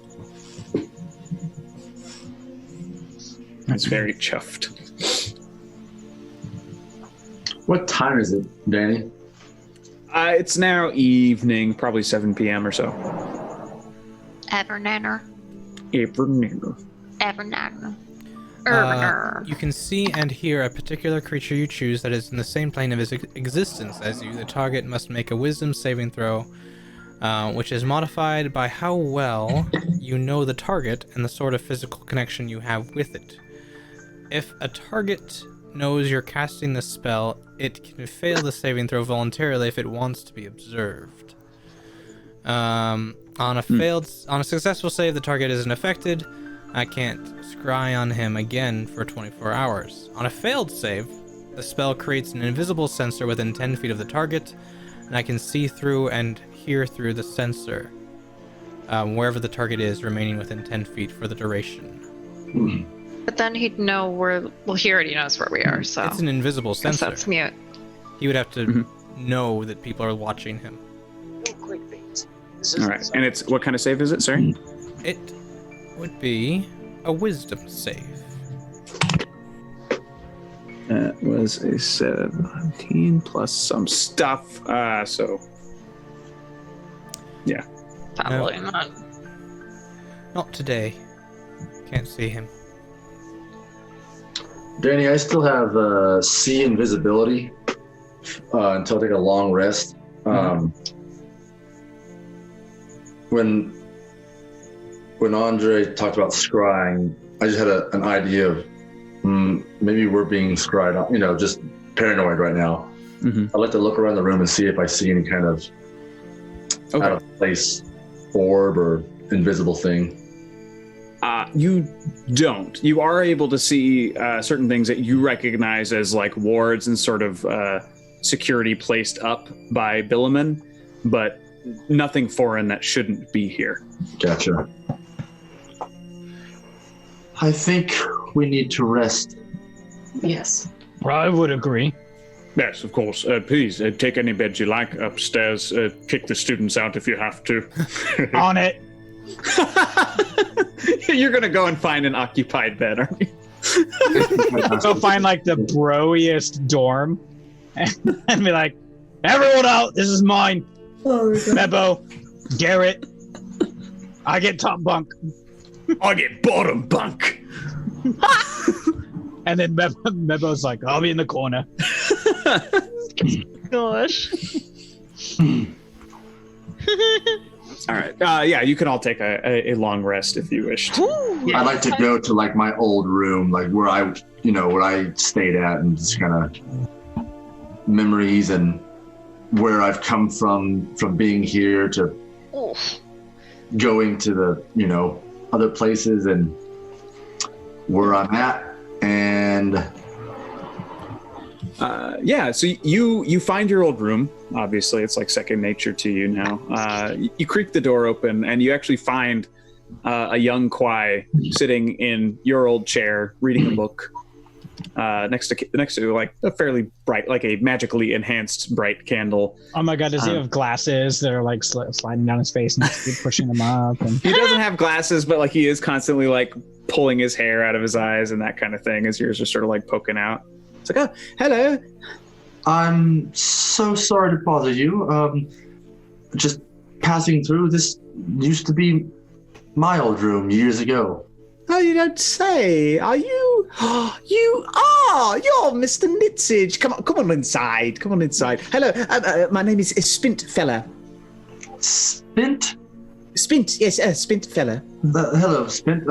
That's very chuffed. What time is it, Danny? It's now evening, probably 7 p.m. or so. Evernanner. Evernanner. You can see and hear a particular creature you choose that is in the same plane of his existence as you. The target must make a wisdom saving throw, which is modified by how well you know the target and the sort of physical connection you have with it. If a target knows you're casting the spell, it can fail the saving throw voluntarily if it wants to be observed. On a successful save, the target isn't affected. I can't scry on him again for 24 hours. On a failed save, the spell creates an invisible sensor within 10 feet of the target, and I can see through and hear through the sensor, wherever the target is, remaining within 10 feet for the duration. But then he'd know where. Well, he already knows where we are, so. It's an invisible Guess sensor. that's mute. He would have to know that people are watching him. All right, and it's what kind of save is it? Sorry. It would be a wisdom save. That was a 17 plus some stuff. So. Yeah. Probably not. Not today. Can't see him. Danny, I still have see invisibility until I take a long rest. When Andre talked about scrying, I just had an idea of maybe we're being scryed on, just paranoid right now. I'd like to look around the room and see if I see any kind of out of place orb or invisible thing. You don't. You are able to see certain things that you recognize as like wards and sort of security placed up by Billiman, but nothing foreign that shouldn't be here. Gotcha. I think we need to rest. Yes. I would agree. Yes, of course. Please take any beds you like upstairs. Kick the students out if you have to. On it. You're gonna go and find an occupied bed, aren't you? Go find like the broiest dorm and be like, everyone out, this is mine. Mebo, Garrett, I get top bunk. I get bottom bunk. And then Mebo's like, I'll be in the corner. Gosh. All right. Yeah, you can all take a long rest if you wish. I'd like to go to like my old room, like where I stayed at, and just kind of memories and where I've come from being here to going to the other places and where I'm at. And so you find your old room. Obviously, it's like second nature to you now. You creak the door open, and you actually find a young Kwai sitting in your old chair, reading a book next to like a fairly bright, like a magically enhanced bright candle. Oh my god, does he have glasses that are like sliding down his face and keep pushing them up? And... He doesn't have glasses, but like he is constantly like pulling his hair out of his eyes and that kind of thing as yours are sort of like poking out. It's like, oh, hello. I'm so sorry to bother you. Just passing through. This used to be my old room years ago. Oh, you don't say. Are you? You are. You're Mr. Nitzage. Come on inside. Come on inside. Hello. My name is Spint Fella. Spint? Spint. Yes, Spint Fella. Hello, Spint.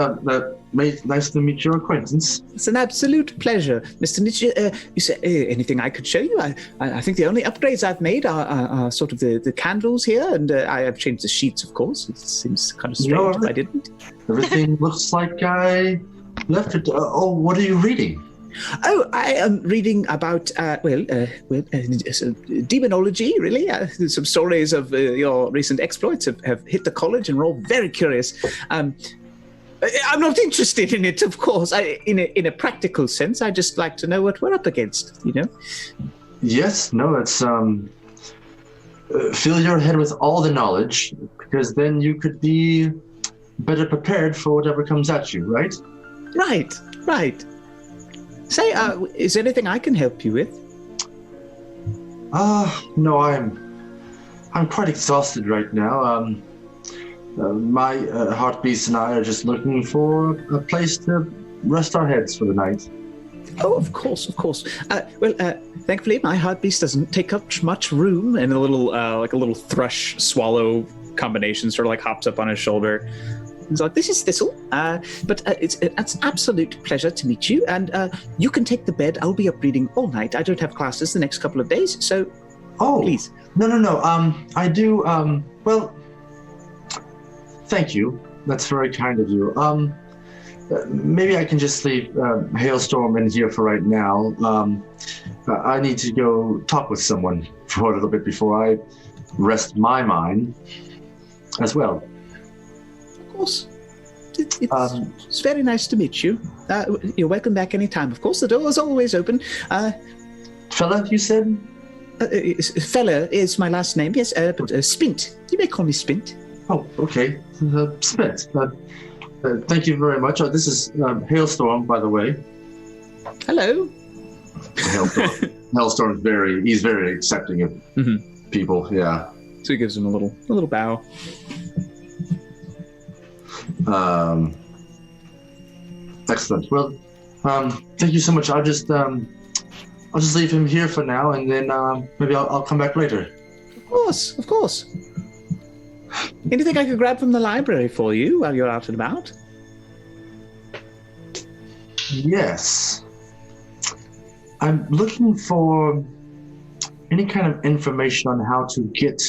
Nice to meet your acquaintance. It's an absolute pleasure, Mr. Nietzsche. You say anything I could show you? I think the only upgrades I've made are sort of the candles here, and I have changed the sheets, of course. It seems kind of strange if I didn't. Everything looks like I left it. What are you reading? Oh, I am reading about demonology, really. Some stories of your recent exploits have hit the college, and we're all very curious. I'm not interested in it, of course. In a practical sense, I just like to know what we're up against, you know? Yes, no, it's fill your head with all the knowledge, because then you could be better prepared for whatever comes at you, right? Right. Say, is there anything I can help you with? No, I'm quite exhausted right now. My heart beast and I are just looking for a place to rest our heads for the night. Oh, of course. Thankfully, my heart beast doesn't take up much room. And a little, like a little thrush swallow combination sort of like hops up on his shoulder. He's like, this is Thistle, but it's an absolute pleasure to meet you, and you can take the bed. I'll be up reading all night. I don't have classes the next couple of days, so please. No. I do, well, thank you. That's very kind of you. Maybe I can just leave Hailstorm in here for right now. I need to go talk with someone for a little bit before I rest my mind as well. Of course. It's very nice to meet you. You're welcome back anytime, of course. The door is always open. Fella, you said? Fella is my last name, yes, but Spint. You may call me Spint. Oh, okay. Spint. Thank you very much. This is Hailstorm, by the way. Hello. Hailstorm's he's very accepting of people, yeah. So he gives him a little bow. Excellent. Well, thank you so much. I'll just leave him here for now, and then maybe I'll come back later. Of course. Anything I could grab from the library for you while you're out and about? Yes. I'm looking for any kind of information on how to get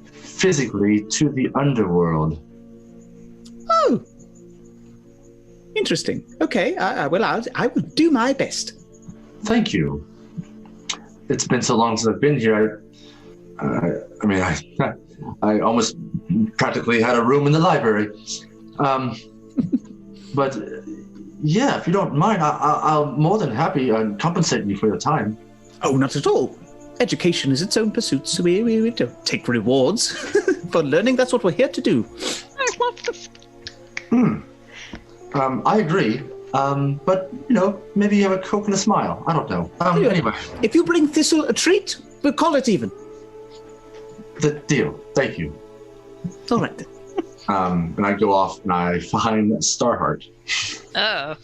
physically to the underworld. Oh, interesting. Okay, I will do my best. Thank you. It's been so long since I've been here. I almost practically had a room in the library. But yeah, if you don't mind, I'll more than happy compensate you for your time. Oh, not at all. Education is its own pursuit, so we don't take rewards for learning. That's what we're here to do. I love this. I agree. But, maybe you have a Coke and a smile. I don't know. Anyway. If you bring Thistle a treat, we'll call it even. The deal. Thank you. All right then. And I go off and I find Starheart. Oh.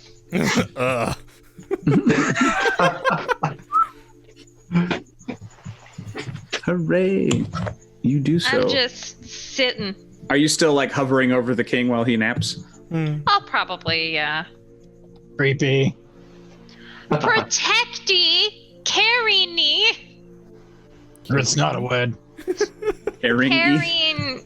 Hooray. You do so. I'm just sitting. Are you still like hovering over the king while he naps? I'll probably, Creepy. protecty, carry-me, It's not a word. carrying.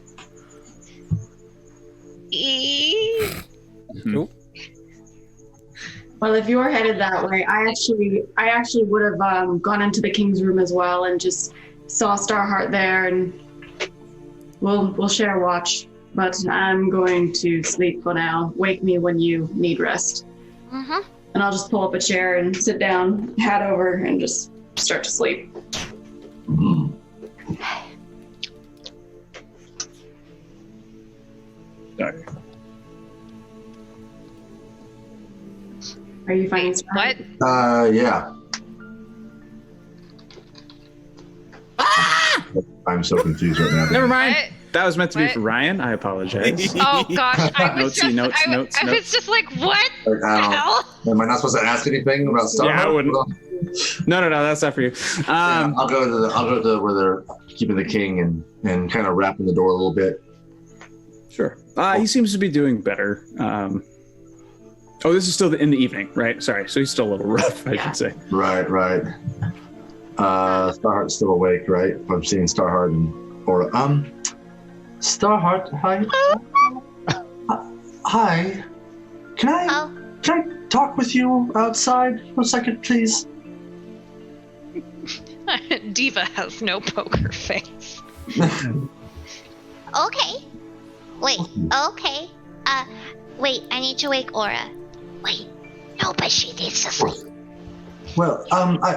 Well, if you're headed that way, I actually would have gone into the king's room as well and just saw Starheart there, and we'll share watch. But I'm going to sleep for now. Wake me when you need rest. Mm-hmm. And I'll just pull up a chair and sit down, hat over, and just start to sleep. Okay. Are you finding What? Yeah. I'm so confused right now. Never mind. What? That was meant to be What? for Ryan. I apologize. Oh gosh, I was Notesy, just, notes. I was just like, what Like, the hell? am I not supposed to ask anything about Starheart? Yeah, I wouldn't. No, that's not for you. Yeah, I'll go to where they're keeping the king and kind of wrapping the door a little bit. Sure. He seems to be doing better. This is still in the evening, right? Sorry. So he's still a little rough, I should say. Right. Starheart's still awake, right? I'm seeing Starheart and Aura. Starheart, hi. Hi. Can I talk with you outside for a second, please? Diva has no poker face. Okay. Wait, okay. Wait, I need to wake Aura. Wait, no, but she needs to sleep. Well,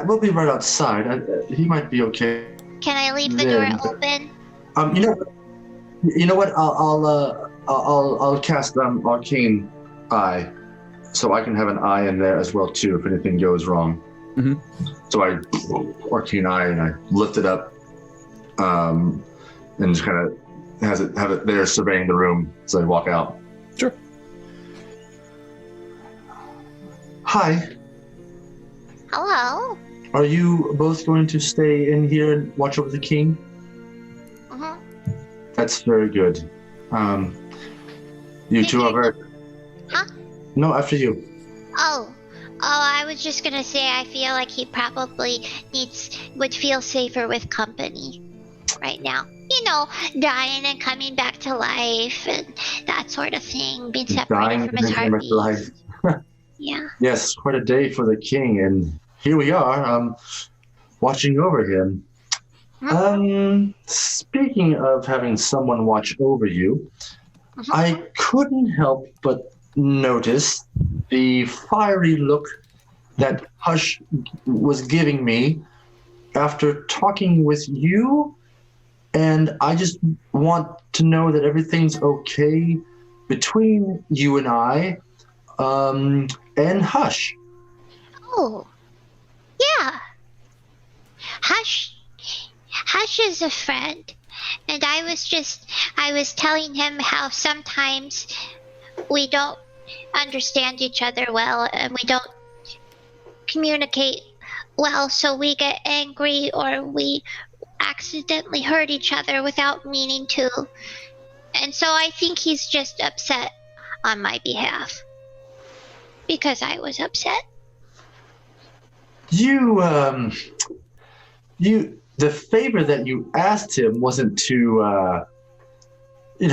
we'll be right outside. He might be okay. Can I leave the Then, door open? You know what? I'll cast Arcane Eye, so I can have an eye in there as well too if anything goes wrong. Mhm. So I Arcane Eye and I lift it up, and just kind of have it there surveying the room as I walk out. Sure. Hi. Hello. Are you both going to stay in here and watch over the king? Uh-huh. That's very good. You two are very... Huh? No, after you. Oh, I was just gonna say I feel like he probably would feel safer with company right now. You know, dying and coming back to life and that sort of thing, being separated from his heartbeat. Yeah. Yes, quite a day for the king, and here we are, watching over him. Speaking of having someone watch over you, I couldn't help but notice the fiery look that Hush was giving me after talking with you, and I just want to know that everything's okay between you and I, and Hush. Oh, yeah. Hush is a friend, and I was telling him how sometimes we don't understand each other well and we don't communicate well, so we get angry or we accidentally hurt each other without meaning to. And so I think he's just upset on my behalf because I was upset. The favor that you asked him wasn't to, it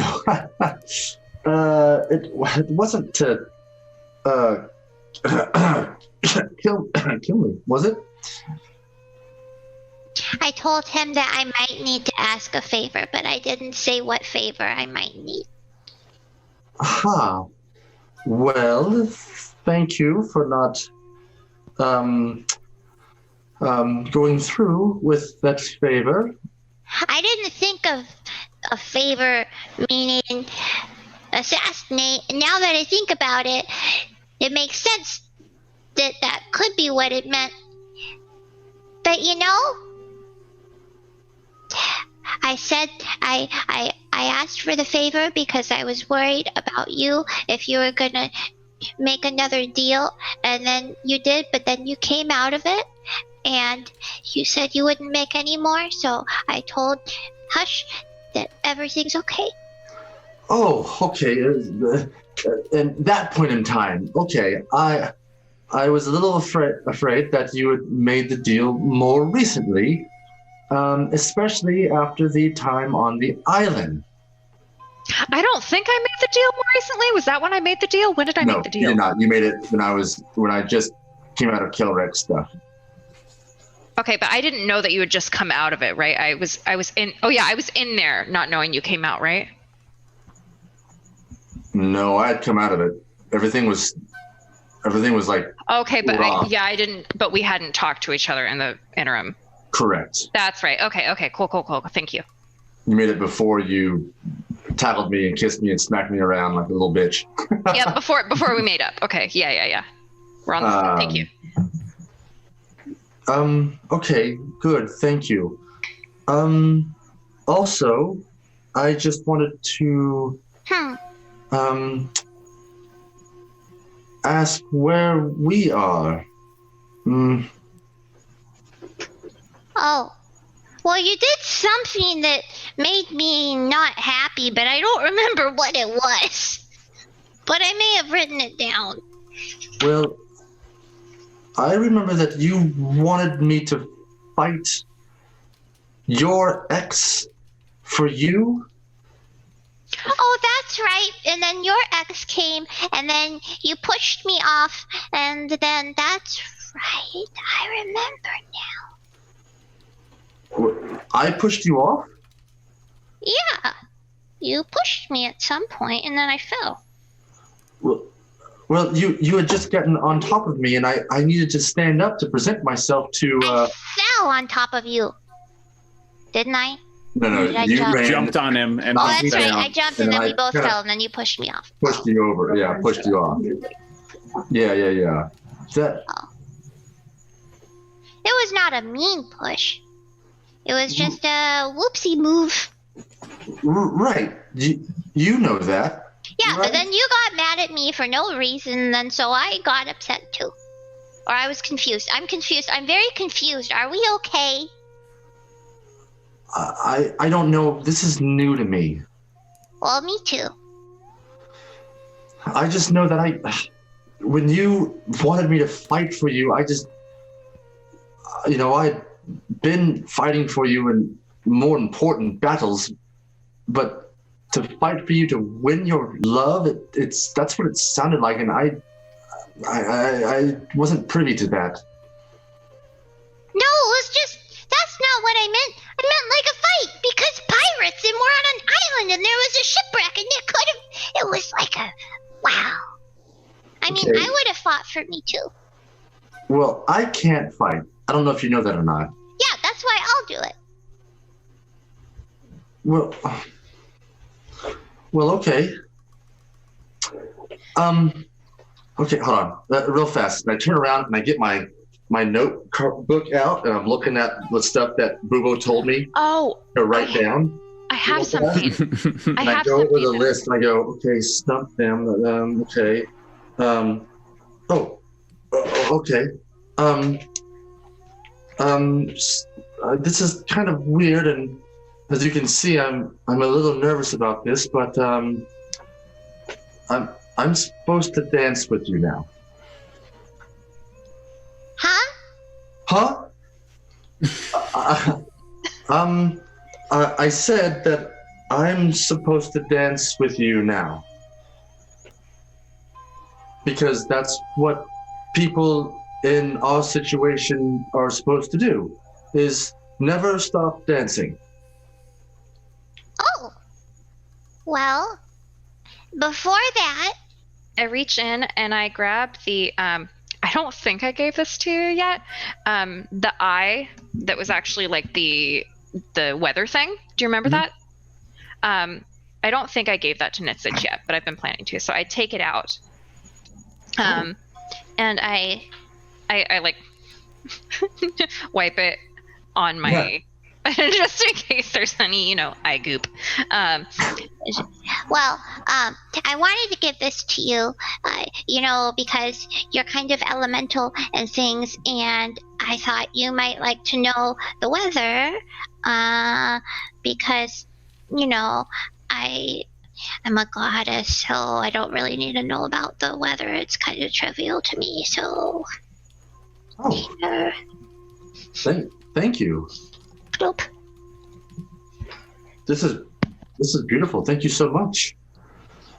wasn't to, kill me, was it? I told him that I might need to ask a favor, but I didn't say what favor I might need. Aha. Well, thank you for not, going through with that favor. I didn't think of a favor meaning assassinate. Now that I think about it, it makes sense that that could be what it meant. But you know, I said I asked for the favor because I was worried about you if you were gonna make another deal, and then you did, but then you came out of it and you said you wouldn't make any more, so I told Hush that everything's okay. Oh, okay. And that point in time, okay, I was a little afraid that you had made the deal more recently, especially after the time on the island. I don't think I made the deal more recently. Was that when I made the deal? When did I make the deal? No, you did not. You made it when I just came out of Kilrex stuff. Okay, but I didn't know that you had just come out of it, right? I was in. Oh yeah, I was in there, not knowing you came out, right? No, I had come out of it. Everything was like. Okay, but raw. I didn't. But we hadn't talked to each other in the interim. Correct. That's right. Okay. Cool. Thank you. You made it before you tackled me and kissed me and smacked me around like a little bitch. Yeah, before we made up. Okay. Yeah. We're on the same. Thank you. Okay, good. Thank you. Also, I just wanted to ask where we are. Oh, well, you did something that made me not happy, but I don't remember what it was. But I may have written it down. Well, I remember that you wanted me to fight your ex for you. Oh, that's right. And then your ex came, and then you pushed me off, and then that's right. I remember now. I pushed you off? Yeah. You pushed me at some point, and then I fell. Well, you had just gotten on top of me, and I needed to stand up to present myself to. I fell on top of you, didn't I? No, Did I you jump? Jumped on him and Oh, pushed that's him right. down. I jumped and then we both kinda fell, and then you pushed me off. pushed you over. Yeah, pushed you off. Yeah. That. It was not a mean push. It was just a whoopsie move. Right. You know that. Yeah, right? but then you got mad at me for no reason, and so I got upset too. Or I was confused. I'm confused. I'm very confused. Are we okay? I don't know. This is new to me. Well, me too. I just know that when you wanted me to fight for you, I just, I'd been fighting for you in more important battles, but to fight for you to win your love, that's what it sounded like, and I wasn't privy to that. No, it was just, that's not what I meant. I meant like a fight, because pirates, and we're on an island, and there was a shipwreck, and it was like a, wow. I mean, Okay. I would have fought for me too. Well, I can't fight. I don't know if you know that or not. Yeah, that's why I'll do it. Well, okay. Okay, hold on. Real fast. And I turn around and I get my notebook out, and I'm looking at the stuff that Bubo told me Oh, to write down. I have something. I And I have go over the something. list and I go, okay, stump them. Okay. Okay. This is kind of weird, and as you can see, I'm a little nervous about this, but I'm supposed to dance with you now. Huh? Huh? I said that I'm supposed to dance with you now. Because that's what people in our situation are supposed to do, is never stop dancing. Oh. Well, before that, I reach in and I grab the I don't think I gave this to you yet. The eye that was actually like the weather thing. Do you remember that? I don't think I gave that to Nitsich yet, but I've been planning to. So I take it out. And I like wipe it on my just in case there's any, eye goop. well, I wanted to give this to you, because you're kind of elemental and things, and I thought you might like to know the weather, because, I'm a goddess, so I don't really need to know about the weather. It's kind of trivial to me, so. Oh. Thank you. Bloop. This is beautiful. Thank you so much.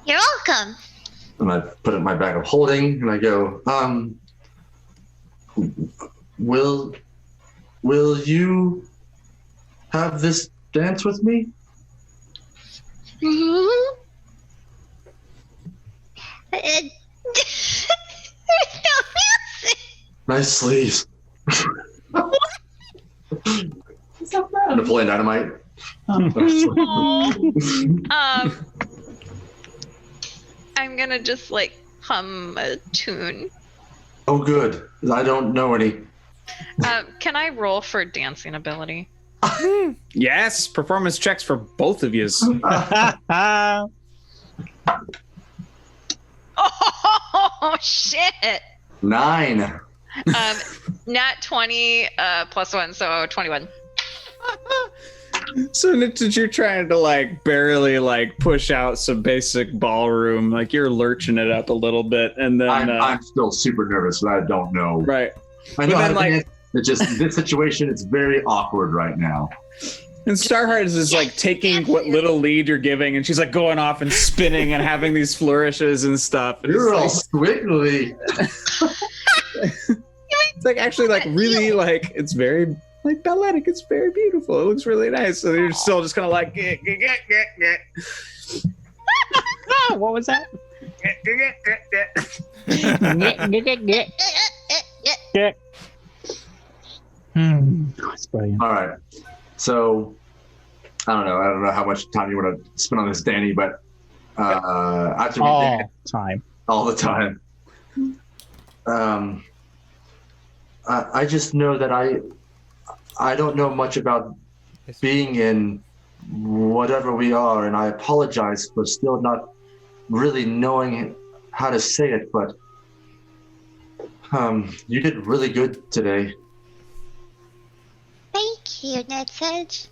You're welcome. And I put it in my bag of holding, and I go, will you have this dance with me? Mm-hmm. There's no music. Nice sleeves. So proud. Napoleon Dynamite. I'm gonna just like hum a tune. Oh, good. I don't know any. Can I roll for dancing ability? Yes, performance checks for both of yous. Oh shit! 9. Nat 20 plus 1, so 21. So you're trying to barely push out some basic ballroom, you're lurching it up a little bit, and then I'm still super nervous, and I don't know. right. I know But how then, to dance. It's just this situation. It's very awkward right now. And Starheart is taking what little lead you're giving, and she's going off and spinning and having these flourishes and stuff. And You're all it's squiggly. actually really it's very balletic. It's very beautiful. It looks really nice. So you're still just kind of What was that? That's brilliant. All right. So I don't know how much time you want to spend on this, Danny, but after we did Time. all the time, I just know that I don't know much about being in whatever we are, and I apologize for still not really knowing how to say it, but you did really good today. Thank you, Nitsage.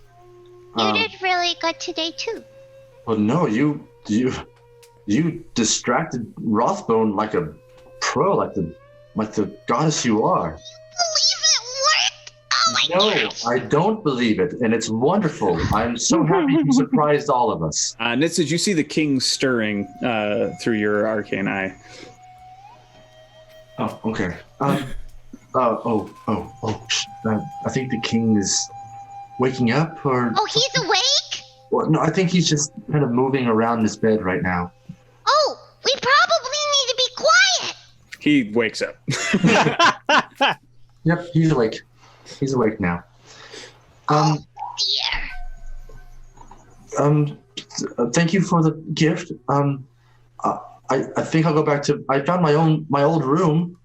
You did really good today too. Well, no, you distracted Rothbone like a pro, like the goddess you are. Believe it worked? Oh my gosh. No, I don't believe it, and it's wonderful. I'm so happy you surprised all of us. Nitsid, you see the king stirring through your arcane eye. Oh, okay. I think the king is waking up, or... Oh, he's awake? Well, no, I think he's just kind of moving around in his bed right now. Oh, we probably need to be quiet. He wakes up. Yep, he's awake. He's awake now. Dear. Thank you for the gift. I think I'll go back to... I found my old room,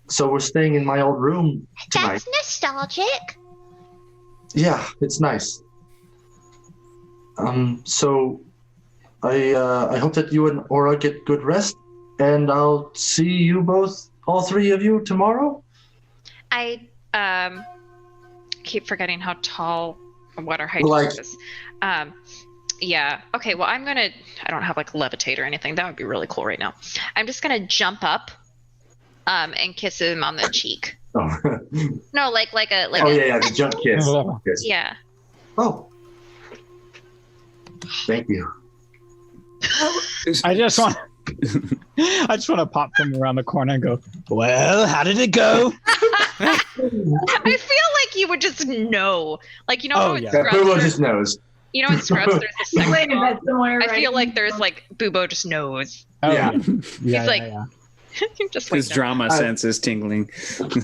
so we're staying in my old room tonight. That's nostalgic. Yeah, it's nice. So I hope that you and Aura get good rest, and I'll see you both, all three of you, tomorrow. I keep forgetting how tall, what our height is. Yeah. Okay. Well, I don't have like levitate or anything. That would be really cool right now. I'm just gonna jump up, and kiss him on the cheek. Oh. No, like a. Yeah, the jump kiss. Yes. Yeah. Oh. Thank you. I just want to pop from around the corner and go, well, how did it go? I feel like you would just know. Like, you know how in Scrubs, Bubo just knows. You know in Scrubs there's a sex Wait, bomb? that's somewhere, I right? feel like there's like Bubo just knows. Oh, Yeah. yeah. He's like, yeah. just His like drama sense is tingling. He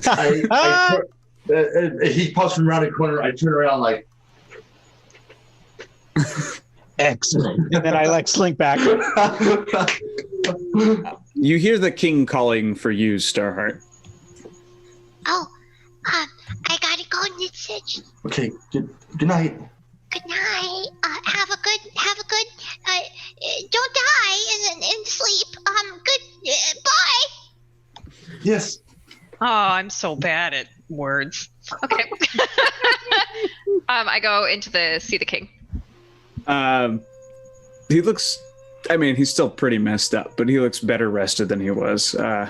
pops from around the corner. I turn around like... Excellent. And then I like slink back. You hear the king calling for you, Starheart. Oh, I gotta go, Nitsage. Okay, good night. Good night. Have a good. Don't die in sleep. Good. Bye. Yes. Oh, I'm so bad at words. Okay. I go into see the king. He looks, I mean, he's still pretty messed up, but he looks better rested than he was. I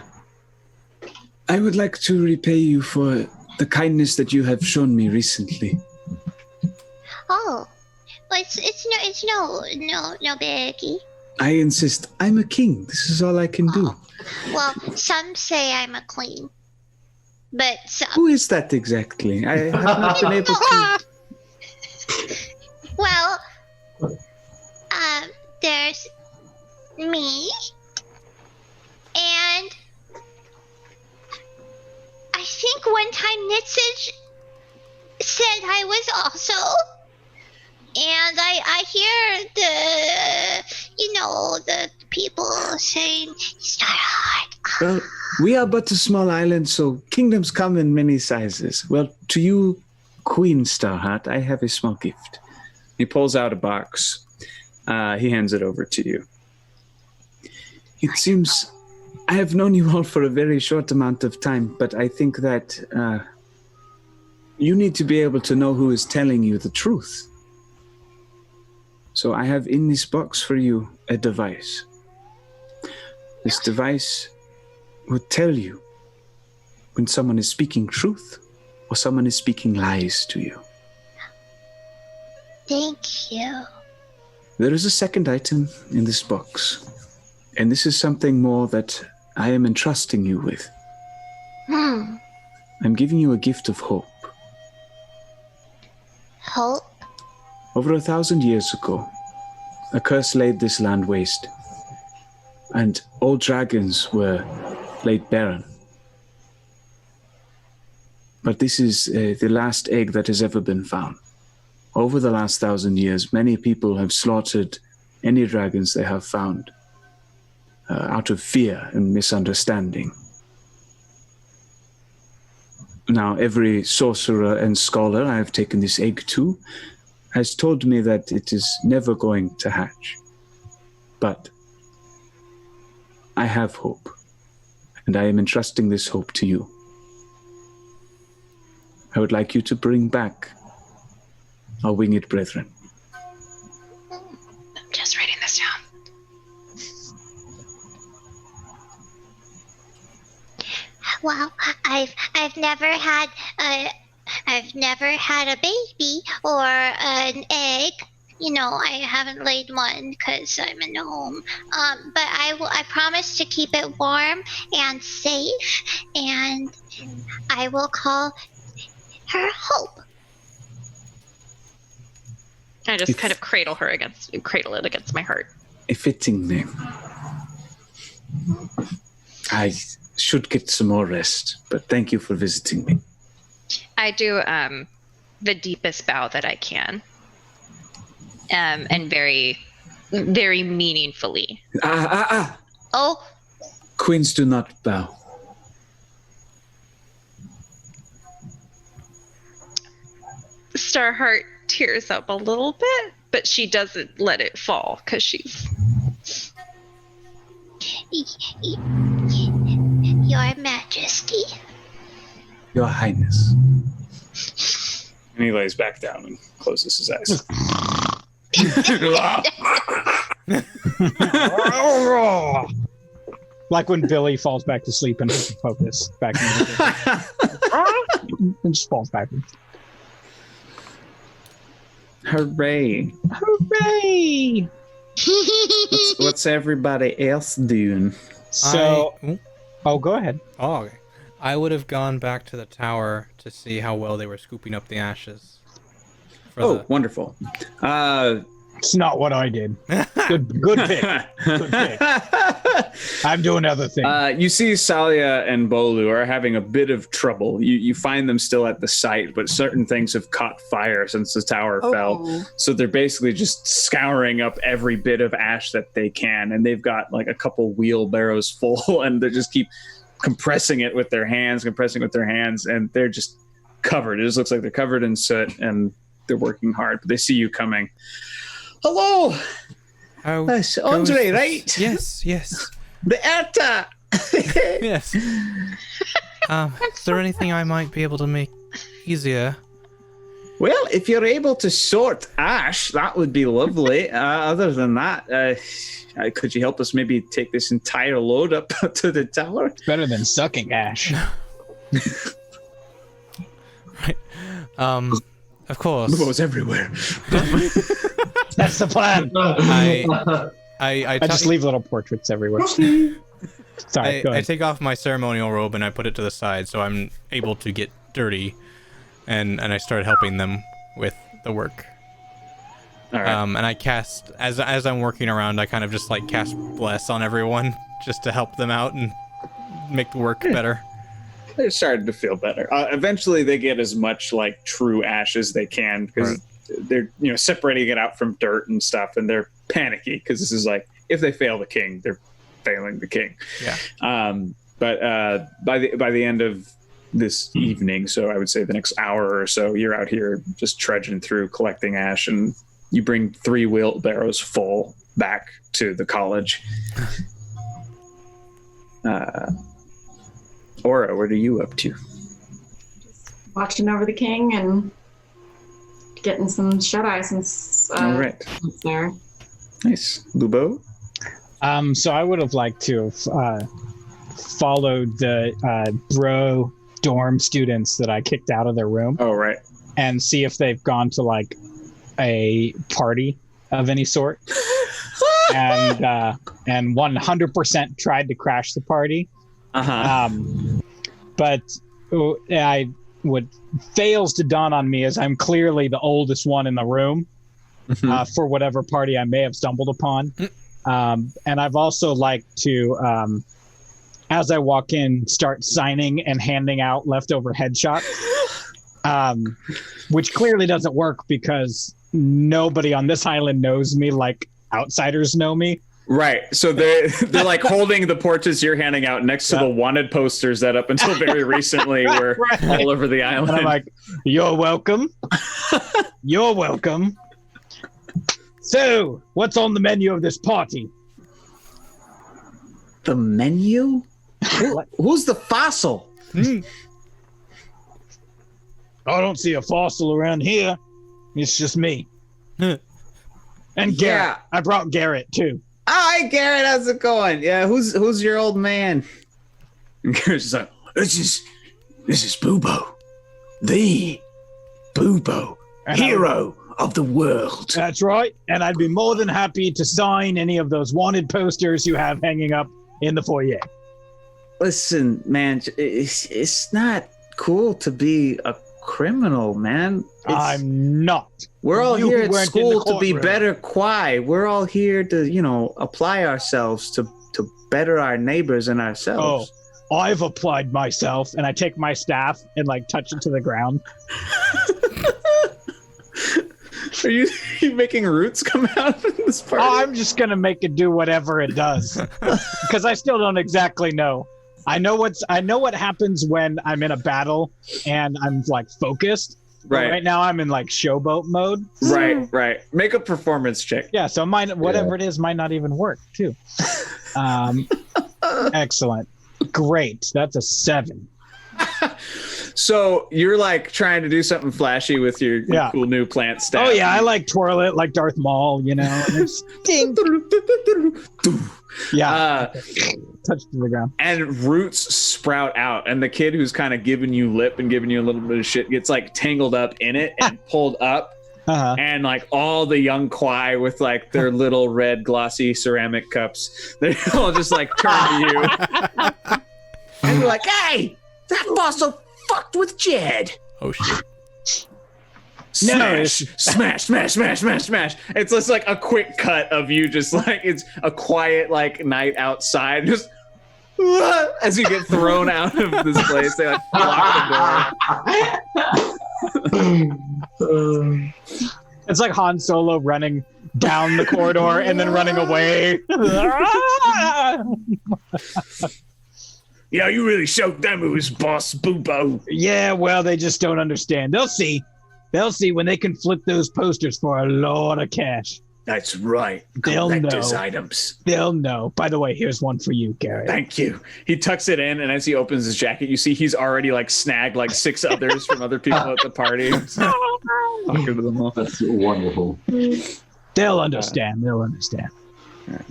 would like to repay you for the kindness that you have shown me recently. Oh, well, it's no biggie. I insist. I'm a king. This is all I can do. Well, some say I'm a queen, but some. Who is that exactly? I have not been able to... Well, there's me, and I think one time Nitsage said I was also, and I hear the people saying Starheart. Well, we are but a small island, so kingdoms come in many sizes. Well, to you, Queen Starheart, I have a small gift. He pulls out a box. He hands it over to you. It seems I have known you all for a very short amount of time, but I think that you need to be able to know who is telling you the truth. So I have in this box for you a device. This device will tell you when someone is speaking truth or someone is speaking lies to you. Thank you. There is a second item in this box, and this is something more that I am entrusting you with. I'm giving you a gift of hope. Hope? Over 1,000 years ago, a curse laid this land waste. and all dragons were laid barren. But this is the last egg that has ever been found. Over the last 1,000 years, many people have slaughtered any dragons they have found out of fear and misunderstanding. Now, every sorcerer and scholar I have taken this egg to has told me that it is never going to hatch. But I have hope, and I am entrusting this hope to you. I would like you to bring back our winged brethren. I'm just writing this down. Well, I've never had a baby or an egg. You know, I haven't laid one because I'm a gnome. But I promise to keep it warm and safe, and I will call her Hope. I just kind of cradle it against my heart. A fitting name. I should get some more rest, but thank you for visiting me. I do the deepest bow that I can, and very, very meaningfully. Oh, Queens do not bow. Starheart tears up a little bit, but she doesn't let it fall because she's. Your Majesty. Your Highness. And he lays back down and closes his eyes. Like when Billy falls back to sleep and has to focus back in the and just falls backwards. Hooray. Hooray! What's everybody else doing? So, go ahead. Oh, okay. I would have gone back to the tower to see how well they were scooping up the ashes. Wonderful. It's not what I did. Good pick. Good pick. I'm doing other things. You see Salia and Bolu are having a bit of trouble. You find them still at the site, but certain things have caught fire since the tower fell. So they're basically just scouring up every bit of ash that they can, and they've got like a couple wheelbarrows full, and they just keep compressing it with their hands, and they're just covered. It just looks like they're covered in soot, and they're working hard, but they see you coming. Hello! That's Andre, right? Yes. The Erta! Yes. Is there anything I might be able to make easier? Well, if you're able to sort ash, that would be lovely. Other than that, could you help us maybe take this entire load up to the tower? It's better than sucking ash. Right. Of course. Bubos everywhere. That's the plan. I just leave little portraits everywhere. Sorry, go ahead. I take off my ceremonial robe and I put it to the side so I'm able to get dirty, and I start helping them with the work. All right. And I cast, as I'm working around, I kind of just like cast bless on everyone just to help them out and make the work better. They're starting to feel better. Eventually, they get as much like true ash as they can because they're separating it out from dirt and stuff, and they're panicky because this is like if they fail the king, they're failing the king. Yeah. But by the end of this evening, so I would say the next hour or so, you're out here just trudging through collecting ash, and you bring 3 wheelbarrows full back to the college. Aura, what are you up to? Watching over the king and getting some shut-eye since All right. there. Nice. Lubo? So I would have liked to have followed the bro dorm students that I kicked out of their room. Oh, right. And see if they've gone to like a party of any sort. and 100% tried to crash the party. But what fails to dawn on me is I'm clearly the oldest one in the room for whatever party I may have stumbled upon. And I've also liked to, as I walk in, start signing and handing out leftover headshots, which clearly doesn't work because nobody on this island knows me like outsiders know me. Right. So they're like holding the portraits you're handing out next to the wanted posters that up until very recently were all over the island. And I'm like, you're welcome. You're welcome. So, what's on the menu of this party? The menu? Who's the fossil? I don't see a fossil around here. It's just me. And Garrett. Yeah. I brought Garrett too. Hi, Garrett. How's it going? Yeah, who's your old man? And Garrett's just like, This is Bubo. The Bubo. Hero of the world. That's right. And I'd be more than happy to sign any of those wanted posters you have hanging up in the foyer. Listen, man, it's not cool to be a criminal, man. I'm not. We're all You here at weren't in school the to be courtroom. better Kwai. We're all here to, apply ourselves to better our neighbors and ourselves. Oh, I've applied myself, and I take my staff and like touch it to the ground. Are you making roots come out in this part? I'm just gonna make it do whatever it does, because I still don't exactly know. I know what happens when I'm in a battle and I'm like focused. right. Right now I'm in like showboat mode. Right. Make a performance check. Yeah, so whatever it is might not even work too. Excellent. Great. That's a 7. So you're like trying to do something flashy with your cool new plant staff. Oh yeah, I like twirl it like Darth Maul, and it's ding. Yeah. Touch to the ground. And roots sprout out, and the kid who's kind of giving you lip and giving you a little bit of shit gets like tangled up in it and pulled up. And like all the young Kwai with like their little red glossy ceramic cups, they all just like turn to you. And you're like, hey, that fossil fucked with Jed. Oh shit. Smash, smash. It's just like a quick cut of you just like, it's a quiet like night outside, just as you get thrown out of this place. They like lock the door. It's like Han Solo running down the corridor and then running away. Yeah, you really showed them who was boss, Bubo. Yeah, well, they just don't understand. They'll see. They'll see when they can flip those posters for a lot of cash. That's right. They'll Collector's know. items. They'll know. By the way, here's one for you, Garrett. Thank you. He tucks it in, and as he opens his jacket, you see he's already like snagged like 6 others from other people at the party. Talking to them all. That's wonderful. They'll understand. They'll understand.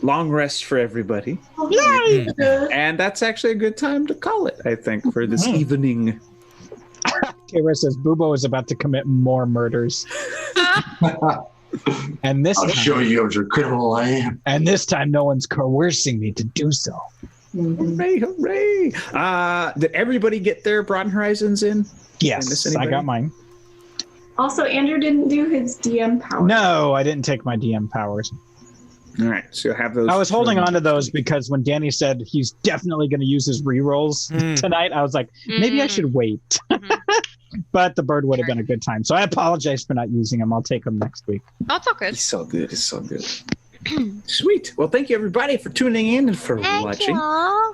Long rest for everybody. Yay! And that's actually a good time to call it, I think, for this evening. Kara says Bubo is about to commit more murders. And this I'll time, show you how criminal I am. and this time no one's coercing me to do so. Hooray. Did everybody get their Broaden Horizons in? Yes, I got mine. Also, Andrew didn't do his DM power. No, I didn't take my DM powers. All right, so you'll have those. I was holding on to those because when Danny said he's definitely going to use his rerolls tonight, I was like, maybe I should wait. But the bird would have been a good time. So I apologize for not using them. I'll take them next week. Oh, it's all good. It's so good. It's so good. Sweet. Well, thank you everybody for tuning in and for watching.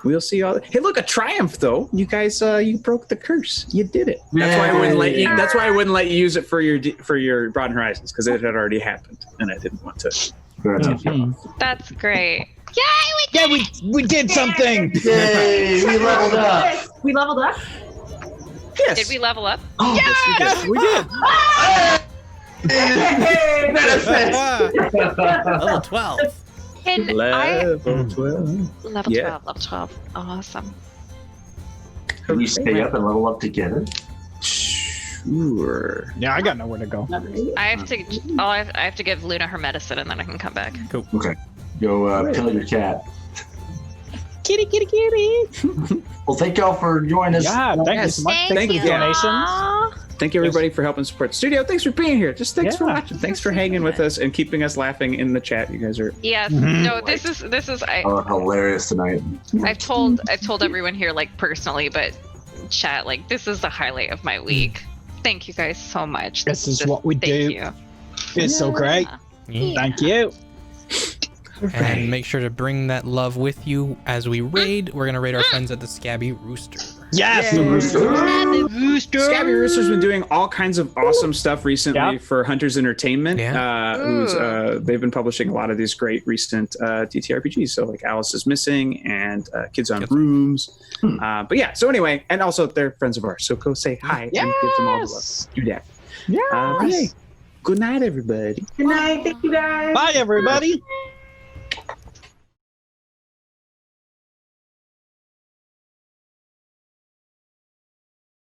We'll see you all. Hey, look, a triumph though. You guys, you broke the curse. You did it. That's why I wouldn't let you. That's why I wouldn't let you use it for your Broaden Horizons, because it had already happened, and I didn't want to. That's great. Yeah, we did something. Yay! We leveled up. We leveled up? Yes. Did we level up? Oh, yes, we did. Level 12. And Level 12. level Yeah. 12, level 12. Awesome. Can we stay up and level up together? Sure. Yeah, I got nowhere to go. I have to. I have to give Luna her medicine, and then I can come back. Okay. Go tell your cat. Kitty. Well, thank y'all for joining us. Yeah, thank you so much. Thanks for the donation. Thank you, everybody, for helping support the studio. Thanks for being here. Just thanks for Yeah. watching. Thanks for hanging with us and keeping us laughing in the chat. You guys are Yes. Mhm. No, this is Hilarious tonight. I've told everyone here like personally, but chat, like this is the highlight of my week. Thank you guys so much. This is what we thank do. You. It's so great. Yeah. Thank you. And make sure to bring that love with you as we raid. We're gonna raid our friends at the Scabby Rooster. Yes. Scabby Rooster's been doing all kinds of awesome stuff recently Yeah. for Hunters Entertainment. Yeah. They've been publishing a lot of these great recent TTRPGs. So like Alice is Missing and Kids on Brooms. But yeah, so anyway, and also they're friends of ours. So go say hi and give them all the love. Yes. Do that. Yeah. Hey, good night, everybody. Good night. Thank you guys. Bye, everybody.